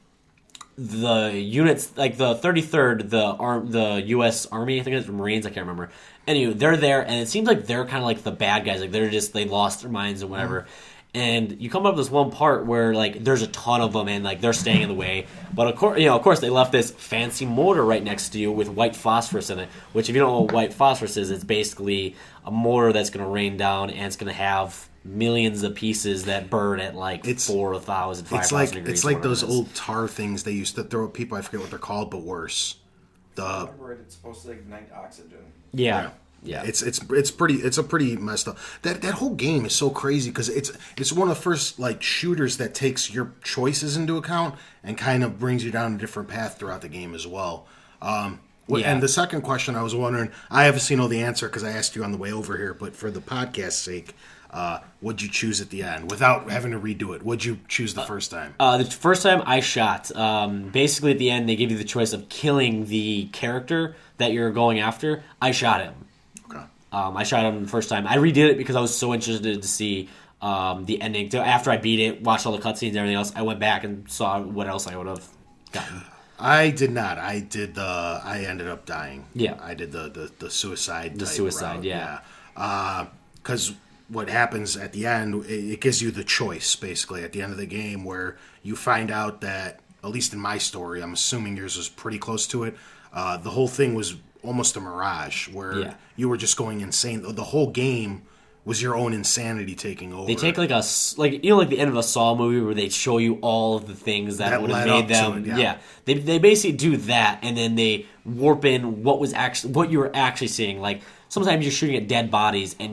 the units, like the 33rd, the U.S. Army, I think it's Marines, I can't remember. Anyway, they're there, and it seems like they're kind of like the bad guys. Like they lost their minds and whatever. and you come up with this one part where like there's a ton of them and like they're staying in the way. But of course, they left this fancy mortar right next to you with white phosphorus in it. Which, if you don't know what white phosphorus is, it's basically a mortar that's going to rain down and it's going to have millions of pieces that burn at like 4,000, 5,000 degrees. It's like those old tar things they used to throw at people. I forget what they're called, but worse. Remember it's supposed to ignite oxygen. Yeah. It's a pretty messed up. That whole game is so crazy because it's one of the first like shooters that takes your choices into account and kind of brings you down a different path throughout the game as well. And the second question, I was wondering, I obviously know the answer because I asked you on the way over here, but for the podcast's sake, what'd you choose at the end without having to redo it? What'd you choose the first time? The first time I shot, basically at the end they give you the choice of killing the character that you're going after. I shot him. Okay. I shot him the first time. I redid it because I was so interested to see the ending. After I beat it, watched all the cutscenes and everything else, I went back and saw what else I would have gotten. I did not. I ended up dying. Yeah. I did the suicide. The suicide, route. yeah. Because what happens at the end, it gives you the choice, basically, at the end of the game, where you find out that, at least in my story, I'm assuming yours was pretty close to it, the whole thing was almost a mirage, where you were just going insane. The whole game was your own insanity taking over. They take like the end of a Saw movie where they show you all of the things that would have made them. They basically do that, and then they warp in what you were actually seeing. Like sometimes you're shooting at dead bodies, and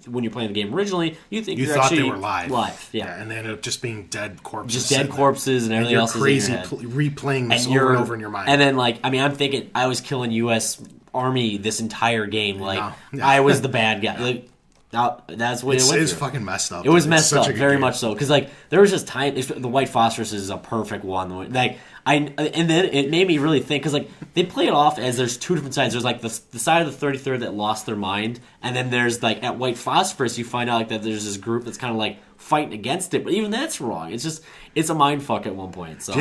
when you're playing the game originally, you thought actually they were live. Yeah, and they ended up just being dead corpses. Just dead corpses and everything else. Crazy is in your head. replaying this over and over in your mind. And then I'm thinking I was killing U.S. Army this entire game. I was the bad guy. That's what it was. Fucking messed up. It was messed up, very much so. Because there was just time. The white phosphorus is a perfect one. And then it made me really think because they play it off as there's two different sides. There's the side of the 33rd that lost their mind, and then there's at white phosphorus you find out that there's this group that's kind of fighting against it. But even that's wrong. It's a mind fuck at one point. So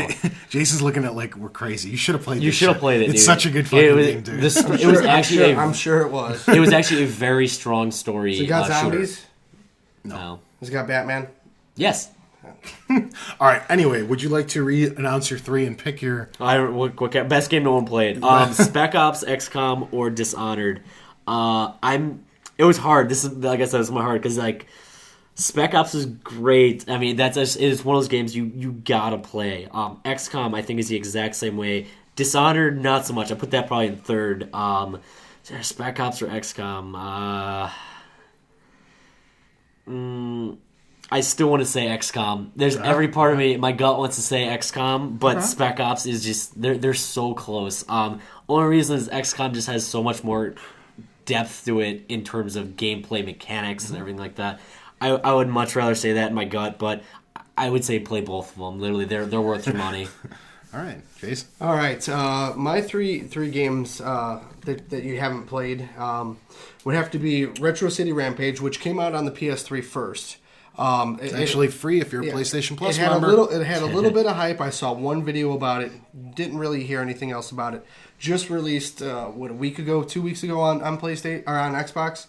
Jason's looking at we're crazy. You should have played. You should have played it. It's dude. such a good fucking game, dude. I'm sure it was. It was actually a very strong story. So you got zombies? Shooter. No. Has it got Batman? Yes. All right. Anyway, would you like to re-announce your three and pick your what best game no one played? Spec Ops, XCOM, or Dishonored. It was hard. This is, like I said, it's my heart because Spec Ops is great. I mean, it's one of those games you gotta play. XCOM I think is the exact same way. Dishonored not so much. I put that probably in third. Spec Ops or XCOM. I still want to say XCOM. There's every part of me, my gut wants to say XCOM, but Spec Ops is just they're so close. Only reason is XCOM just has so much more depth to it in terms of gameplay mechanics and everything like that. I would much rather say that in my gut, but I would say play both of them. Literally, they're worth your money. All right, Jason. All right, my three games that you haven't played would have to be Retro City Rampage, which came out on the PS3 first. It's actually free if you're a PlayStation Plus member. It had a little bit of hype. I saw one video about it. Didn't really hear anything else about it. Just released a week ago, 2 weeks ago on PlayStation or on Xbox.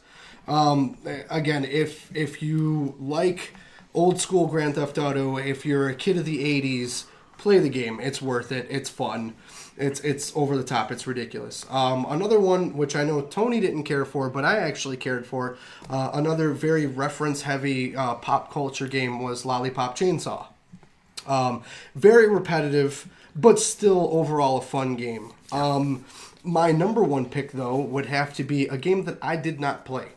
Again, if you like old school Grand Theft Auto, if you're a kid of the 80s, play the game. It's worth it. It's fun. It's over the top. It's ridiculous. Another one, which I know Tony didn't care for, but I actually cared for, another very reference-heavy pop culture game was Lollipop Chainsaw. Very repetitive, but still overall a fun game. My number one pick, though, would have to be a game that I did not play.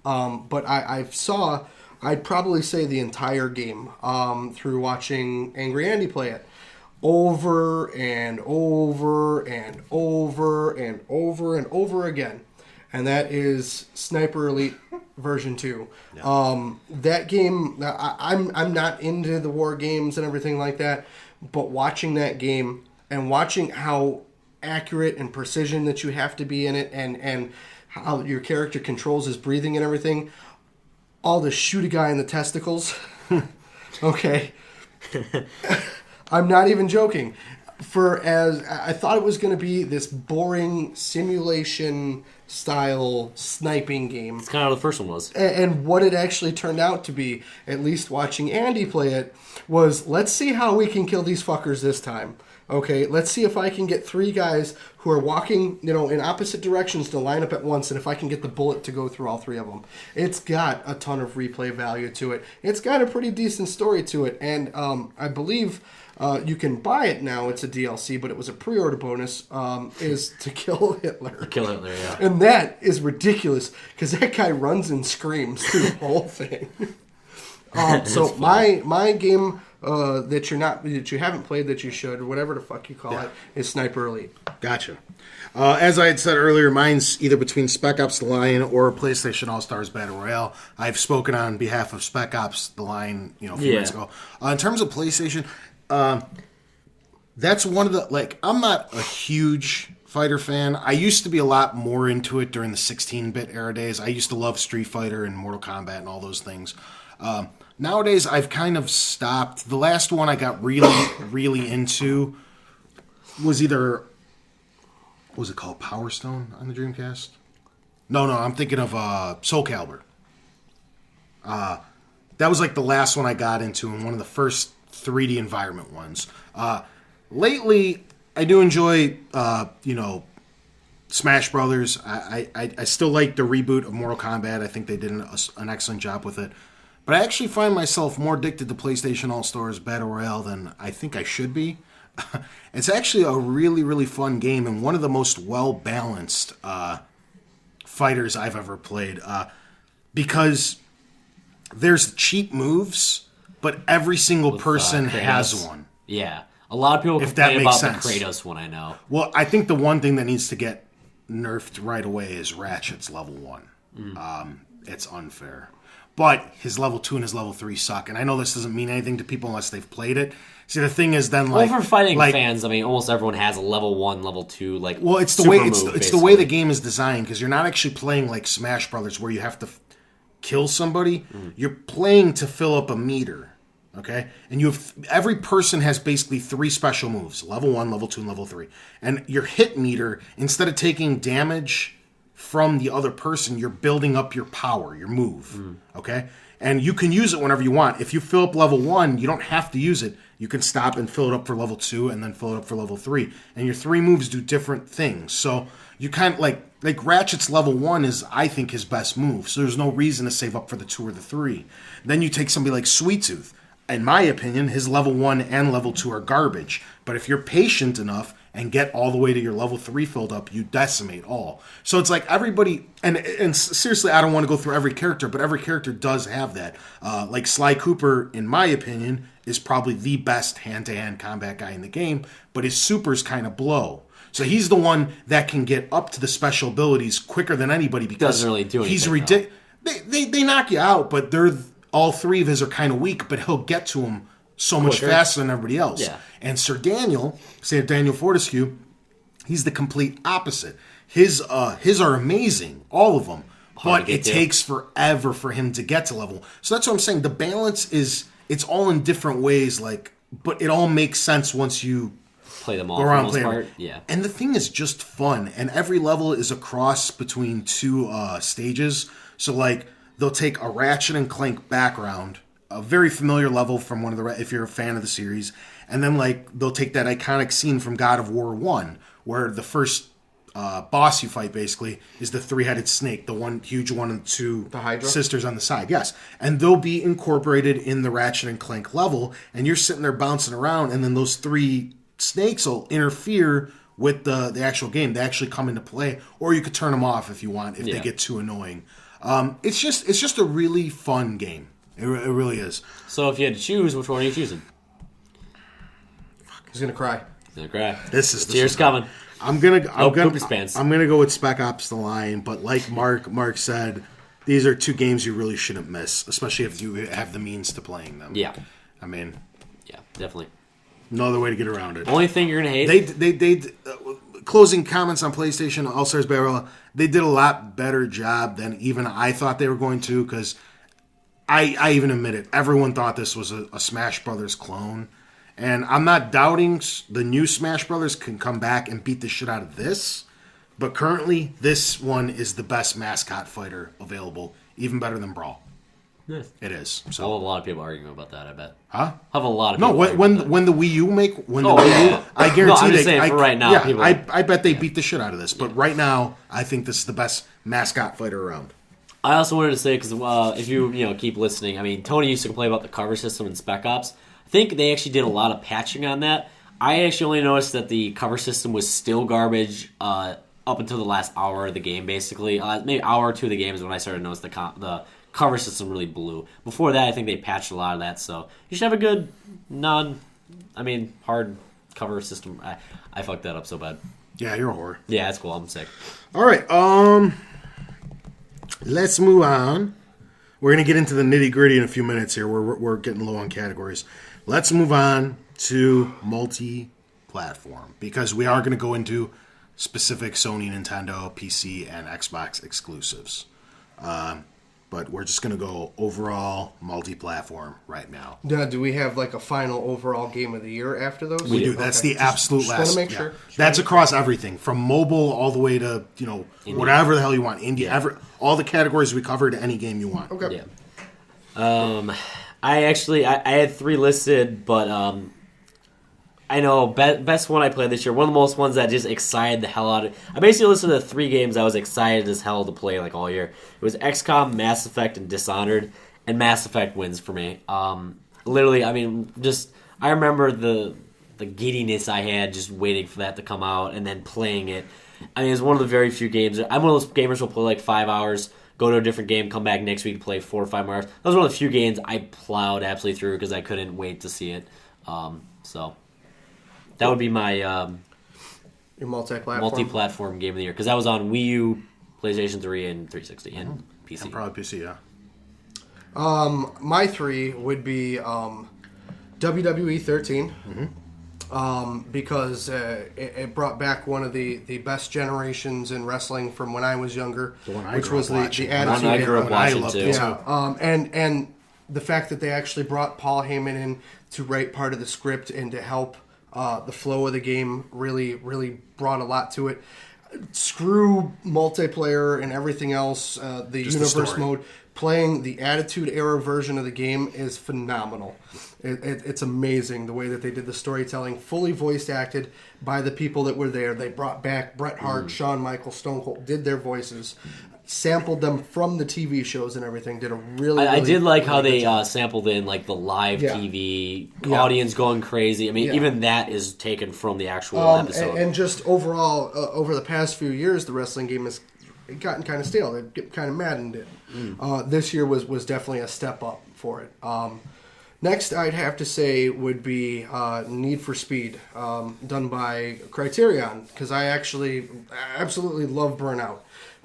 But I'd probably say the entire game through watching Angry Andy play it. Over and over and over and over and over again. And that is Sniper Elite version 2. Yeah. That game, I'm not into the war games and everything like that, but watching that game and watching how accurate and precision that you have to be in it and how your character controls his breathing and everything, all the shoot a guy in the testicles. Okay. I'm not even joking. I thought it was going to be this boring simulation style sniping game. It's kind of how the first one was. And what it actually turned out to be, at least watching Andy play it, was let's see how we can kill these fuckers this time. Okay, let's see if I can get 3 guys who are walking, in opposite directions to line up at once, and if I can get the bullet to go through all 3 of them. It's got a ton of replay value to it. It's got a pretty decent story to it, and I believe you can buy it now. It's a DLC, but it was a pre-order bonus, is to kill Hitler. Kill Hitler, yeah. And that is ridiculous, because that guy runs and screams through the whole thing. So my game that you haven't played that you should, or whatever the fuck you call it, is Sniper Elite. Gotcha. As I had said earlier, mine's either between Spec Ops: The Line or PlayStation All Stars Battle Royale. I've spoken on behalf of Spec Ops: The Line, a few minutes ago. In terms of PlayStation, that's one of the I'm not a huge fighter fan. I used to be a lot more into it during the 16-bit era days. I used to love Street Fighter and Mortal Kombat and all those things. Nowadays, I've kind of stopped. The last one I got really into was either, what was it called, Power Stone on the Dreamcast? No, I'm thinking of Soul Calibur. That was the last one I got into, and one of the first 3D environment ones. Lately, I do enjoy, Smash Brothers. I still like the reboot of Mortal Kombat. I think they did an excellent job with it. But I actually find myself more addicted to PlayStation All-Stars Battle Royale than I think I should be. It's actually a really, really fun game and one of the most well-balanced fighters I've ever played. Because there's cheap moves, but every single person has one. Yeah. A lot of people complain about the Kratos one, I know. Well, I think the one thing that needs to get nerfed right away is Ratchet's level 1. It's unfair. But his level 2 and his level 3 suck. And I know this doesn't mean anything to people unless they've played it. See, the thing is then for fighting fans, I mean, almost everyone has a level 1, level 2, well, it's the way it's the way the game is designed, because you're not actually playing like Smash Brothers where you have to kill somebody. You're playing to fill up a meter. Okay? And every person has basically 3 special moves. Level 1, level 2, and level 3. And your hit meter, instead of taking damage from the other person, you're building up your power, your move. Okay? And you can use it whenever you want. If you fill up level 1, you don't have to use it. You can stop and fill it up for level 2 and then fill it up for level 3. And your 3 moves do different things. So you kind of like Ratchet's level 1 is, I think, his best move. So there's no reason to save up for the 2 or the 3. Then you take somebody like Sweet Tooth. In my opinion, his level 1 and level 2 are garbage. But if you're patient enough and get all the way to your level 3 filled up, you decimate all. So it's like everybody, and seriously, I don't want to go through every character, but every character does have that. Like Sly Cooper, in my opinion, is probably the best hand-to-hand combat guy in the game, but his supers kind of blow. So he's the one that can get up to the special abilities quicker than anybody because doesn't really do anything. He's ridiculous. They knock you out, but all 3 of his are kind of weak, but he'll get to them so much faster than everybody else. Yeah. And Sir Daniel Fortescue, he's the complete opposite. His are amazing, all of them, but it takes forever for him to get to level. So that's what I'm saying. The balance it's all in different ways, but it all makes sense once you play them all for the most part. Yeah. And the thing is just fun, and every level is a cross between 2 stages. So they'll take a Ratchet and Clank background, a very familiar level from one of if you're a fan of the series, and then they'll take that iconic scene from God of War 1, where the first boss you fight basically is the 3-headed snake, the one huge one and 2 sisters on the side. Yes, and they'll be incorporated in the Ratchet and Clank level, and you're sitting there bouncing around, and then those 3 snakes will interfere with the actual game. They actually come into play, or you could turn them off if you want, if they get too annoying. It's just a really fun game. It really is. So if you had to choose, which one are you choosing? He's gonna cry. This is tears coming. I'm gonna pants. I'm gonna go with Spec Ops: The Line, but like Mark said, these are 2 games you really shouldn't miss, especially if you have the means to playing them. Yeah. I mean, yeah, definitely. No other way to get around it. Only thing you're gonna hate. They closing comments on PlayStation All Stars Battle. They did a lot better job than even I thought they were going to, because I even admit it. Everyone thought this was a Smash Brothers clone, And I'm not doubting the new Smash Brothers can come back and beat the shit out of this, but currently this one is the best mascot fighter available, even better than Brawl. Nice. It is. I'll So, have a lot of people arguing about that, I bet. huh? I'll have a lot of No, people arguing when about that. when the Wii U yeah. I guarantee No, I'm just they. saying for right now, yeah, people- I bet they beat the shit out of this. But right now, I think this is the best mascot fighter around. I also wanted to say, because if you keep listening, I mean, Tony used to complain about the cover system in Spec Ops. I think they actually did a lot of patching on that. I actually only noticed that the cover system was still garbage up until the last hour of the game, basically. Maybe hour or two of the game is when I started to notice the cover system really blew. Before that, I think they patched a lot of that, so you should have a good hard cover system. I fucked that up so bad. Yeah, you're a whore. Yeah, that's cool. I'm sick. All right, let's move on. We're gonna get into the nitty gritty in a few minutes here. We're getting low on categories. Let's move on to multi-platform because we are gonna go into specific Sony, Nintendo, PC, and Xbox exclusives. But we're just going to go overall multi-platform right now. Do we have like a final overall game of the year after those? We do. That's the absolute just last. want to make sure. That's across everything from mobile all the way to whatever the hell you want. Indie, all the categories we covered. Any game you want. Okay. Yeah. I had 3 listed, but I know best one I played this year. One of the most ones that just excited the hell out of. I basically listed the 3 games I was excited as hell to play like all year. It was XCOM, Mass Effect, and Dishonored, and Mass Effect wins for me. Literally, I mean, just I remember the giddiness I had just waiting for that to come out and then playing it. I mean, it's one of the very few games. I'm one of those gamers who'll play like 5 hours, go to a different game, come back next week, play 4 or 5 hours. That was one of the few games I plowed absolutely through because I couldn't wait to see it. So. That would be my Your multi-platform. multi-platform game of the year because that was on Wii U, PlayStation 3, and 360, and PC. And probably PC, yeah. My 3 would be WWE 13. Because it brought back one of the best generations in wrestling from when I was younger, The one I which grew was up the watching. Attitude I grew Era. up I watching loved too. it. Yeah, and the fact that they actually brought Paul Heyman in to write part of the script and to help the flow of the game really brought a lot to it. Screw multiplayer and everything else. The Just the universe story. mode. Playing the Attitude Era version of the game is phenomenal. It's amazing the way that they did the storytelling, fully voice acted by the people that were there. They brought back Bret Hart, Shawn Michaels, Stone Cold, did their voices, sampled them from the TV shows and everything. Did a really, I did like how really good they job. sampled in like the live Yeah. TV Yeah. audience going crazy. I mean, Yeah. even that is taken from the actual episode. And just overall, over the past few years, the wrestling game has gotten kind of stale. It get kind of maddened it. This year was definitely a step up for it. Next, I'd have to say would be Need for Speed, done by Criterion, because I actually absolutely love Burnout.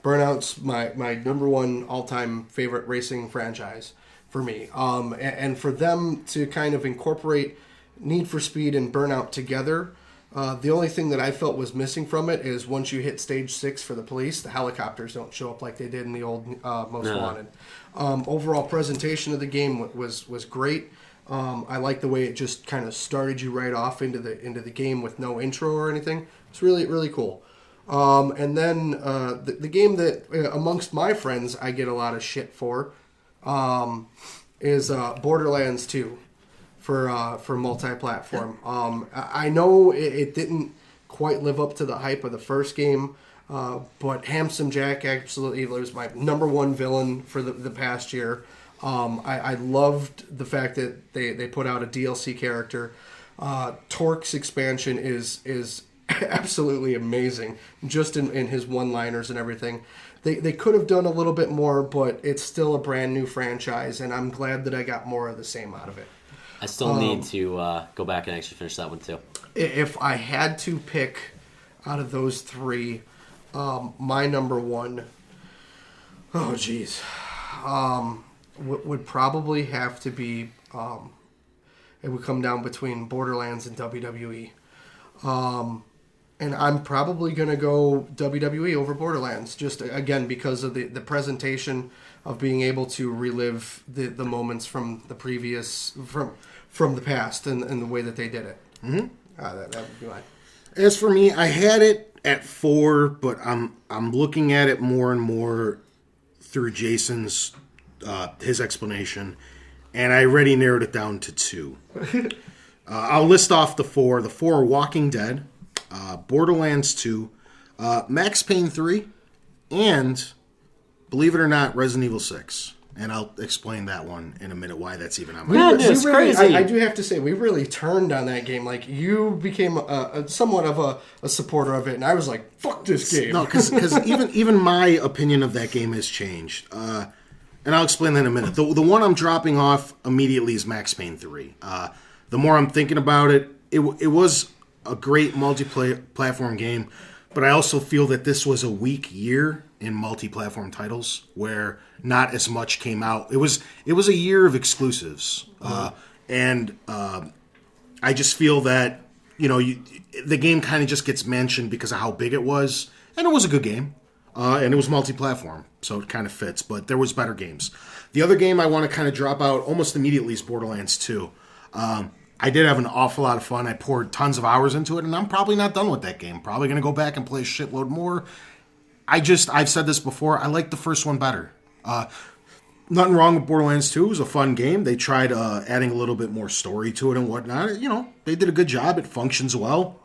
Burnout's my number one all-time favorite racing franchise for me. And for them to kind of incorporate Need for Speed and Burnout together, the only thing that I felt was missing from it is once you hit stage 6 for the police, the helicopters don't show up like they did in the old Most No. Wanted. Overall presentation of the game was great. I like the way it just kind of started you right off into the game with no intro or anything. It's really, really cool. And then the game that amongst my friends I get a lot of shit for is Borderlands 2 for multi-platform. I know it didn't quite live up to the hype of the first game, but Handsome Jack absolutely was my number one villain for the past year. I loved the fact that they put out a DLC character. Torque's expansion is absolutely amazing, just in his one-liners and everything. They could have done a little bit more, but it's still a brand new franchise, and I'm glad that I got more of the same out of it. I still need to go back and actually finish that one too. If I had to pick out of those 3, my number one, would probably have to be, it would come down between Borderlands and WWE. And I'm probably going to go WWE over Borderlands, just again because of the presentation of being able to relive the moments from the previous from the past and the way that they did it. Mm-hmm. That would be mine. As for me, I had it at 4, but I'm looking at it more and more through Jason's his explanation, and I already narrowed it down to 2. I'll list off the 4. The 4 are Walking Dead, Borderlands 2, Max Payne 3, and, believe it or not, Resident Evil 6. And I'll explain that one in a minute, why that's even on my list. Goodness, crazy. I do have to say, we really turned on that game. Like, you became somewhat of a supporter of it, and I was like, fuck this game. No, because even my opinion of that game has changed. And I'll explain that in a minute. The one I'm dropping off immediately is Max Payne 3. The more I'm thinking about it, it was a great multi-platform game, but I also feel that this was a weak year in multi-platform titles where not as much came out. It was a year of exclusives, and I just feel that the game kind of just gets mentioned because of how big it was, and it was a good game, and it was multi-platform, so it kind of fits. But there was better games. The other game I want to kind of drop out almost immediately is Borderlands 2. I did have an awful lot of fun. I poured tons of hours into it, and I'm probably not done with that game. Probably going to go back and play a shitload more. I've said this before, I like the first one better. Nothing wrong with Borderlands 2. It was a fun game. They tried adding a little bit more story to it and whatnot. They did a good job. It functions well.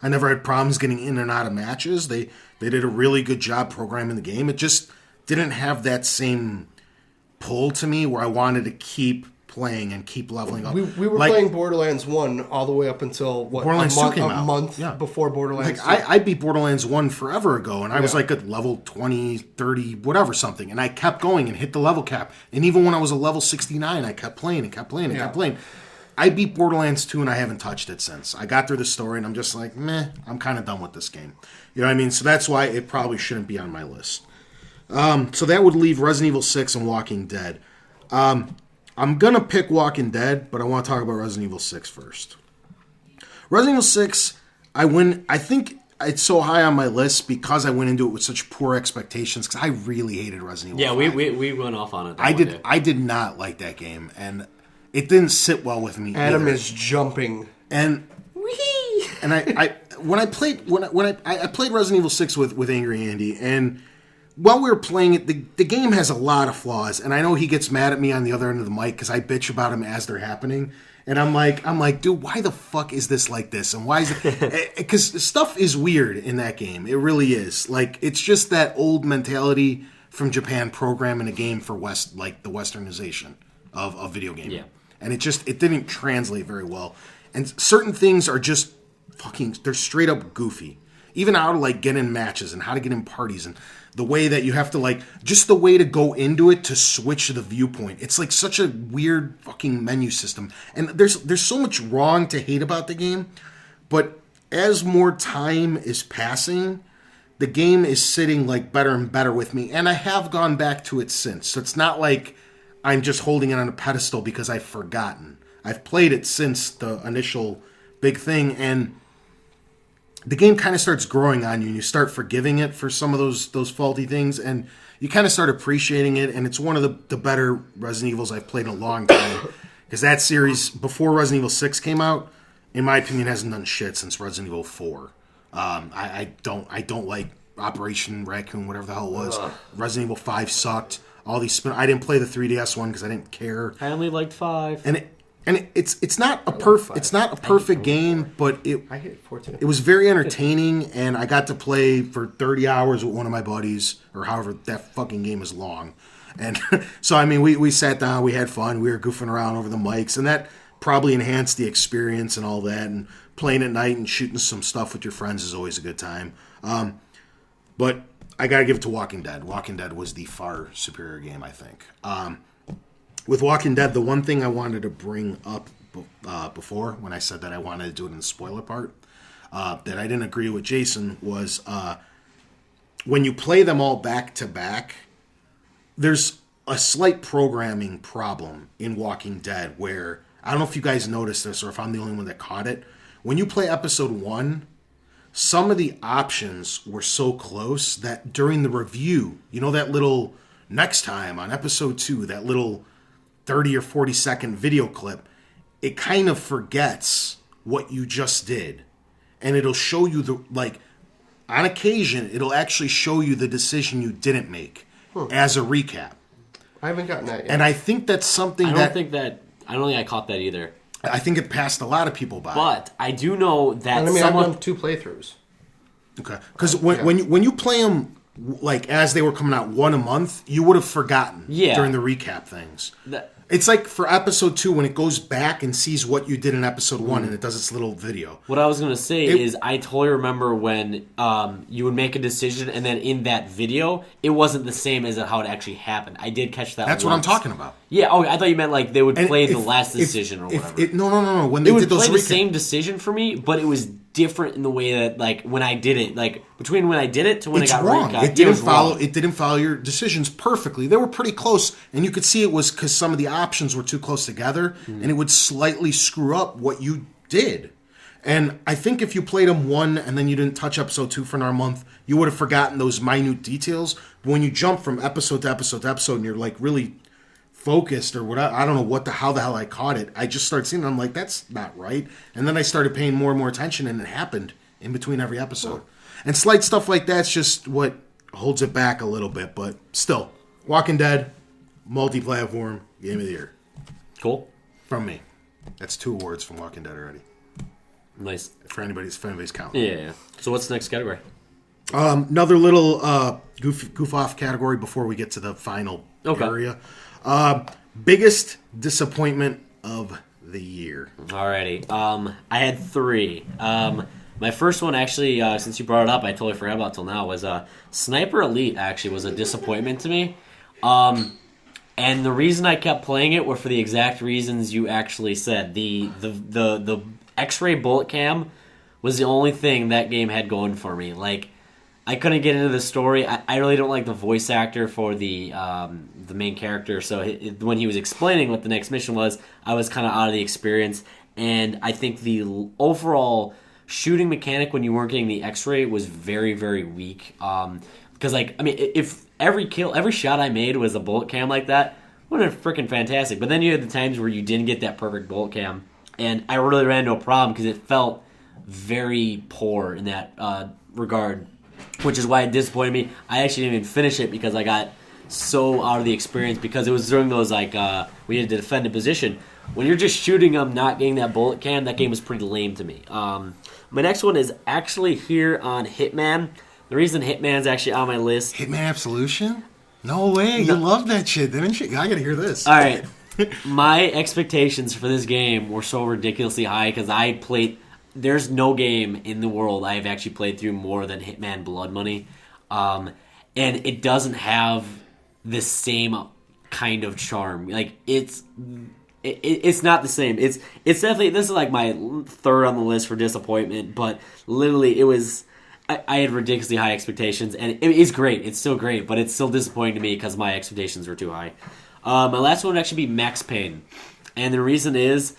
I never had problems getting in and out of matches. They did a really good job programming the game. It just didn't have that same pull to me where I wanted to keep playing and keep leveling up. We were playing Borderlands 1 all the way up until Borderlands 2 came out. A month before Borderlands 2. I beat Borderlands 1 forever ago, and I was like at level 20, 30, whatever something, and I kept going and hit the level cap. And even when I was a level 69, I kept playing and kept playing and kept playing. I beat Borderlands 2, and I haven't touched it since. I got through the story, and I'm just like, meh, I'm kind of done with this game. You know what I mean? So that's why it probably shouldn't be on my list. So that would leave Resident Evil 6 and Walking Dead. I'm going to pick Walking Dead, but I want to talk about Resident Evil 6 first. Resident Evil 6, I think it's so high on my list because I went into it with such poor expectations because I really hated Resident Evil 5. Yeah, we went off on it. I did not like that game, and it didn't sit well with me Adam either. is jumping. And I played Resident Evil 6 with Angry Andy, and while we were playing it, the game has a lot of flaws, and I know he gets mad at me on the other end of the mic because I bitch about him as they're happening, and I'm like, dude, why the fuck is this like this, and why is it? Because stuff is weird in that game. It really is. Like, it's just that old mentality from Japan programming a game for the westernization of a video game, and it didn't translate very well, and certain things are just they're straight up goofy. Even how to get in matches and how to get in parties and the way that you have to just the way to go into it to switch the viewpoint. It's such a weird fucking menu system. And there's so much wrong to hate about the game. But as more time is passing, the game is sitting better and better with me. And I have gone back to it since. So it's not like I'm just holding it on a pedestal because I've forgotten. I've played it since the initial big thing, and the game kind of starts growing on you, and you start forgiving it for some of those faulty things, and you kind of start appreciating it, and it's one of the better Resident Evils I've played in a long time, because that series, before Resident Evil 6 came out, in my opinion, hasn't done shit since Resident Evil 4. I don't like Operation Raccoon, whatever the hell it was. Resident Evil 5 sucked. All these I didn't play the 3DS one because I didn't care. I only liked 5. And it's not a perfect game, but I hate 4 too. It was very entertaining, and I got to play for 30 hours with one of my buddies, or however that fucking game is long. And so, I mean, we sat down, we had fun, we were goofing around over the mics, and that probably enhanced the experience and all that. And playing at night and shooting some stuff with your friends is always a good time. But I gotta give it to Walking Dead. Walking Dead was the far superior game, I think. With Walking Dead, the one thing I wanted to bring up before, when I said that I wanted to do it in the spoiler part, that I didn't agree with Jason, was when you play them all back to back, there's a slight programming problem in Walking Dead where, I don't know if you guys noticed this or if I'm the only one that caught it, when you play episode 1, some of the options were so close that during the review, that little next time on episode 2, that little 30 or 40 second video clip, it kind of forgets what you just did. And it'll show you on occasion, it'll actually show you the decision you didn't make as a recap. I haven't gotten that yet. And I think that's something I don't think I caught that either. I think it passed a lot of people by. But I do know that I've done 2 playthroughs. Okay. Because when you play them, like, as they were coming out 1 a month, you would have forgotten during the recap things. It's like for episode 2 when it goes back and sees what you did in episode 1 and it does its little video. What I was going to say is I totally remember when you would make a decision and then in that video, it wasn't the same as how it actually happened. I did catch that. That's what I'm talking about. Yeah, I thought you meant like they would play the last decision or whatever. No. When they would did those play the same decision for me, but it was different in the way that, like, when I did it, like, between when I did it to when it's I got wrong. recapped, It didn't follow your decisions perfectly. They were pretty close, and you could see it was because some of the options were too close together, and it would slightly screw up what you did. And I think if you played them 1 and then you didn't touch episode 2 for another month, you would have forgotten those minute details. But when you jump from episode to episode to episode, and you're like really focused or whatever, I don't know how the hell I caught it. I just started seeing it. I'm like, that's not right. And then I started paying more and more attention, and it happened in between every episode. And slight stuff like that's just what holds it back a little bit. But still, Walking Dead, multi-platform, game of the year. Cool. From me. That's 2 awards from Walking Dead already. Nice. For anybody's counting. Yeah. So what's the next category? Another little goof off category before we get to the final area. Biggest disappointment of the year. Alrighty. I had 3. My first one, actually, since you brought it up, I totally forgot about till now, was Sniper Elite. Actually, was a disappointment to me. And the reason I kept playing it were for the exact reasons you actually said. The X-ray bullet cam was the only thing that game had going for me. Like, I couldn't get into the story. I really don't like the voice actor for the main character. So when he was explaining what the next mission was, I was kind of out of the experience. And I think the overall shooting mechanic when you weren't getting the X-ray was very, very weak. Because, like, I mean, if every shot I made was a bullet cam like that, it would have been freaking fantastic. But then you had the times where you didn't get that perfect bullet cam. And I really ran into a problem because it felt very poor in that regard, which is why it disappointed me. I actually didn't even finish it because I got so out of the experience because it was during those, like, we had to defend a position. When you're just shooting them, not getting that bullet cam, that game was pretty lame to me. My next one is actually here on Hitman. The reason Hitman's actually on my list... Hitman Absolution? No way. You loved that shit, didn't you? I gotta hear this. All right. My expectations for this game were so ridiculously high because I played... There's no game in the world I've actually played through more than Hitman Blood Money. And it doesn't have the same kind of charm. Like, it's not the same. It's definitely... This is like my 3rd on the list for disappointment, but literally it was... I had ridiculously high expectations, and it is great. It's still great, but it's still disappointing to me because my expectations were too high. My last one would actually be Max Payne. And the reason is,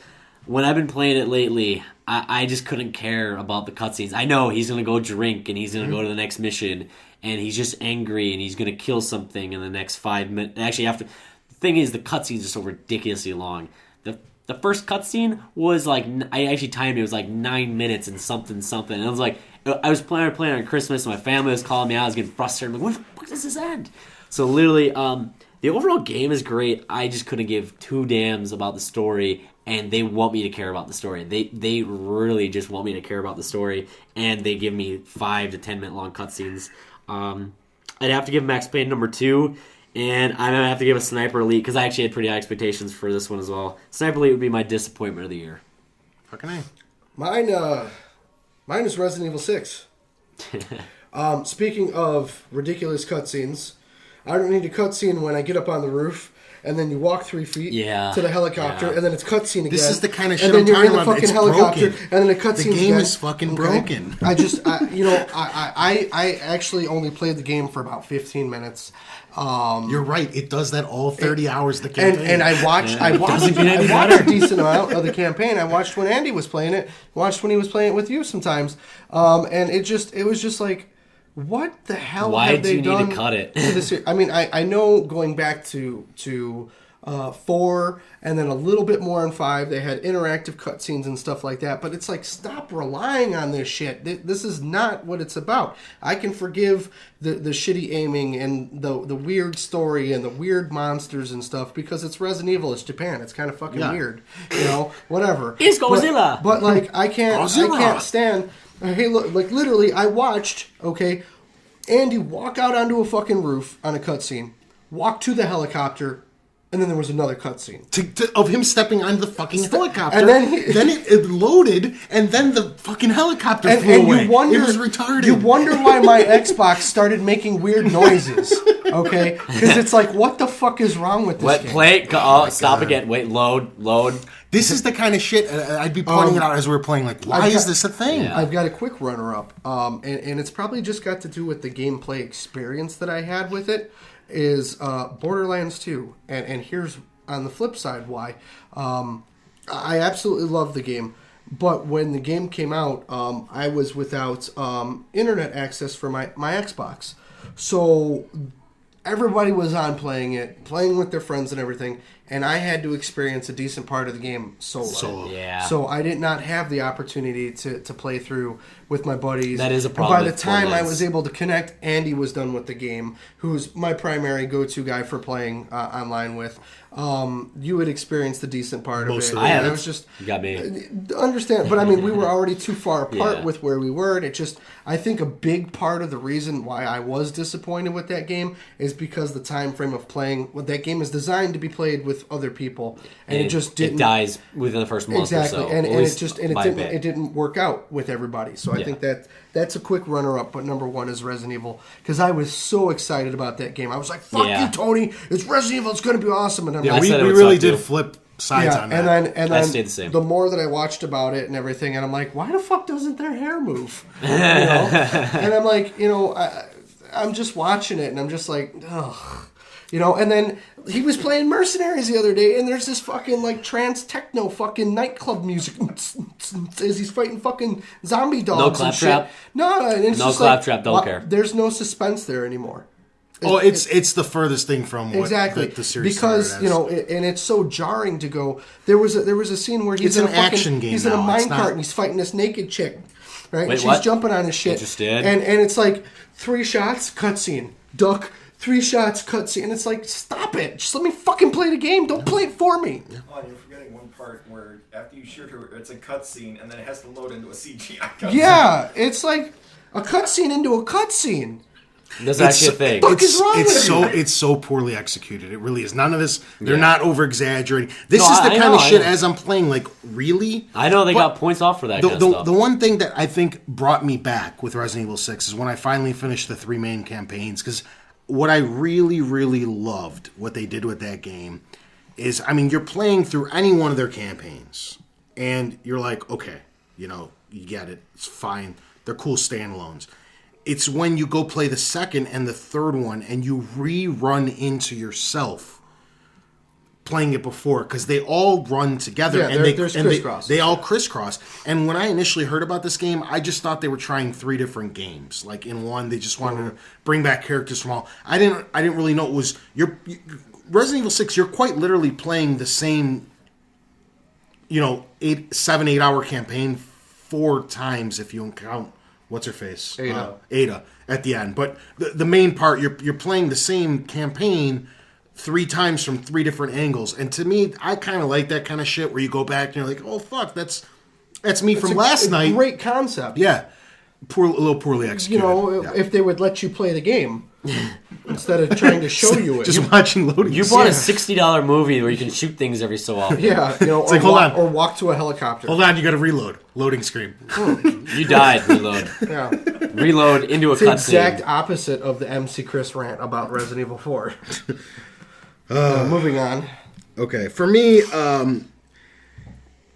when I've been playing it lately, I just couldn't care about the cutscenes. I know he's going to go drink, and he's going to go to the next mission, and he's just angry, and he's going to kill something in the next 5 minutes. Actually, the thing is, the cutscenes are so ridiculously long. The first cutscene was like, I actually timed it was like 9 minutes and something. And I was like, I was playing on Christmas, and my family was calling me out. I was getting frustrated. I'm like, when does this end? So literally, the overall game is great. I just couldn't give 2 damns about the story, and they want me to care about the story. They really just want me to care about the story, and they give me 5 to 10 minute long cutscenes. I'd have to give Max Payne number 2. And I'm going to have to give a Sniper Elite, because I actually had pretty high expectations for this one as well. Sniper Elite would be my disappointment of the year. Fucking A. Mine is Resident Evil 6. Speaking of ridiculous cutscenes, I don't need a cutscene when I get up on the roof, and then you walk 3 feet to the helicopter, and then it's cutscene again. This is the kind of shit and then I'm you're talking in the about. fucking It's helicopter, broken. and then a cutscene The game again. is fucking broken. I actually only played the game for about 15 minutes. You're right. It does that all 30 hours of the campaign. And I watched a decent amount of the campaign. I watched when Andy was playing it. Watched when he was playing it with you sometimes. And it was just like, what the hell Why have they do you done need to cut it? to this? I mean, I know going back to 4, and then a little bit more in 5. They had interactive cutscenes and stuff like that. But it's like, stop relying on this shit. This is not what it's about. I can forgive the shitty aiming and the weird story and the weird monsters and stuff because it's Resident Evil. It's Japan. It's kind of fucking weird. Whatever. It's Godzilla. But like, I can't stand. Hey, look, like literally, I watched Andy walk out onto a fucking roof on a cutscene, walk to the helicopter, and then there was another cutscene of him stepping onto the fucking helicopter. And then it loaded, and then the fucking helicopter flew away. It was retarded. You wonder why my Xbox started making weird noises. Okay, because it's like, what the fuck is wrong with this game? Play. Stop again. Wait. Load. This is the kind of shit I'd be pointing it out as we were playing. Like, why is this a thing? Yeah. I've got a quick runner-up, and it's probably just got to do with the gameplay experience that I had with it. Is Borderlands 2, and here's on the flip side why. I absolutely love the game, but when the game came out, I was without internet access for my Xbox, so everybody was on playing with their friends and everything, and I had to experience a decent part of the game solo. Yeah. So I did not have the opportunity to play through with my buddies. That is a problem. And by the with time I Borderlands. was able to connect, Andy was done with the game, who's my primary go-to guy for playing online with. You would experience the decent part of it. I haven't. And I was just You got me. understand, but I mean, we were already too far apart Yeah. with where we were, and it just, I think a big part of the reason why I was disappointed with that game is because the time frame of playing, that game is designed to be played with other people, and it just didn't. It dies within the first month Exactly, or so. and At it least just by a bit. it didn't work out with everybody. So I think that's a quick runner up. But number one is Resident Evil, because I was so excited about that game. I was like, "Fuck you, Tony! It's Resident Evil. It's going to be awesome." And I'm like, we said it would really suck, did too. flip sides on that. and then stayed the same. The more that I watched about it and everything, and I'm like, why the fuck doesn't their hair move? And I'm like, I'm just watching it, and I'm just like, ugh. And then he was playing Mercenaries the other day, and there's this fucking like trance techno fucking nightclub music as he's fighting fucking zombie dogs. No and claptrap? shit. No, and it's No just claptrap, don't care. There's no suspense there anymore. It's the furthest thing from what Exactly, the series because started as. and it's so jarring to go. There was a scene where he's It's in an a fucking, action game He's in a now, it's minecart not- and he's fighting this naked chick, right? Wait, and she's what? jumping on his shit. Interested. And it's like 3 shots, cutscene, duck. 3 shots, cutscene, and it's like, stop it! Just let me fucking play the game. Don't play it for me. Oh, you're forgetting one part where after you shoot her, it's a cutscene, and then it has to load into a CGI cutscene. Yeah, it's like a cutscene into a cutscene. That's actually a thing. fuck is wrong with you? It's so poorly executed. It really is. None of this. They're not over exaggerating. This No, is the I kind know, of I shit know. as I'm playing. Like, really? I know they But got points off for that kind of The stuff. one thing that I think brought me back with Resident Evil 6 is when I finally finished the 3 main campaigns, because what I really, really loved, what they did with that game, is, I mean, you're playing through any one of their campaigns, and you're like, okay, you get it, it's fine, they're cool standalones. It's when you go play the second and the third one, and you rerun into yourself playing it before, because they all run together, Yeah, and there's they crisscross. they all crisscross. And when I initially heard about this game, I just thought they were trying 3 different games. Like in one, they just wanted to bring back characters from all. I didn't really know it was Resident Evil 6. You're quite literally playing the same, 7-8 hour campaign 4 times if you count what's her face, Ada at the end. But the main part, you're playing the same campaign 3 times from 3 different angles. And to me, I kind of like that kind of shit where you go back and you're like, oh fuck, that's me from last night. Great concept. Yeah, a little poorly executed. Yeah. If they would let you play the game instead of trying to show you it. Just watching loading. You bought a $60 movie where you can shoot things every so often. Yeah, like, hold on. or walk to a helicopter. Hold on, you got to reload. Loading screen. You died. Reload. Yeah. Reload into a It's the exact cutscene. opposite of the MC Chris rant about Resident Evil 4. Moving on. Okay, for me,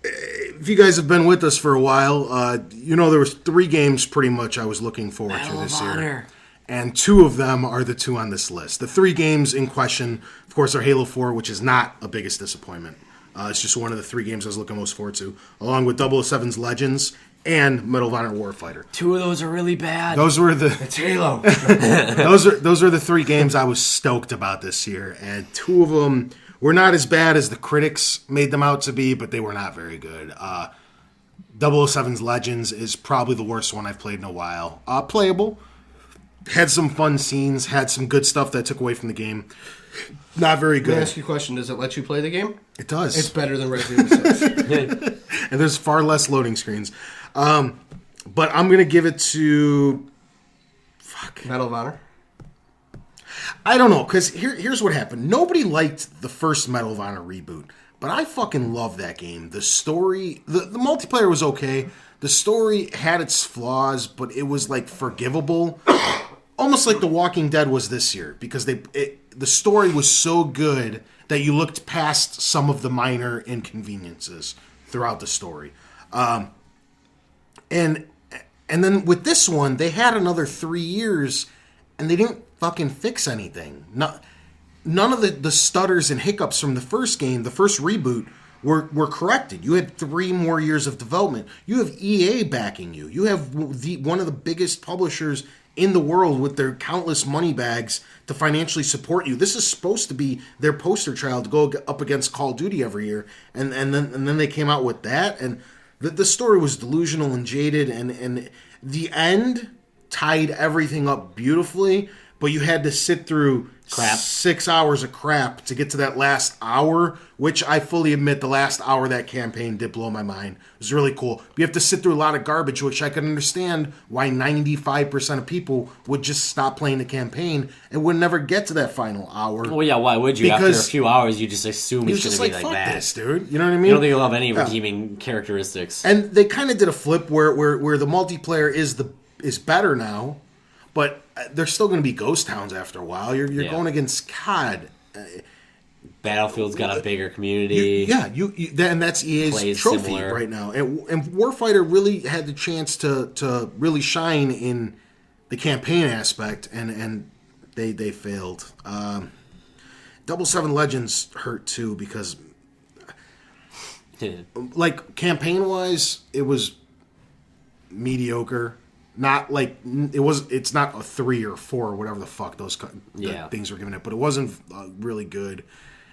if you guys have been with us for a while, there was 3 games pretty much I was looking forward to this year. And 2 of them are the 2 on this list. The 3 games in question, of course, are Halo 4, which is not a biggest disappointment. It's just one of the 3 games I was looking most forward to, along with 007's Legends and Medal of Honor Warfighter. 2 of those are really bad. Those were the It's Halo. those are the 3 games I was stoked about this year, and 2 of them were not as bad as the critics made them out to be, but they were not very good. 007's Legends is probably the worst one I've played in a while. Playable. Had some fun scenes, had some good stuff that took away from the game. Not very Let me good. ask you a question. Does it let you play the game? It does. It's better than Resident Evil 6. And there's far less loading screens. But I'm going to give it to... Medal of Honor? I don't know, because here's what happened. Nobody liked the first Medal of Honor reboot, but I fucking love that game. The story... The multiplayer was okay. The story had its flaws, but it was, like, forgivable. Almost like The Walking Dead was this year, because the story was so good that you looked past some of the minor inconveniences throughout the story. And then with this one, they had another 3 years, and they didn't fucking fix anything. None of the stutters and hiccups from the first game, the first reboot, were corrected. You had 3 more years of development. You have EA backing you. You have one of the biggest publishers in the world with their countless money bags to financially support you. This is supposed to be their poster child to go up against Call of Duty every year, and then they came out with that, and the story was delusional and jaded, and the end tied everything up beautifully, but you had to sit through crap. 6 hours of crap to get to that last hour, which I fully admit the last hour of that campaign did blow my mind. It was really cool. But you have to sit through a lot of garbage, which I can understand why 95% of people would just stop playing the campaign and would never get to that final hour. Well, yeah, why would you? Because after a few hours, you just assume it's just going to like, be like fuck that. this, dude. You know what I mean? You don't think you'll have any redeeming characteristics. And they kind of did a flip where the multiplayer is better now, but there's still going to be ghost towns after a while. You're going against COD. Battlefield's got a bigger community. And that's EA's Plays trophy similar. right now. And Warfighter really had the chance to really shine in the campaign aspect, and they failed. 007 Legends hurt too because, like, campaign wise, it was mediocre. Not like it's not a 3 or 4 or whatever the fuck those things were giving it, but it wasn't really good.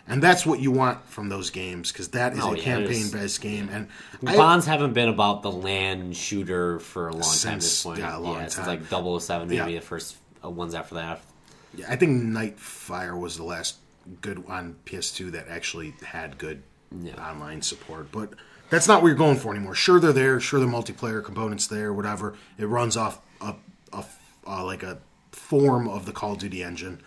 And that's what you want from those games, because that is a campaign-based game. And Bonds haven't been about the land shooter for a long time at this point. Yeah, a long time. Since like 007, maybe the first ones after that. Yeah, I think Nightfire was the last good on PS2 that actually had good online support. But that's not what you're going for anymore. Sure, they're there. Sure, the multiplayer components there. Whatever. It runs off like a form of the Call of Duty engine.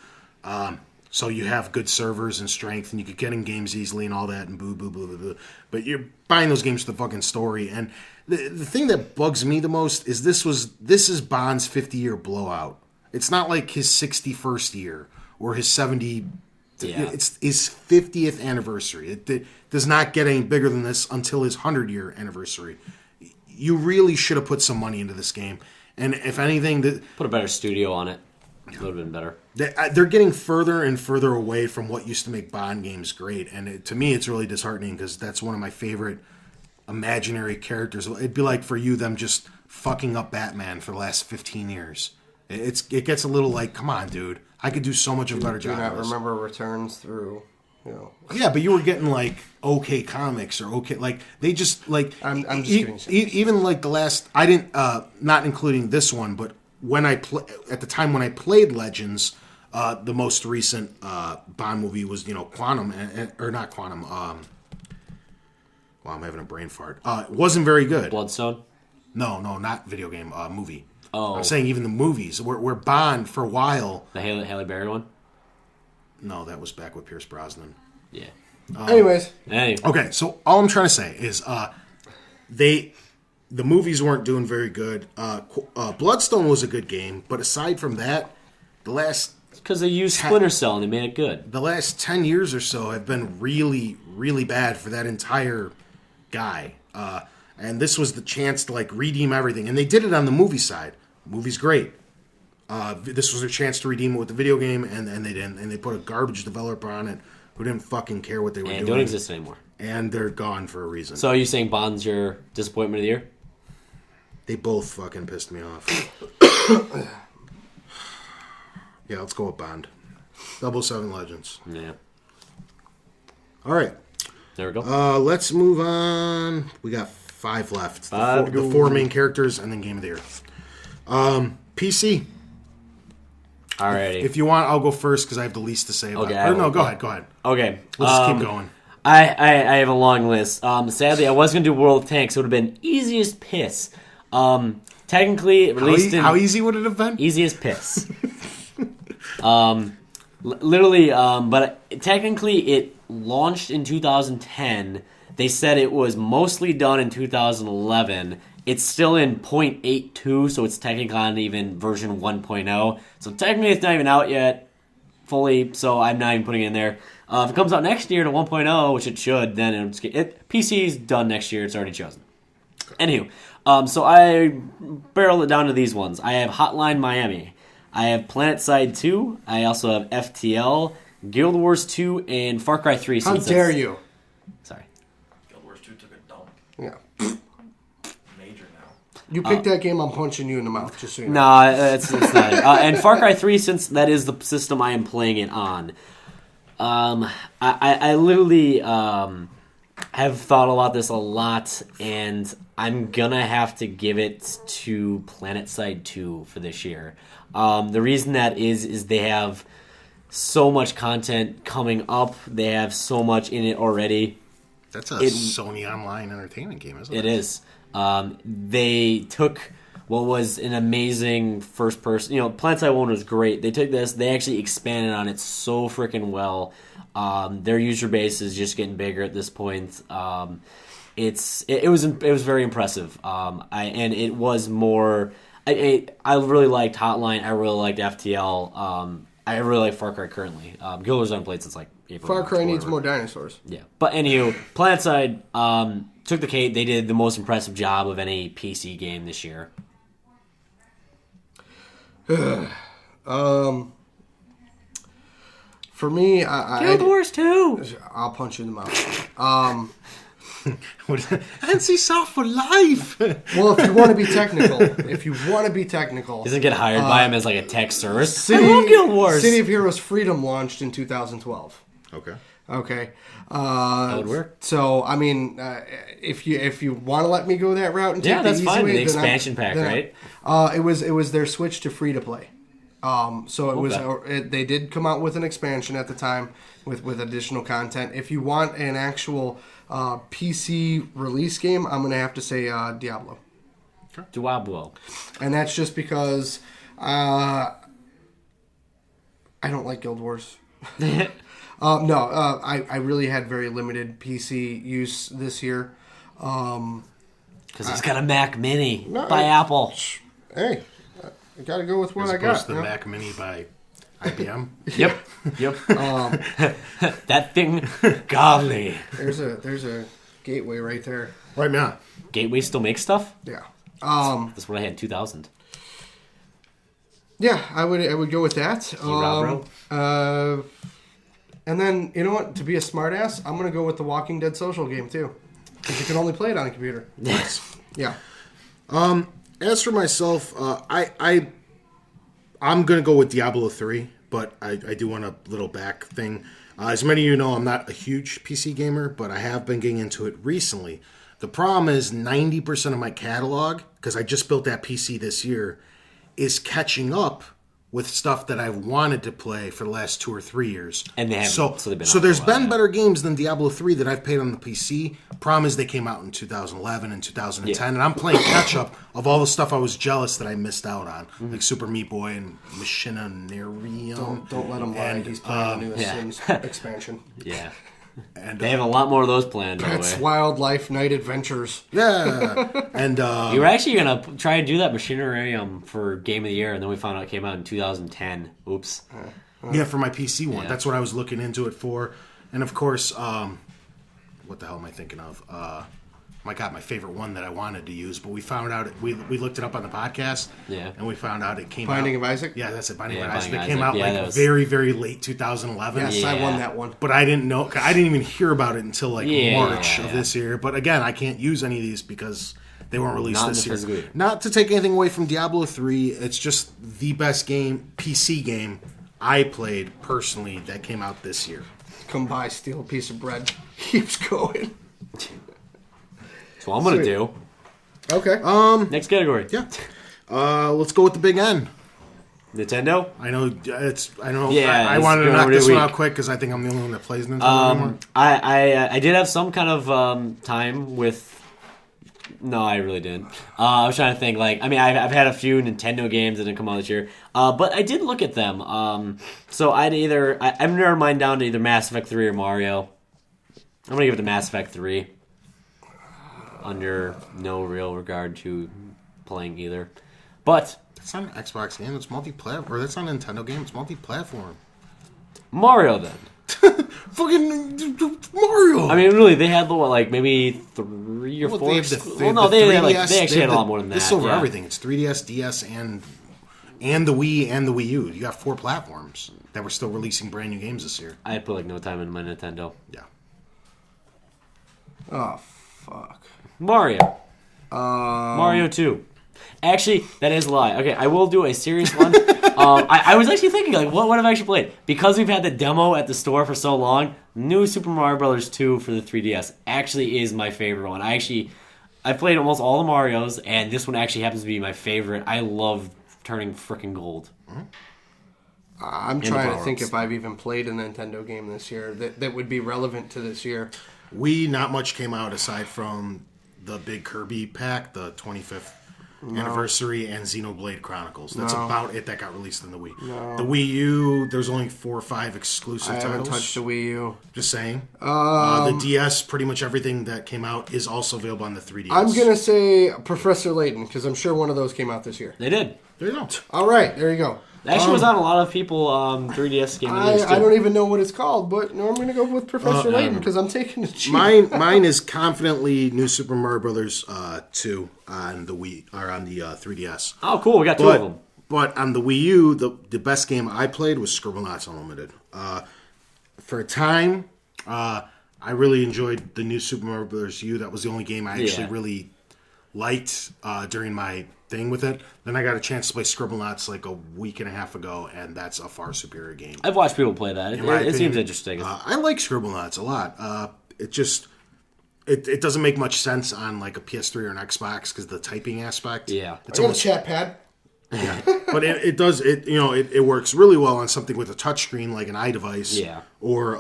So you have good servers and strength, and you could get in games easily and all that, and boo, boo, boo, boo, boo. But you're buying those games for the fucking story. And the thing that bugs me the most is this is Bond's 50-year blowout. It's not like his 61st year or his 70. Yeah. It's his 50th anniversary. It does not get any bigger than this until his 100-year anniversary. You really should have put some money into this game. And if anything, Put a better studio on it. It would have been better. They're getting further and further away from what used to make Bond games great. And to me, it's really disheartening because that's one of my favorite imaginary characters. It'd be like for you, them just fucking up Batman for the last 15 years. It gets a little like, come on, dude. I could do so much of a better job. Do you not of this. remember Returns through, Yeah, but you were getting like okay comics or okay, like they just like. I'm just kidding. Even like the last, I didn't, not including this one, but when at the time when I played Legends, the most recent Bond movie was Quantum or not Quantum. Wow, I'm having a brain fart. It wasn't very good. Bloodstone? No, not video game. Movie. Oh. I'm saying even the movies where Bond for a while. The Halle Berry one? No, that was back with Pierce Brosnan. Yeah. Anyways. Anyway. Okay, so all I'm trying to say is the movies weren't doing very good. Bloodstone was a good game, but aside from that, Because they used Splinter Cell and they made it good. the last 10 years or so have been really, really bad for that entire guy. And this was the chance to like redeem everything. And they did it on the movie side. Movie's great. This was their chance to redeem it with the video game, and they didn't. And they put a garbage developer on it who didn't fucking care what they were And doing. don't exist anymore. And they're gone for a reason. So are you saying Bond's your disappointment of the year? They both fucking pissed me off. Yeah, let's go with Bond. 007 Legends. Yeah. All right. There we go. Let's move on. We got 5 left. The four main characters and then Game of the Year. PC. Alrighty. If you want, I'll go first because I have the least to say about it. Or no, go ahead. Okay. Let's just keep going. I have a long list. Sadly, I was going to do World of Tanks. It would have been easiest piss. Technically, it released How easy would it have been? Easiest piss. Literally, but technically it launched in 2010. They said it was mostly done in 2011. It's still in 0.82, so it's technically not even version 1.0. So technically it's not even out yet fully, so I'm not even putting it in there. If it comes out next year to 1.0, which it should, then PC's done next year. It's already chosen. Anywho, so I barreled it down to these ones. I have Hotline Miami. I have PlanetSide 2. I also have FTL, Guild Wars 2, and Far Cry 3. How dare you? Sorry. Guild Wars 2 took a dump. Yeah. Major now. You picked that game, I'm punching you in the mouth, just so you know. No, it's not it. And Far Cry 3, since that is the system I am playing it on, I literally have thought about this a lot, and I'm gonna have to give it to PlanetSide 2 for this year. The reason that is they have so much content coming up. They have so much in it already. That's a Sony Online Entertainment game, isn't it? It is. They took what was an amazing first person. PlanetSide 1 was great. They took this. They actually expanded on it so freaking well. Their user base is just getting bigger at this point. It was very impressive. And it was more. I really liked Hotline. I really liked FTL. I really like Far Cry currently. Guild Wars on played since like April. Far Cry needs more dinosaurs. Yeah, but anywho, PlanetSide took the cake. They did the most impressive job of any PC game this year. For me, Guild Wars 2. I'll punch you in the mouth. NC Soft for life. Well, if you want to be technical, Doesn't get hired by him as like a tech service. I love Guild Wars. City of Heroes Freedom launched in 2012. Okay. That would work. So, I mean, if you want to let me go that route and take the that's easy fine. way, The expansion pack, right? It was their switch to free to play. So it was they did come out with an expansion at the time with additional content. If you want an actual PC release game, I'm gonna have to say Diablo. Diablo. And that's just because I don't like Guild Wars. I really had very limited PC use this year. Because he's got a Mac Mini by Apple. Hey, I got to go with what As I opposed got. to the Mac Mini by IBM. Yep. That thing, godly. There's a gateway right there. Right now. Gateway still makes stuff? Yeah. That's what I had in 2000. Yeah, I would go with that. Bro. And then, you know what? To be a smartass, I'm going to go with the Walking Dead social game, too. Because you can only play it on a computer. Yes. Yeah. As for myself, I'm going to go with Diablo 3, but I do want a little back thing. As many of you know, I'm not a huge PC gamer, but I have been getting into it recently. The problem is 90% of my catalog, because I just built that PC this year, is catching up with stuff that I've wanted to play for the last 2 or 3 years. And they haven't. So there's been better games than Diablo 3 that I've played on the PC. Problem is they came out in 2011 and 2010, and I'm playing catch-up of all the stuff I was jealous that I missed out on, like Super Meat Boy and Machinarium. Don't let him lie. He's playing the newest Sims expansion. Yeah. And they have a lot more of those planned, by the Pets way. Wildlife Night Adventures. Yeah. And You were actually going to try to do that Machinarium for Game of the Year, and then we found out it came out in 2010. Oops. yeah, for my PC one. Yeah. That's what I was looking into it for. And of course, what the hell am I thinking of? My favorite one that I wanted to use, but we found out we looked it up on the podcast. Yeah. And we found out it came Binding out. of Isaac? Yeah, that's it. Binding Yeah, of Isaac. Binding It came of out Isaac. Yeah, that was- very, very late 2011. Yes, I Yeah. won that one. But I didn't know. I didn't even hear about it until March Yeah. of this year. But again, I can't use any of these because they weren't released Not in this the year. physical year. Not to take anything away from Diablo 3, it's just the best PC game I played personally that came out this year. come by, steal a piece of bread. Keeps going. That's what I'm going to do. Okay. Next category. Yeah. Let's go with the big N. Nintendo? I know it's. I know. Yeah, I it's wanted to going knock every this one week. out quick because I think I'm the only one that plays Nintendo anymore. I did have some kind of time with. No, I really didn't. I was trying to think. Like, I mean, I've had a few Nintendo games that didn't come out this year, but I did look at them. So I'm narrowing mine down to either Mass Effect 3 or Mario. I'm gonna give it to Mass Effect 3. Under no real regard to playing either, but It's not an Xbox game. It's multi-platform. Or that's not a Nintendo game. It's multi-platform. Mario then. Fucking Mario. I mean, really, they had maybe 3 or 4. They They actually had a lot more than that. This is over yeah. everything. It's 3DS, DS, and the Wii and the Wii U. You got 4 platforms that were still releasing brand new games this year. I put no time in my Nintendo. Yeah. Oh, fuck. Mario. Mario 2. Actually, that is a lie. Okay, I will do a serious one. I was actually thinking, what have I actually played? Because we've had the demo at the store for so long, New Super Mario Bros. 2 for the 3DS actually is my favorite one. I've played almost all the Marios, and this one actually happens to be my favorite. I love turning frickin' gold. I'm trying to think if I've even played a Nintendo game this year that would be relevant to this year. Not much came out aside from the big Kirby pack, the 25th anniversary, and Xenoblade Chronicles. That's about it that got released in the Wii. No. The Wii U, there's only 4 or 5 exclusive I titles. haven't touched the Wii U. Just saying. The DS, pretty much everything that came out is also available on the 3DS. I'm going to say Professor Layton, because I'm sure one of those came out this year. They did. There you go. All right, there you go. It actually was on a lot of people 3DS game of the years, too. I don't even know what it's called, but no, I'm going to go with Professor Layton because I'm taking the cheap. Mine is confidently New Super Mario Brothers 2 on the Wii or on the 3DS. Oh, cool. We got 2 of them. But on the Wii U, the best game I played was Scribblenauts Unlimited. For a time, I really enjoyed the New Super Mario Brothers U. That was the only game I actually really liked during my thing with it. Then I got a chance to play Scribblenauts like a week and a half ago, and that's a far superior game. I've watched people play that. It seems interesting. I like Scribblenauts a lot. It just it doesn't make much sense on like a PS3 or an Xbox because the typing aspect. Yeah, it's I got a chat pad. Yeah, but it works really well on something with a touchscreen like an iDevice, or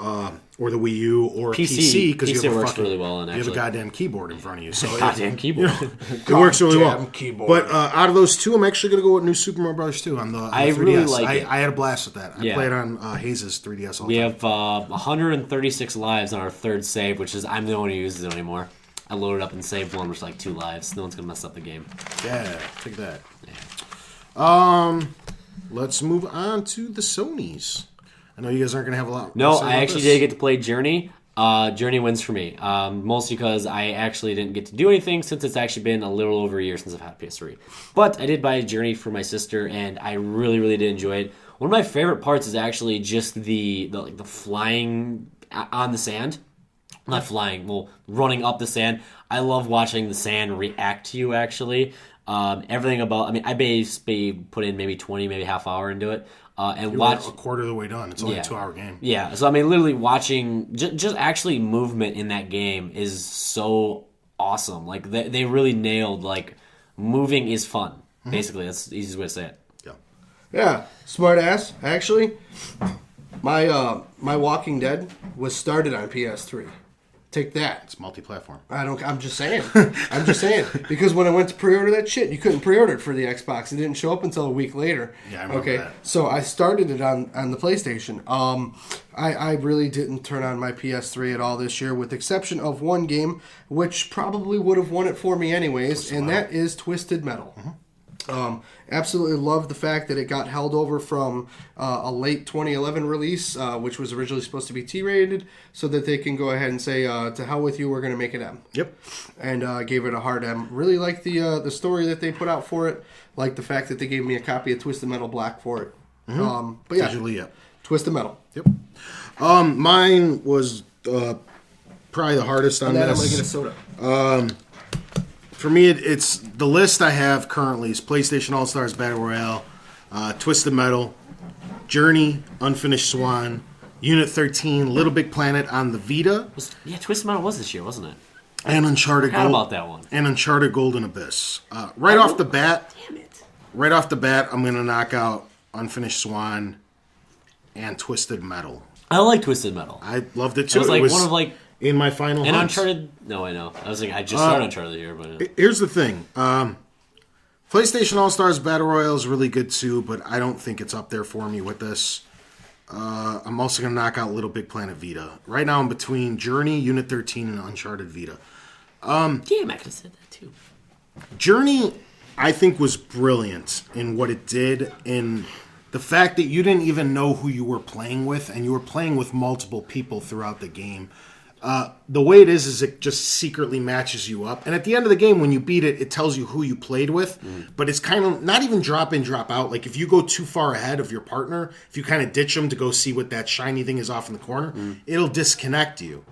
the Wii U or PC because PC works really well on. You have a goddamn keyboard in front of you, so goddamn keyboard. It works really well. Keyboard. But out of those 2, I'm actually going to go with New Super Mario Bros. 2 on the 3DS. Really like it. I had a blast with that. I played on Hayes' 3DS all the We time. have 136 lives on our 3rd save, which is I'm the one who uses it anymore. I loaded up and saved one, which is like 2 lives. No one's gonna mess up the game. Yeah, take that. Let's move on to the Sonys. I know you guys aren't going to have a lot. No, I actually did get to play Journey. Journey wins for me, mostly because I actually didn't get to do anything since it's actually been a little over a year since I've had PS3. But I did buy Journey for my sister, and I really, really did enjoy it. One of my favorite parts is actually just the flying on the sand. Not flying, running up the sand. I love watching the sand react to you, actually. Everything about, I basically put in maybe 20, maybe half hour into it. And watch a quarter of the way done. It's only a 2-hour game. Yeah, so literally watching just actually movement in that game is so awesome. Like they really nailed moving is fun. Basically, that's the easiest way to say it. Yeah, smart ass. Actually, my Walking Dead was started on PS3. Take that. It's multi-platform. I'm just saying. Because when I went to pre-order that shit, you couldn't pre-order it for the Xbox. It didn't show up until a week later. Yeah, I remember that. So I started it on the PlayStation. I really didn't turn on my PS3 at all this year, with the exception of one game, which probably would have won it for me anyways, and that is Twisted Metal. Absolutely love the fact that it got held over from a late 2011 release, which was originally supposed to be T-rated, so that they can go ahead and say, to hell with you, we're going to make it M. Yep. And gave it a hard M. Really like the story that they put out for it. Like the fact that they gave me a copy of Twisted Metal Black for it. But yeah, Digitally, yeah. Twisted Metal. Yep. Mine was probably the hardest on And then this. I'm going to get a soda. For me, it's the list I have currently is PlayStation All-Stars Battle Royale, Twisted Metal, Journey, Unfinished Swan, Unit 13, Little Big Planet on the Vita, Twisted Metal was this year, wasn't it? and Uncharted Forgot about that one. And Uncharted Golden Abyss. Right off the bat, Damn it. I'm going to knock out Unfinished Swan and Twisted Metal. I like Twisted Metal. I loved it too. It was one of like in my final and hunts. Uncharted. No, I know. I was thinking I just started Uncharted here, but Here's the thing. PlayStation All-Stars Battle Royale is really good too, but I don't think it's up there for me with this. I'm also going to knock out Little Big Planet Vita. Right now I'm between Journey, Unit 13, and Uncharted Vita. damn, I could have said that too. Journey, I think, was brilliant in what it did, in the fact that you didn't even know who you were playing with, and you were playing with multiple people throughout the game. The way it is it just secretly matches you up. And at the end of the game, when you beat it, it tells you who you played with. But it's kind of not even drop in, drop out. Like if you go too far ahead of your partner, if you kind of ditch them to go see what that shiny thing is off in the corner, it'll disconnect you.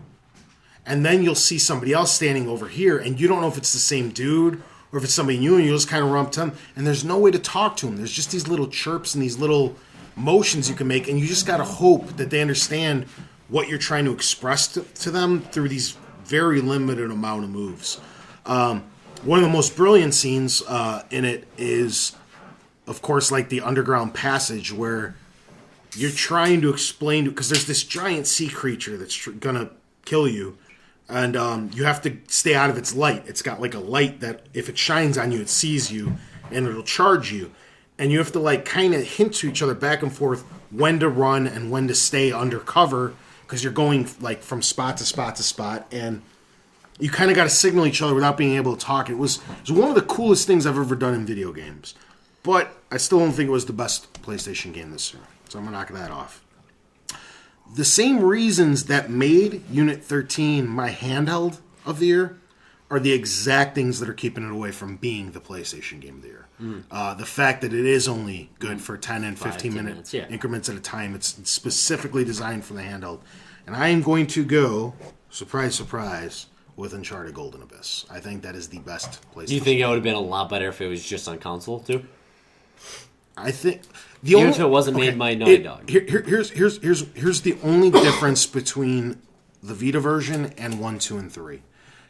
And then you'll see somebody else standing over here, and you don't know if it's the same dude or if it's somebody new, and you'll just kind of run up to them. And there's no way to talk to them. There's just these little chirps and these little motions you can make, and you just got to hope that they understand what you're trying to express to them through these very limited amount of moves. One of the most brilliant scenes in it is, of course, like the underground passage where you're trying to explain, because there's this giant sea creature that's going to kill you, and you have to stay out of its light. It's got like a light that if it shines on you, it sees you, and it'll charge you. And you have to like kind of hint to each other back and forth when to run and when to stay undercover, because you're going like from spot to spot to spot, and you kind of got to signal each other without being able to talk. It was one of the coolest things I've ever done in video games. But I still don't think it was the best PlayStation game this year, so I'm going to knock that off. The same reasons that made Unit 13 my handheld of the year are the exact things that are keeping it away from being the PlayStation game of the year. The fact that it is only good for 10 and 15 minute increments at a time. It's specifically designed for the handheld. And I am going to go, surprise, surprise, with Uncharted Golden Abyss. I think that is the best PlayStation. Do you think it would have been a lot better if it was just on console too? I think even if it wasn't made by Naughty Dog. Here's the only difference between the Vita version and 1, 2, and 3.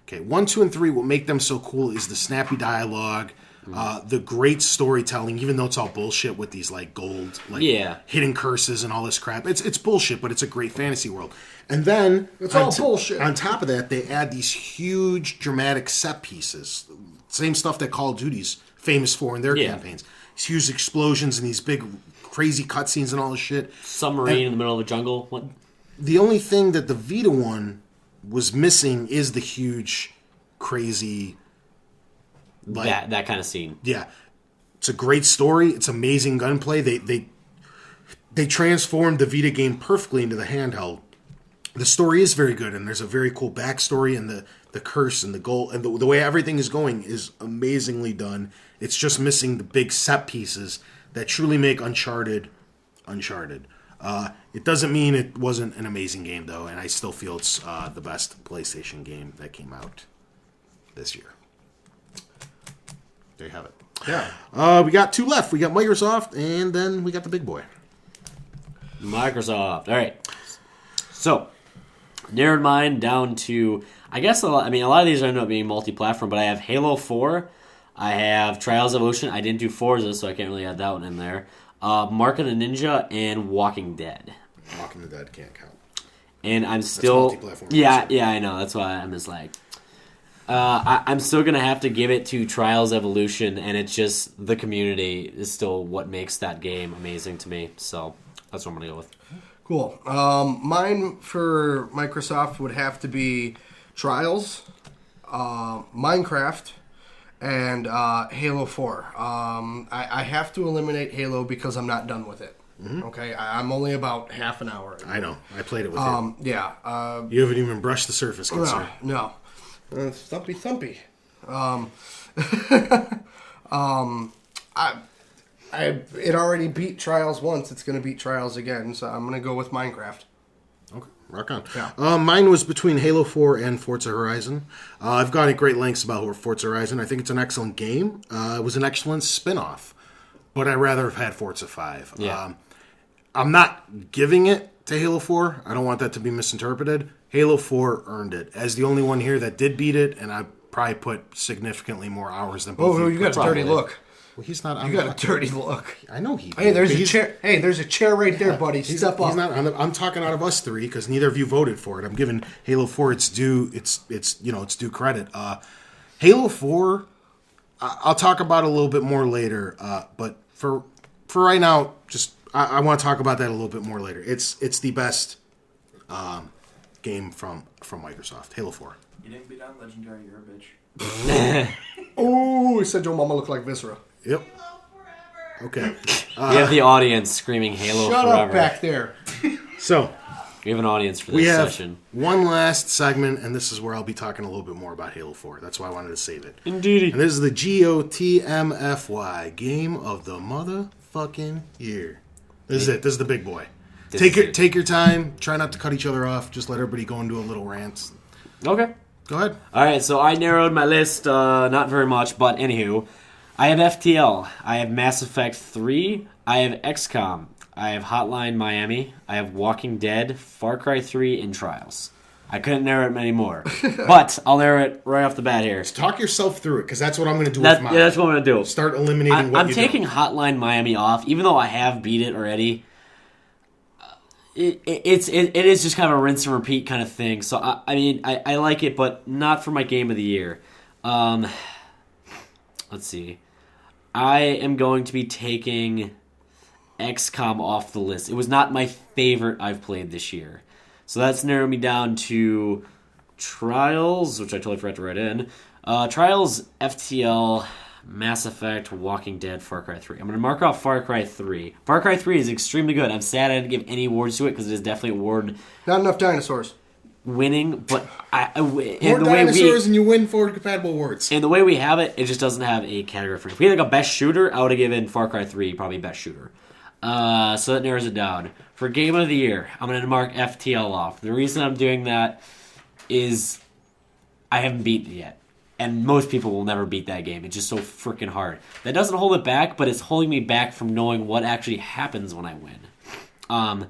Okay, 1, 2, and 3, what make them so cool is the snappy dialogue, the great storytelling, even though it's all bullshit with these like gold, like hidden curses and all this crap. It's bullshit, but it's a great fantasy world. And then it's all bullshit. On top of that, they add these huge dramatic set pieces. Same stuff that Call of Duty's famous for in their campaigns. These huge explosions and these big crazy cutscenes and all this shit. Submarine in the middle of the jungle. What? The only thing that the Vita one was missing is the huge, crazy, like, that kind of scene. Yeah, it's a great story. It's amazing gunplay. They transformed the Vita game perfectly into the handheld. The story is very good, and there's a very cool backstory, and the curse and the goal and the way everything is going is amazingly done. It's just missing the big set pieces that truly make Uncharted. It doesn't mean it wasn't an amazing game, though, and I still feel it's the best PlayStation game that came out this year. There you have it. Yeah. We got two left. We got Microsoft, and then we got the big boy. Microsoft. All right. So, narrowed mine down to, I guess, a lot of these end up being multi-platform, but I have Halo 4. I have Trials Evolution. I didn't do Forza, so I can't really add that one in there. Mark of the Ninja and Walking Dead. Walking the Dead can't count. And I'm still... multi-platform. Yeah, I know. That's why I'm just like... I'm still going to have to give it to Trials Evolution, and it's just the community is still what makes that game amazing to me. So that's what I'm going to go with. Cool. Mine for Microsoft would have to be Trials, Minecraft, and Halo 4. I have to eliminate Halo because I'm not done with it. Mm-hmm. Okay, I'm only about half an hour in. I know. I played it with you. Yeah. You haven't even brushed the surface, good sir. No. Thumpy. It already beat Trials once. It's going to beat Trials again, so I'm going to go with Minecraft. Okay, rock on. Yeah. Mine was between Halo 4 and Forza Horizon. I've gone at great lengths about Forza Horizon. I think it's an excellent game. It was an excellent spin-off, but I'd rather have had Forza 5. Yeah. I'm not giving it to Halo 4. I don't want that to be misinterpreted. Halo 4 earned it. As the only one here that did beat it, and I probably put significantly more hours than both of you got a dirty look. Well, he's not. You got a dirty look. I know he. Hey, there's a chair. Hey, there's a chair right there, buddy. Step up. He's not. I'm talking out of us three because neither of you voted for it. I'm giving Halo 4 its due. It's due credit. Halo 4. I'll talk about it a little bit more later. But for right now, just I want to talk about that a little bit more later. It's the best game from Microsoft. Halo 4. You didn't beat on Legendary. You're a bitch. Oh, he said your mama looked like Viscera. Yep. Okay. We have the audience screaming Halo Shut forever. up back there. So We have an audience for we this have session. one last segment, and this is where I'll be talking a little bit more about Halo 4. That's why I wanted to save it. Indeed. And this is the GOTMFY Game of the Motherfucking Year. This is it. This is the big boy. Take your time. Try not to cut each other off. Just let everybody go into a little rant. Okay. Go ahead. All right, so I narrowed my list, not very much, but anywho. I have FTL. I have Mass Effect 3. I have XCOM. I have Hotline Miami. I have Walking Dead, Far Cry 3, and Trials. I couldn't narrow it many more. But I'll narrow it right off the bat here. Talk yourself through it, because that's what I'm going to do with mine. Yeah, that's what I'm going to do. Start eliminating what I'm you taking don't. Hotline Miami off, even though I have beat it already. It is just kind of a rinse and repeat kind of thing. So I like it, but not for my game of the year. Let's see. I am going to be taking XCOM off the list. It was not my favorite I've played this year. So that's narrowed me down to Trials, which I totally forgot to write in. Trials, FTL, Mass Effect, Walking Dead, Far Cry 3. I'm going to mark off Far Cry 3. Far Cry 3 is extremely good. I'm sad I didn't give any awards to it because it is definitely award Not enough dinosaurs. winning. But More dinosaurs and you win forward-compatible awards. and the way we have it, it just doesn't have a category for it. If we had like a best shooter, I would have given Far Cry 3 probably best shooter. So that narrows it down. For Game of the Year, I'm going to mark FTL off. The reason I'm doing that is I haven't beaten it yet. And most people will never beat that game. It's just so freaking hard. That doesn't hold it back, but it's holding me back from knowing what actually happens when I win.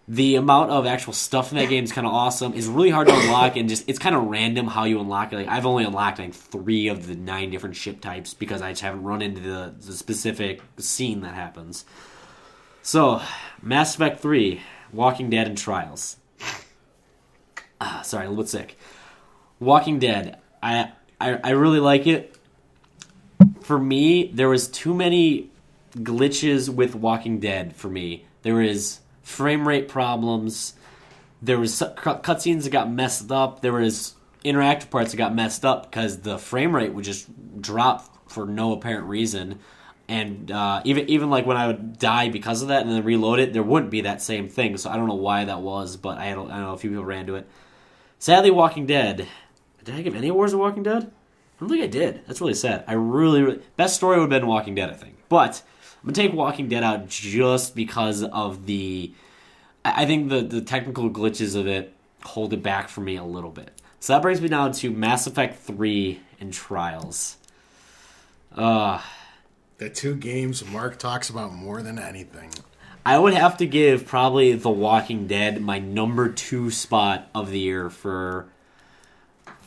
The amount of actual stuff in that game is kind of awesome. It's really hard to unlock, and just it's kind of random how you unlock it. Like I've only unlocked like 3 of the 9 different ship types because I just haven't run into the specific scene that happens. So, Mass Effect 3, Walking Dead, and Trials. Sorry, a little bit sick. Walking Dead. I really like it. For me, there was too many glitches with Walking Dead for me. There was frame rate problems. There was cutscenes that got messed up. There was interactive parts that got messed up because the frame rate would just drop for no apparent reason. And even like when I would die because of that and then reload it, there wouldn't be that same thing. So I don't know why that was, but I don't know, a few people ran to it. Sadly, Walking Dead. Did I give any awards to Walking Dead? I don't think I did. That's really sad. I really... Best story would have been Walking Dead, I think. But I'm going to take Walking Dead out just because of the... I think the technical glitches of it hold it back for me a little bit. So that brings me down to Mass Effect 3 and Trials. The 2 games Mark talks about more than anything. I would have to give probably The Walking Dead my number 2 spot of the year for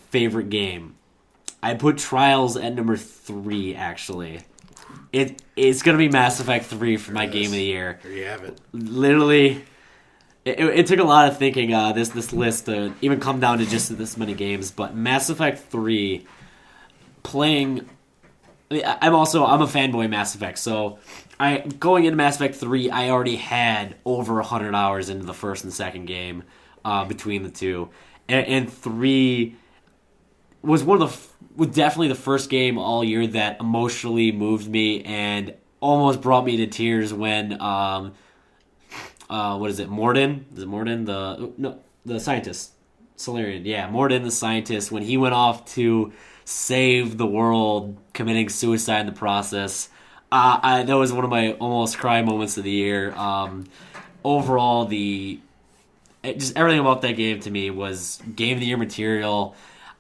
favorite game. I put Trials at number 3, actually. It's going to be Mass Effect 3 for my game of the year. There you have it. Literally, it took a lot of thinking, this list to even come down to just this many games, but Mass Effect 3, playing... I'm a fanboy of Mass Effect, so going into Mass Effect 3, I already had over 100 hours into the first and second game between the two, and 3 was was definitely the first game all year that emotionally moved me and almost brought me to tears when what is it, Mordin? Is it Mordin? The scientist, Solarian. Yeah, Mordin the scientist, when he went off to save the world, committing suicide in the process. That was one of my almost cry moments of the year. Overall, just everything about that game to me was game of the year material.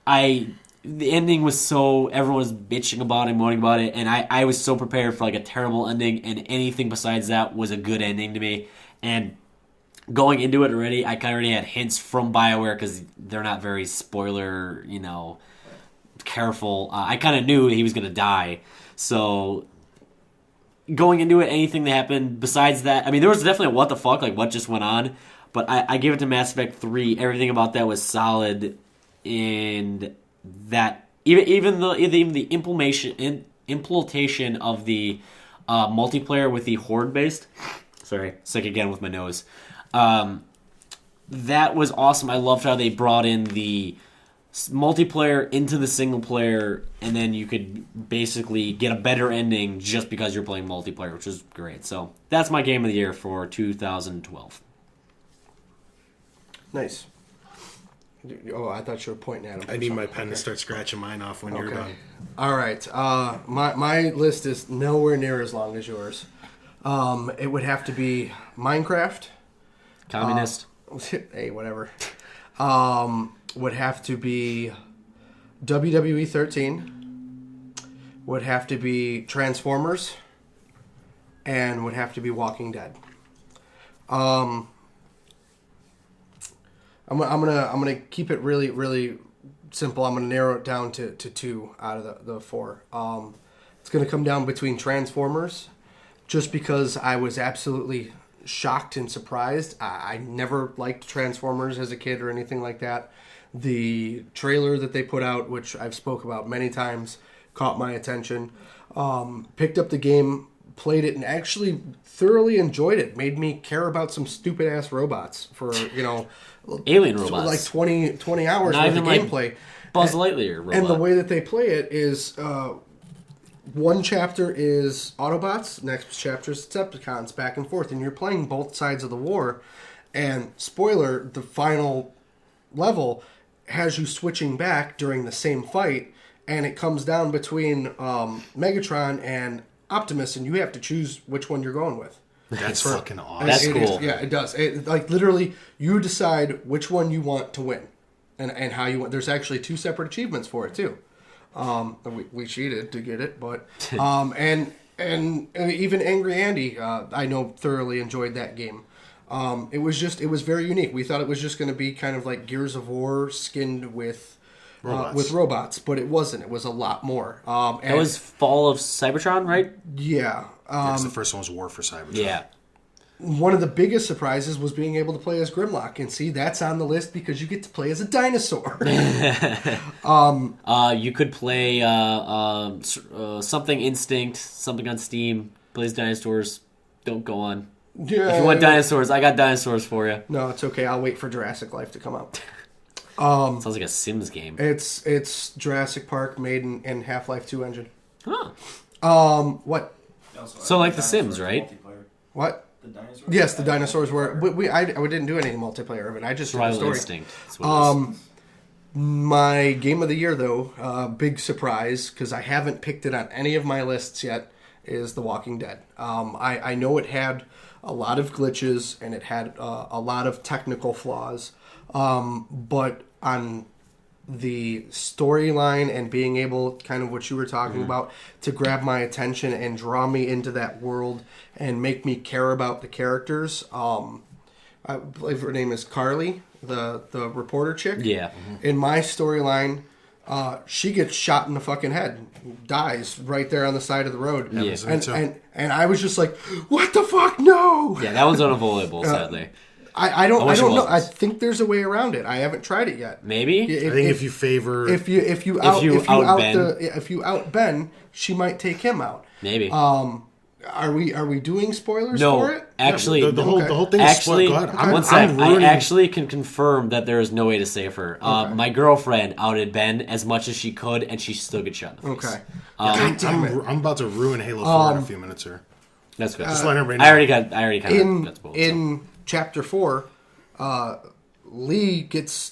The ending was so... Everyone was bitching about it, moaning about it, and I was so prepared for like a terrible ending, and anything besides that was a good ending to me. And going into it already, I kind of already had hints from BioWare because they're not very spoiler, careful. I kind of knew he was going to die. So going into it, anything that happened besides that, I mean, there was definitely a what the fuck, like what just went on. But I gave it to Mass Effect 3. Everything about that was solid. And that, even the implementation of the multiplayer with the horde based. Sorry, sick again with my nose. That was awesome. I loved how they brought in the multiplayer into the single player, and then you could basically get a better ending just because you're playing multiplayer, which is great. So that's my game of the year for 2012. Nice. Oh, I thought you were pointing at him. I need my pen to start scratching mine off when you're done. All right. My list is nowhere near as long as yours. It would have to be Minecraft. Communist. Hey, whatever. Would have to be WWE 13. Would have to be Transformers. And would have to be Walking Dead. I'm gonna keep it really, really simple. I'm gonna narrow it down to 2 out of the 4. It's gonna come down between Transformers, just because I was absolutely shocked and surprised. I never liked Transformers as a kid or anything like that. The trailer that they put out, which I've spoke about many times, caught my attention. Picked up the game, played it, and actually thoroughly enjoyed it. Made me care about some stupid ass robots for alien robots, like 20 hours Not worth of even gameplay. Buzz Lightyear robot. And the way that they play it is one chapter is Autobots, next chapter is Decepticons, back and forth, and you're playing both sides of the war. And spoiler, the final level has you switching back during the same fight, and it comes down between Megatron and Optimus, and you have to choose which one you're going with. That's fucking awesome. That's cool. Yeah, it does. Like literally, you decide which one you want to win, and how you want. There's actually 2 separate achievements for it too. We cheated to get it, but and even Angry Andy, I know thoroughly enjoyed that game. It was very unique. We thought it was just going to be kind of like Gears of War skinned with robots, but it wasn't. It was a lot more. That was Fall of Cybertron, right? Yeah. The first one was War for Cybertron. Yeah. One of the biggest surprises was being able to play as Grimlock, and see, that's on the list because you get to play as a dinosaur. You could play something Instinct, something on Steam. Plays dinosaurs. Don't go on. Yeah. If you want dinosaurs, I got dinosaurs for you. No, it's okay. I'll wait for Jurassic Life to come out. Sounds like a Sims game. It's Jurassic Park made in Half-Life 2 engine. Huh. What? So like The Sims, right? What? The dinosaurs? Yes, the dinosaurs were. I didn't do any multiplayer of it. I just did the Survival story. Instinct. That's what it is. My game of the year, though, big surprise, because I haven't picked it on any of my lists yet, is The Walking Dead. I know it had a lot of glitches and it had a lot of technical flaws, but on the storyline and being able, kind of what you were talking about, to grab my attention and draw me into that world and make me care about the characters. I believe her name is Carly, the reporter chick. Yeah. In my storyline, she gets shot in the fucking head, dies right there on the side of the road. Yeah. And I was just like, what the fuck? No. Yeah, that one's unavoidable, sadly. I don't wish it know. wasn't. I think there's a way around it. I haven't tried it yet. Maybe. I think if you favor... If you out Ben, she might take him out. Maybe. Are we doing spoilers for it? Actually, the whole thing is spoiled. Go ahead. One sec. I actually can confirm that there is no way to save her. My girlfriend outed Ben as much as she could, and she still gets shot in the face. Okay. God damn it. I'm about to ruin Halo 4 in a few minutes here. That's good. Just let everybody know. I already kind of got spoiled. In Chapter 4, Lee gets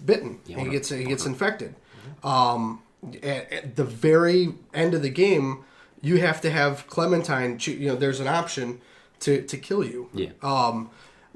bitten. He gets infected. At the very end of the game, you have to have Clementine. There's an option to kill you. Yeah.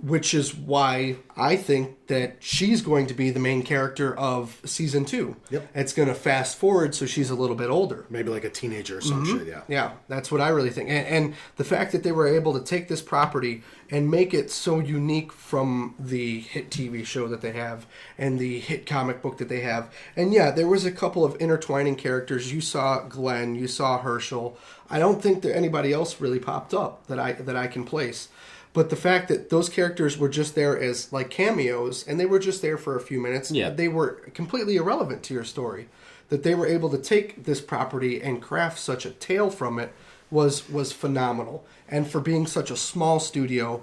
which is why I think that she's going to be the main character of season 2. Yep. It's going to fast forward so she's a little bit older. Maybe like a teenager or some shit, yeah. Yeah, that's what I really think. And the fact that they were able to take this property and make it so unique from the hit TV show that they have and the hit comic book that they have. And yeah, there was a couple of intertwining characters. You saw Glenn, you saw Herschel. I don't think that anybody else really popped up that I can place. But the fact that those characters were just there as like cameos, and they were just there for a few minutes, they were completely irrelevant to your story. That they were able to take this property and craft such a tale from it was phenomenal. And for being such a small studio,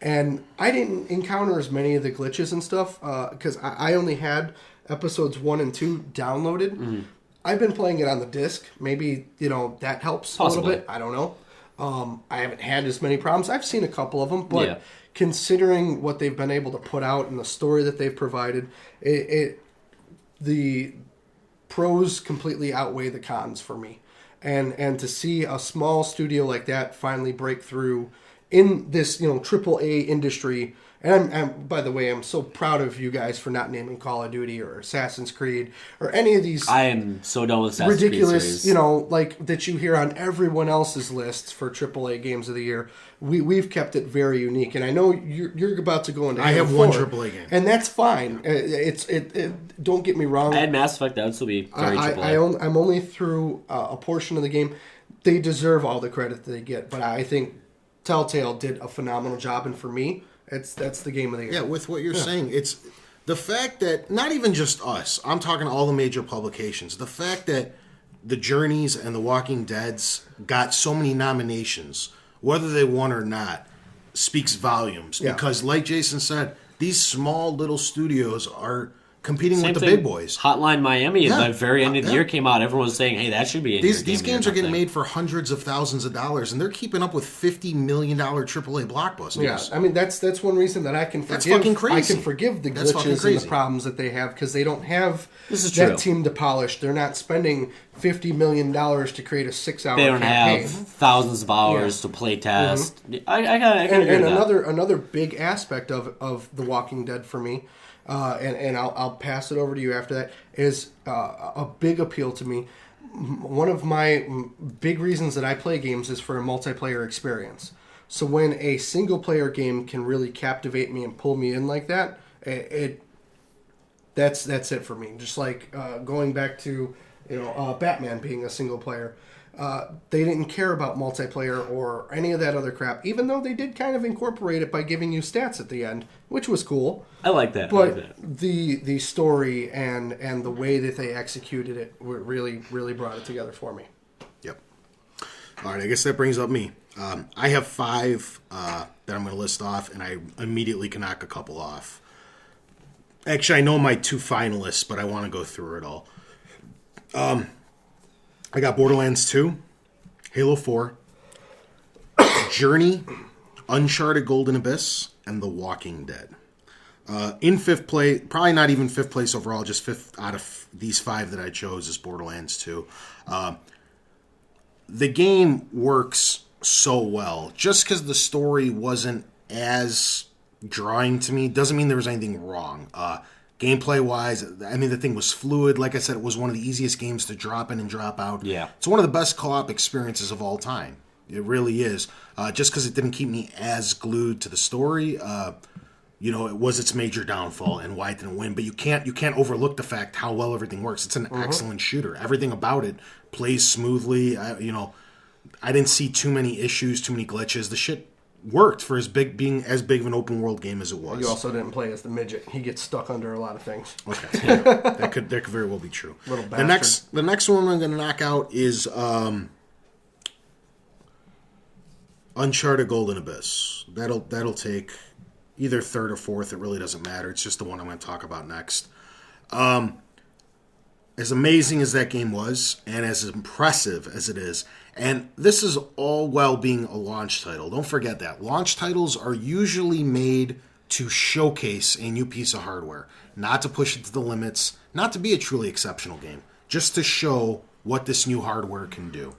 and I didn't encounter as many of the glitches and stuff because I only had episodes 1 and 2 downloaded. Mm-hmm. I've been playing it on the disc. Maybe that helps a little bit. I don't know. I haven't had as many problems. I've seen a couple of them, but considering what they've been able to put out and the story that they've provided, the pros completely outweigh the cons for me. And to see a small studio like that finally break through in this AAA industry. And I'm by the way, I'm so proud of you guys for not naming Call of Duty or Assassin's Creed or any of these. I am so done with Assassin's ridiculous, Creed series. Like that you hear on everyone else's lists for AAA games of the year. We've kept it very unique, and I know you're about to go into. I have one AAA game, and that's fine. Don't get me wrong. I had Mass Effect. That would still be very AAA. I'm only through a portion of the game. They deserve all the credit that they get, but I think Telltale did a phenomenal job, and for me. That's the game of the year. Yeah, with what you're saying, it's the fact that not even just us, I'm talking all the major publications, the fact that the Journeys and the Walking Dead's got so many nominations, whether they won or not, speaks volumes. Yeah. Because like Jason said, these small little studios are competing with the big boys. Hotline Miami at the very end of the year came out. Everyone was saying, hey, that should be in These games are getting made for hundreds of thousands of dollars, and they're keeping up with $50 million AAA blockbusters. Yeah, I mean, that's one reason that I can forgive. That's fucking crazy. I can forgive the glitches and the problems that they have because they don't have that team to polish. They're not spending $50 million to create a 6-hour campaign. They don't have thousands of hours to play test. Mm-hmm. I and another big aspect of The Walking Dead for me, and I'll pass it over to you after that, is a big appeal to me. One of my big reasons that I play games is for a multiplayer experience. So when a single-player game can really captivate me and pull me in like that, that's it for me. Just like going back to Batman being a single player. They didn't care about multiplayer or any of that other crap, even though they did kind of incorporate it by giving you stats at the end, which was cool. I like that. But the story and the way that they executed it really, really brought it together for me. Yep. All right, I guess that brings up me. I have 5 that I'm going to list off, and I immediately can knock a couple off. Actually, I know my 2 finalists, but I want to go through it all. I got Borderlands 2, Halo 4, Journey, Uncharted Golden Abyss, and The Walking Dead. In 5th place, probably not even 5th place overall, just 5th out of these 5 that I chose is Borderlands 2. The game works so well. Just because the story wasn't as drawing to me doesn't mean there was anything wrong. Gameplay-wise, I mean, the thing was fluid. Like I said, it was one of the easiest games to drop in and drop out. Yeah. It's one of the best co-op experiences of all time. It really is. Just because it didn't keep me as glued to the story, it was its major downfall and why it didn't win. But you can't overlook the fact how well everything works. It's an excellent shooter. Everything about it plays smoothly. I didn't see too many issues, too many glitches. The shit worked for being as big of an open world game as it was. You also didn't play as the midget. He gets stuck under a lot of things. Okay, yeah, that could very well be true. Little bastard. The next one I'm going to knock out is Uncharted Golden Abyss. That'll take either 3rd or 4th. It really doesn't matter. It's just the one I'm going to talk about next. As amazing as that game was, and as impressive as it is, and this is all while being a launch title. Don't forget that. Launch titles are usually made to showcase a new piece of hardware, not to push it to the limits, not to be a truly exceptional game, just to show what this new hardware can do.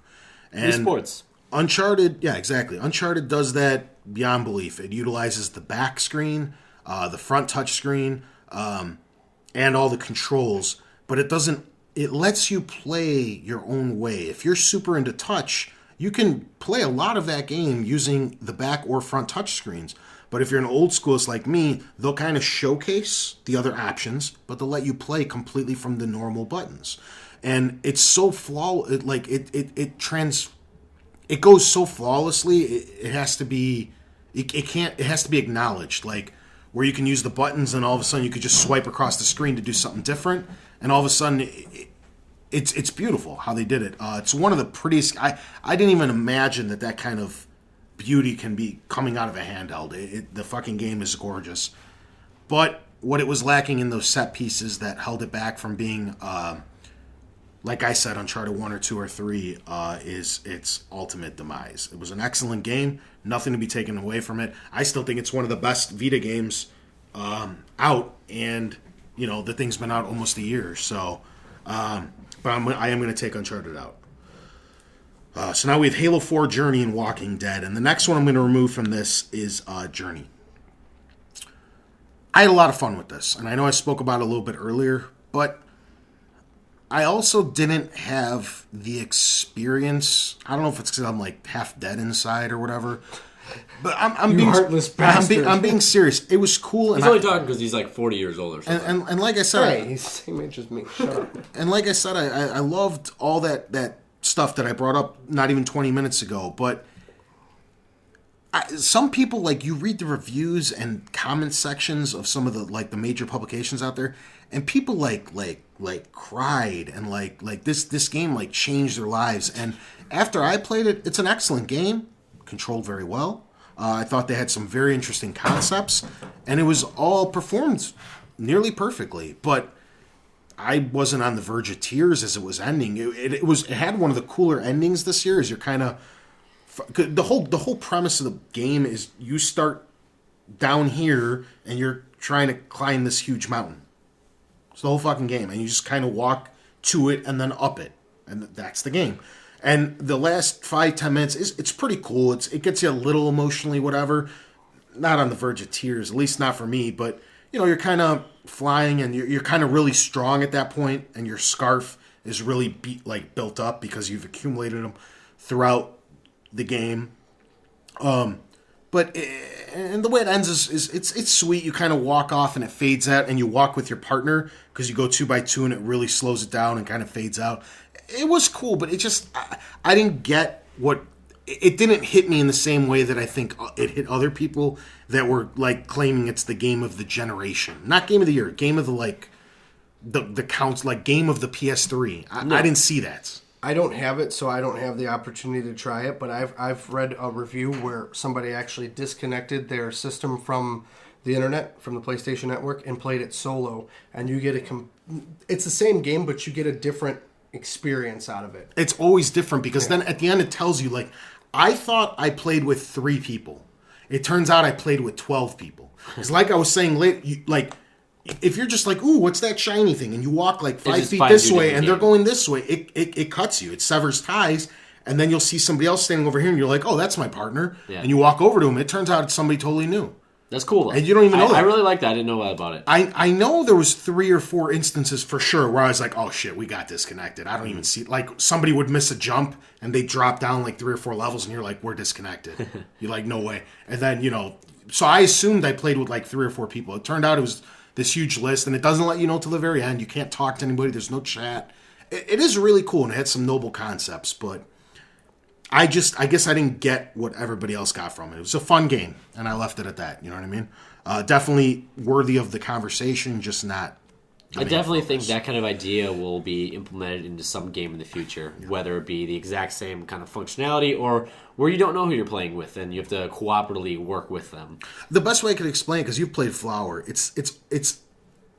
And sports. Uncharted, yeah, exactly. Uncharted does that beyond belief. It utilizes the back screen, the front touch screen, and all the controls, but it doesn't. It lets you play your own way. If you're super into touch, you can play a lot of that game using the back or front touch screens. But if you're an old schoolist like me, they'll kind of showcase the other options, but they'll let you play completely from the normal buttons. And it's so flawless. Like it goes so flawlessly. It has to be. It can't. It has to be acknowledged. Like where you can use the buttons, and all of a sudden you could just swipe across the screen to do something different, and all of a sudden it's beautiful how they did it. It's one of the prettiest. I didn't even imagine that kind of beauty can be coming out of a handheld. The fucking game is gorgeous, but what it was lacking in those set pieces that held it back from being, like I said, Uncharted 1 or 2 or 3, is its ultimate demise. It was an excellent game, nothing to be taken away from it. I still think it's one of the best Vita games out, and the thing's been out almost a year, so. But I am going to take Uncharted out. So now we have Halo 4, Journey, and Walking Dead. And the next one I'm going to remove from this is Journey. I had a lot of fun with this. And I know I spoke about it a little bit earlier. But I also didn't have the experience. I don't know if it's because I'm like half dead inside or whatever. But I'm being heartless bastard. I'm being serious. It was cool. He's only talking because he's like 40 years old or something. And like I said, Right, he's the same age as me. Shut up. And like I said, I loved all that stuff that I brought up not even 20 minutes ago. But some people, like, you read the reviews and comment sections of some of the major publications out there, and people like cried and like this game changed their lives. And after I played it, it's an excellent game, controlled very well. I thought they had some very interesting concepts, and it was all performed nearly perfectly. But I wasn't on the verge of tears as it was ending. It had one of the cooler endings this year. Is you're kind of the whole premise of the game is you start down here and you're trying to climb this huge mountain. It's the whole fucking game, and you just kind of walk to it and then up it, and that's the game. And the last 5-10 minutes it's pretty cool. It gets you a little emotionally, whatever. Not on the verge of tears, at least not for me. But you're kind of flying, and you're kind of really strong at that point, and your scarf is really built up because you've accumulated them throughout the game. But and the way it ends is it's sweet. You kind of walk off and it fades out, and you walk with your partner because you go 2x2, and it really slows it down and kind of fades out. It was cool, but it just I didn't get what it didn't hit me in the same way that I think it hit other people that were claiming it's the game of the generation, not game of the year, game of the counts, game of the PS3. I didn't see that. I don't have it, so I don't have the opportunity to try it, but I've read a review where somebody actually disconnected their system from the internet, from the PlayStation Network, and played it solo, and you get it's the same game, but you get a different experience out of it. It's always different because then at the end it tells you, I thought I played with 3 people. It turns out I played with 12 people. Because like I was saying, if you're just ooh, what's that shiny thing? And you walk 5 feet this way and they're going this way, it cuts you. It severs ties. And then you'll see somebody else standing over here and you're like, oh, that's my partner. Yeah. And you walk over to him. It turns out it's somebody totally new. That's cool, though. And you don't even know that. I really like that. I didn't know about it. I know there was 3 or 4 instances for sure where I was like, oh, shit, we got disconnected. I don't even see... somebody would miss a jump and they drop down 3 or 4 levels and you're like, we're disconnected. You're like, no way. And then, So I assumed I played with 3 or 4 people. It turned out it was this huge list, and it doesn't let you know till the very end. You can't talk to anybody. There's no chat. It is really cool, and it had some noble concepts, but... I guess I didn't get what everybody else got from it. It was a fun game, and I left it at that. You know what I mean? Definitely worthy of the conversation, just not... I definitely think that kind of idea will be implemented into some game in the future, whether it be the exact same kind of functionality or where you don't know who you're playing with and you have to cooperatively work with them. The best way I could explain it, because you've played Flower, it's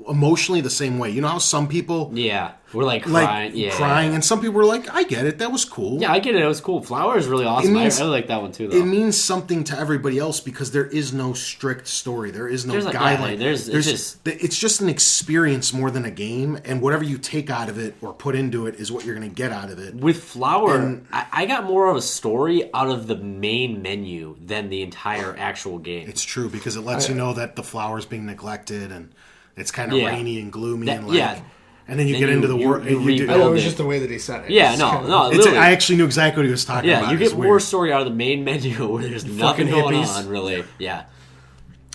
emotionally the same way. You know how some people Yeah, we're like crying. crying, and some people were like, I get it, that was cool. Yeah, I get it. It was cool. Flower is really awesome. It means- I really like that one too, though. It means something to everybody else because there is no strict story. There is no There's like- guideline. yeah, It's just an experience more than a game, and whatever you take out of it or put into it is what you're going to get out of it. With Flower, And- I got more of a story out of the main menu than the entire actual game. It's true because it lets you know that the flower's being neglected and it's kind of Yeah. rainy and gloomy That- and like. yeah. And then you Then get you- into the you- world. you I rebuild know, it was it. just the way that he said it. Yeah, It's no, kind of- no. It's, Literally. I actually knew exactly what he was talking Yeah, about. you It's get more weird. story out of the main menu where there's nothing Fucking going hippies. on, really. Yeah.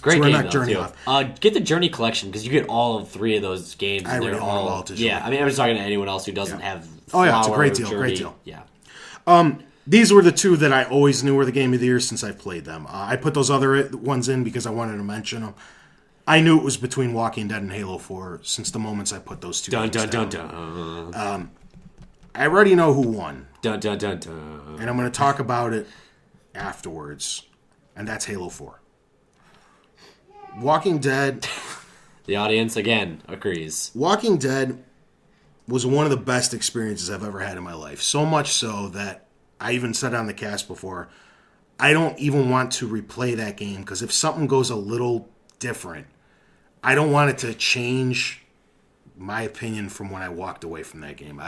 Great we're game, not though, Journey too. off. Get the Journey collection, because you get all of 3 of those games. I and really they're want them all all digitally. Yeah, I mean, I'm just talking to anyone else who doesn't have Oh, yeah, it's a Flower, great deal, Journey. great deal. Yeah. These were the 2 that I always knew were the game of the year since I've played them. I put those other ones in because I wanted to mention them. I knew it was between Walking Dead and Halo 4 since the moments I put those 2 Dun, games dun, down. dun, dun. I already know who won, Dun, dun, dun, dun. and I'm going to talk about it afterwards, and that's Halo 4. Walking Dead The audience, again, agrees. Walking Dead was one of the best experiences I've ever had in my life. So much so that I even said on the cast before, I don't even want to replay that game because if something goes a little different, I don't want it to change my opinion from when I walked away from that game.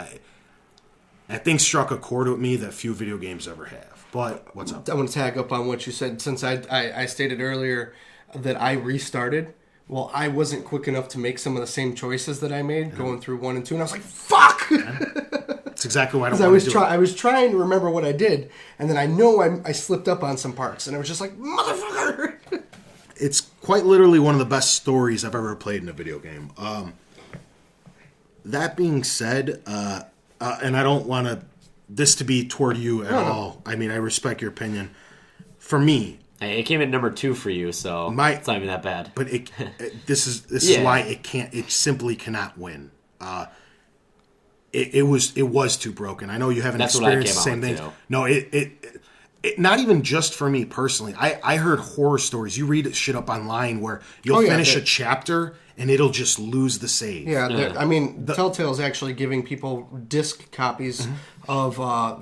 That thing struck a chord with me that few video games ever have. But what's up? I want to tag up on what you said since I stated earlier that I restarted. Well, I wasn't quick enough to make some of the same choices that I made going through 1 and 2, and I was like, "Fuck!" That's exactly why I don't Because want to do it. I was trying to remember what I did, and then I know I slipped up on some parts, and I was just like, "Motherfucker!" It's quite literally one of the best stories I've ever played in a video game. That being said, and I don't want this to be toward you at all. I mean, I respect your opinion. For me, Hey, it came in number 2 for you, so it's not even that bad. but this is Yeah. why it simply cannot win. It was too broken. I know you haven't That's what I experienced the came same out thing. with, too. No, it not even just for me personally. I heard horror stories. You read shit up online where you'll finish a chapter and it'll just lose the save. Yeah, I mean, Telltale's actually giving people disc copies of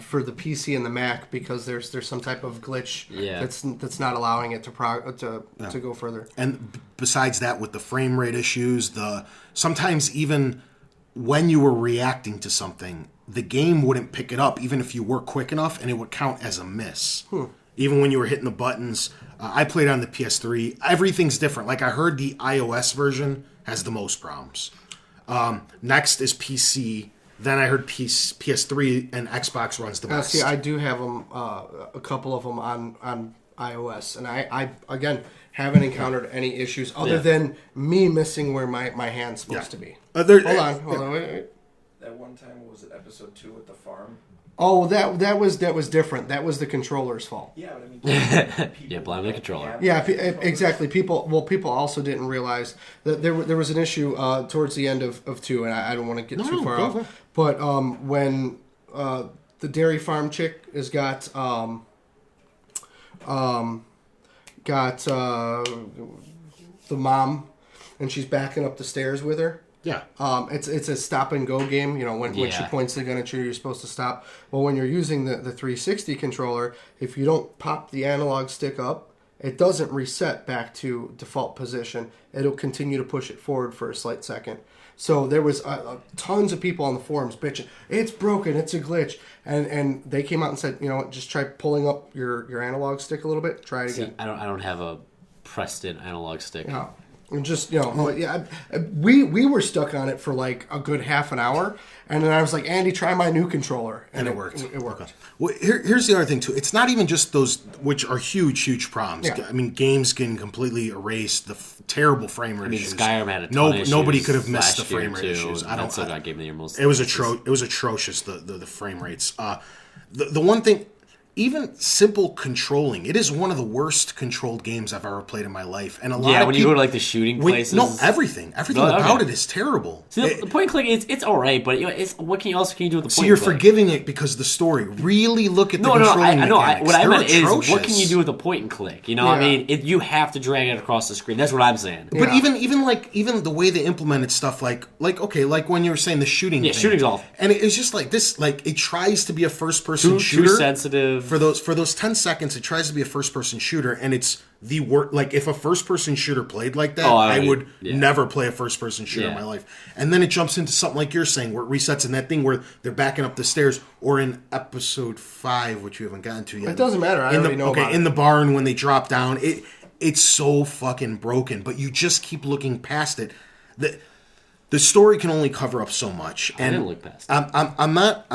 for the PC and the Mac because there's some type of glitch that's not allowing it to go further. And besides that, with the frame rate issues, sometimes even when you were reacting to something, the game wouldn't pick it up, even if you were quick enough, and it would count as a miss. Even when you were hitting the buttons. I played on the PS3. Everything's different. Like, I heard the iOS version has the most problems. Next is PC. Then I heard PS3 and Xbox runs the best. See, I do have them, a couple of them on iOS, and I again haven't encountered any issues other than me missing where my hand's supposed to be. Hold on, wait. That one time, what was it, episode 2 at the farm? Oh, that was different. That was the controller's fault. Yeah, but I mean, Yeah, blame the controller. Yeah, exactly. People also didn't realize that there was an issue towards the end of 2, and I don't want to get too far off. But when the dairy farm chick has got the mom, and she's backing up the stairs with her. Yeah. It's a stop and go game. You know, when she points the gun at you, you're supposed to stop. Well, when you're using the 360 controller, if you don't pop the analog stick up, it doesn't reset back to default position. It'll continue to push it forward for a slight second. So there was tons of people on the forums bitching, it's broken, it's a glitch. And they came out and said, you know what, just try pulling up your analog stick a little bit. Try it again. I don't have a pressed in analog stick. Yeah. And just, you know, but yeah, we were stuck on it for like a good half an hour, and then I was like, Andy, try my new controller, and it worked. It worked. Okay. Well, here's the other thing too. It's not even just those, which are huge problems. Yeah. I mean, games can completely erase the terrible frame rate issues. Skyrim had a ton of issues nobody could have missed the last year, frame rate too. issues. I don't. That's what got Game of the Year most. It was atrocious. The frame rates. The one thing, even simple controlling, it is one of the worst controlled games I've ever played in my life. And a lot Yeah, of when you go to like the shooting places. No, everything about it is terrible. See, the point and click, it's all right, but it's what else can you do with the point? So you're and click? forgiving it because of the story. Really look at the controlling mechanics. What I meant atrocious. is, what can you do with a point and click? You know, what I mean, you have to drag it across the screen. That's what I'm saying. But even the way they implemented stuff, like when you were saying the shooting, thing, shooting's awful, and it's just like this. Like it tries to be a first person shooter. Too sensitive for those 10 seconds. It tries to be a first person shooter, and it's the worst. Like if a first person shooter played like that, I would never play a first person shooter in my life. And then it jumps into something like you're saying, where it resets in that thing where they're backing up the stairs, or in episode 5, which you haven't gotten to yet. It doesn't matter. I already know about it. In the barn when they drop down, it's so fucking broken. But you just keep looking past it. The story can only cover up so much. And I didn't look past it. I'm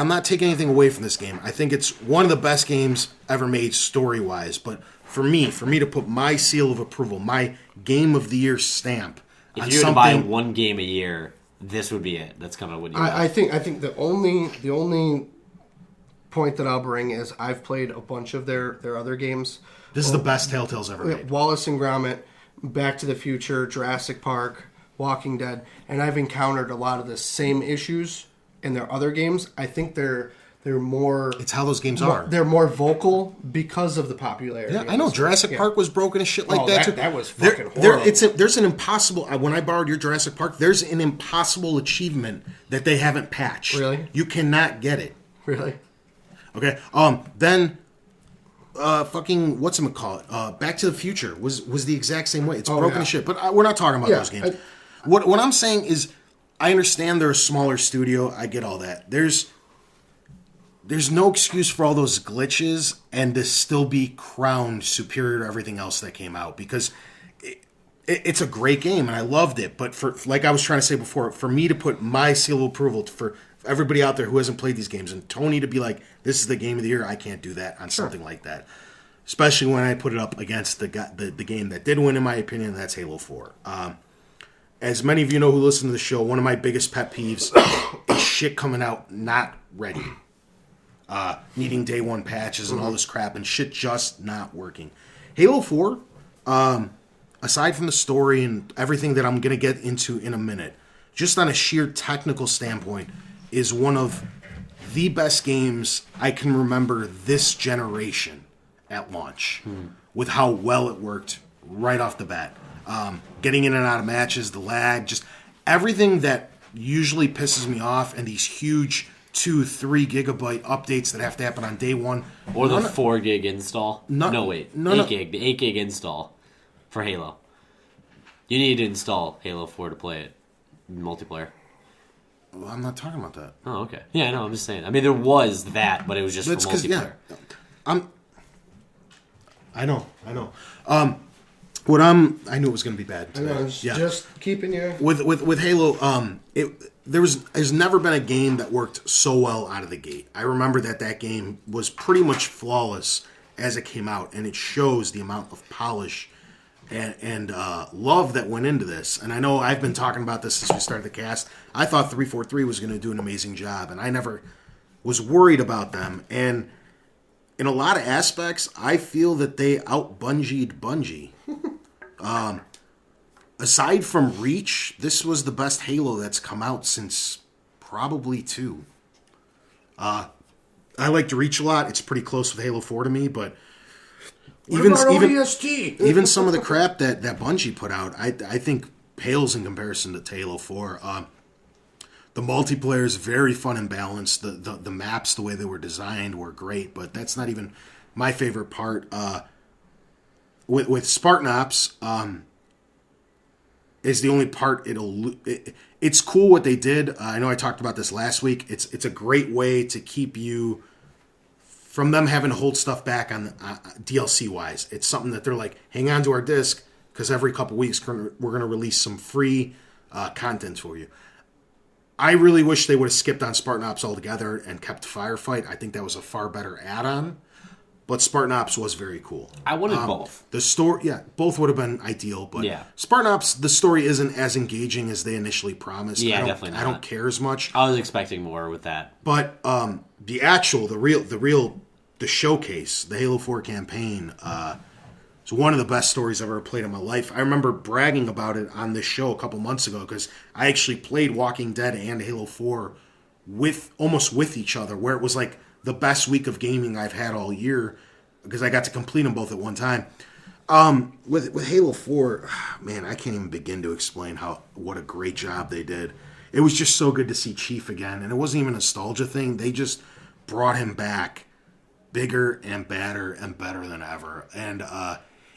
not taking anything away from this game. I think it's one of the best games ever made story wise. But for me to put my seal of approval, my game of the year stamp, if you had to buy one game a year, this would be it. That's kind of what you. I think the only point that I'll bring is I've played a bunch of their other games. This is the best Telltale's ever made. Wallace and Gromit, Back to the Future, Jurassic Park, Walking Dead, and I've encountered a lot of the same issues in their other games. I think they're more... It's how those games are. They're more vocal because of the popularity. Yeah, I know. Jurassic Park was broken and shit like that, too. That was fucking horrible. There's an impossible... When I borrowed your Jurassic Park, there's an impossible achievement that they haven't patched. Really? You cannot get it. Really? Okay. Then... fucking whatchamacallit, Back to the Future was the exact same way. It's broken as shit. But we're not talking about those games. What I'm saying is, I understand they're a smaller studio. I get all that. There's no excuse for all those glitches and to still be crowned superior to everything else that came out, because it's a great game and I loved it. But for, like I was trying to say before, for me to put my seal of approval for everybody out there who hasn't played these games, and Tony to be like, this is the game of the year, I can't do that on something like that. Especially when I put it up against the game that did win, in my opinion, that's Halo 4. As many of you know who listen to the show, one of my biggest pet peeves is shit coming out not ready. Needing day one patches and all this crap, and shit just not working. Halo 4, aside from the story and everything that I'm going to get into in a minute, just on a sheer technical standpoint, is one of the best games I can remember this generation at launch, with how well it worked right off the bat. Getting in and out of matches, the lag, just everything that usually pisses me off, and these huge 2-3 gigabyte updates that have to happen on day one. Or the 4 gig install. No, 8 gig. The 8 gig install for Halo. You need to install Halo 4 to play it multiplayer. Well, I'm not talking about that. Oh, okay. Yeah, no, I'm just saying. I mean, there was that, but it was just for multiplayer. I know. I knew it was going to be bad. I know, just keeping you... With Halo, there's never been a game that worked so well out of the gate. I remember that game was pretty much flawless as it came out, and it shows the amount of polish and love that went into this. And I know I've been talking about this since we started the cast. I thought 343 was going to do an amazing job, and I never was worried about them. And in a lot of aspects, I feel that they out-Bungie'd Bungie. Aside from Reach, this was the best Halo that's come out since probably 2. I liked Reach a lot. It's pretty close with Halo 4 to me, but even some of the crap that Bungie put out, I think pales in comparison to Halo 4. The multiplayer is very fun and balanced. The maps, the way they were designed, were great, but that's not even my favorite part. With Spartan Ops, is the only part it's cool what they did. I know I talked about this last week. It's a great way to keep you from them having to hold stuff back on DLC wise. It's something that they're like, hang on to our disc, because every couple weeks we're going to release some free content for you. I really wish they would have skipped on Spartan Ops altogether and kept Firefight. I think that was a far better add-on. But Spartan Ops was very cool. I wanted both. The story, both would have been ideal. But Spartan Ops, the story isn't as engaging as they initially promised. Yeah, definitely not. I don't care as much. I was expecting more with that. But the real the showcase, the Halo 4 campaign, it's one of the best stories I've ever played in my life. I remember bragging about it on this show a couple months ago because I actually played Walking Dead and Halo 4 almost with each other, where it was like the best week of gaming I've had all year because I got to complete them both at one time. With Halo 4, man, I can't even begin to explain what a great job they did. It was just so good to see Chief again, and it wasn't even a nostalgia thing. They just brought him back bigger and badder and better than ever. And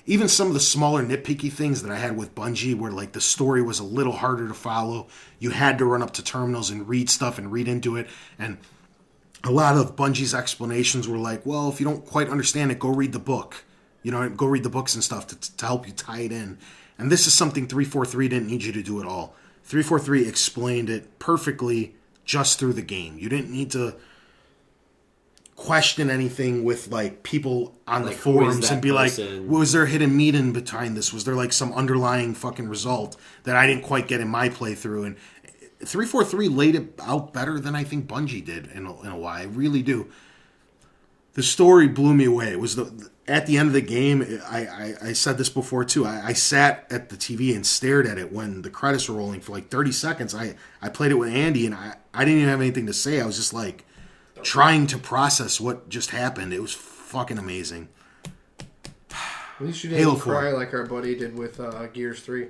even some of the smaller nitpicky things that I had with Bungie, where like the story was a little harder to follow, you had to run up to terminals and read stuff and read into it, and a lot of Bungie's explanations were like, well, if you don't quite understand it, go read the book. Go read the books and stuff to help you tie it in. And this is something 343 didn't need you to do at all. 343 explained it perfectly just through the game. You didn't need to question anything with like people on the forums and be like, was there hidden meaning behind this? Was there like some underlying fucking result that I didn't quite get in my playthrough? And 343 laid it out better than I think Bungie did in a while. I really do. The story blew me away. It was at the end of the game, I said this before too. I sat at the TV and stared at it when the credits were rolling for like 30 seconds. I played it with Andy and I didn't even have anything to say. I was just like trying to process what just happened. It was fucking amazing. At least you didn't cry like our buddy did with Gears 3.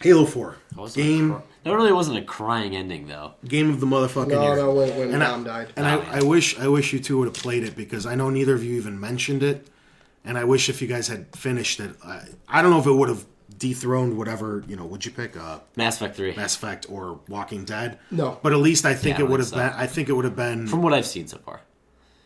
Halo 4. Game. That really wasn't a crying ending, though. Game of the motherfucking year. No, when Dom died. And I wish you two would have played it because I know neither of you even mentioned it. And I wish if you guys had finished it, I don't know if it would have dethroned whatever, would you pick? Mass Effect 3. Mass Effect or Walking Dead. No. But at least I think it would have been. I think it would have been. From what I've seen so far.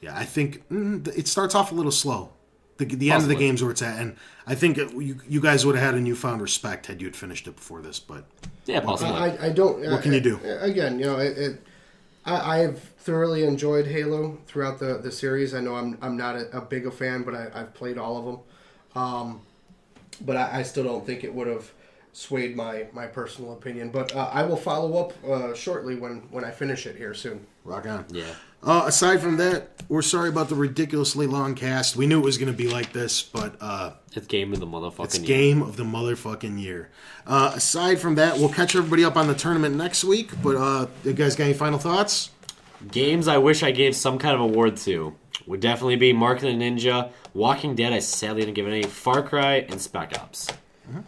Yeah, I think it starts off a little slow. The end of the game's where it's at, and I think you guys would have had a newfound respect had you had finished it before this. But yeah, possibly. I don't. What can you do? Again, I've thoroughly enjoyed Halo throughout the series. I know I'm not a big a fan, but I've played all of them. But I still don't think it would have swayed my personal opinion. But I will follow up shortly when I finish it here soon. Rock on. Yeah. Aside from that, we're sorry about the ridiculously long cast. We knew it was going to be like this, but it's game of the motherfucking it's year. Game of the motherfucking year. Aside from that, we'll catch everybody up on the tournament next week. But you guys got any final thoughts? Games I wish I gave some kind of award to would definitely be Mark the Ninja, Walking Dead. I sadly didn't give it any. Far Cry and Spec Ops. Mm-hmm.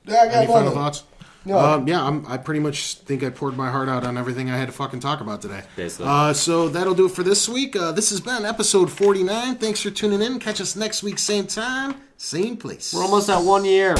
Yeah, I got any one. Final thoughts? No. I pretty much think I poured my heart out on everything I had to fucking talk about today. So that'll do it for this week. This has been episode 49. Thanks for tuning in. Catch us next week, same time, same place. We're almost at 1 year.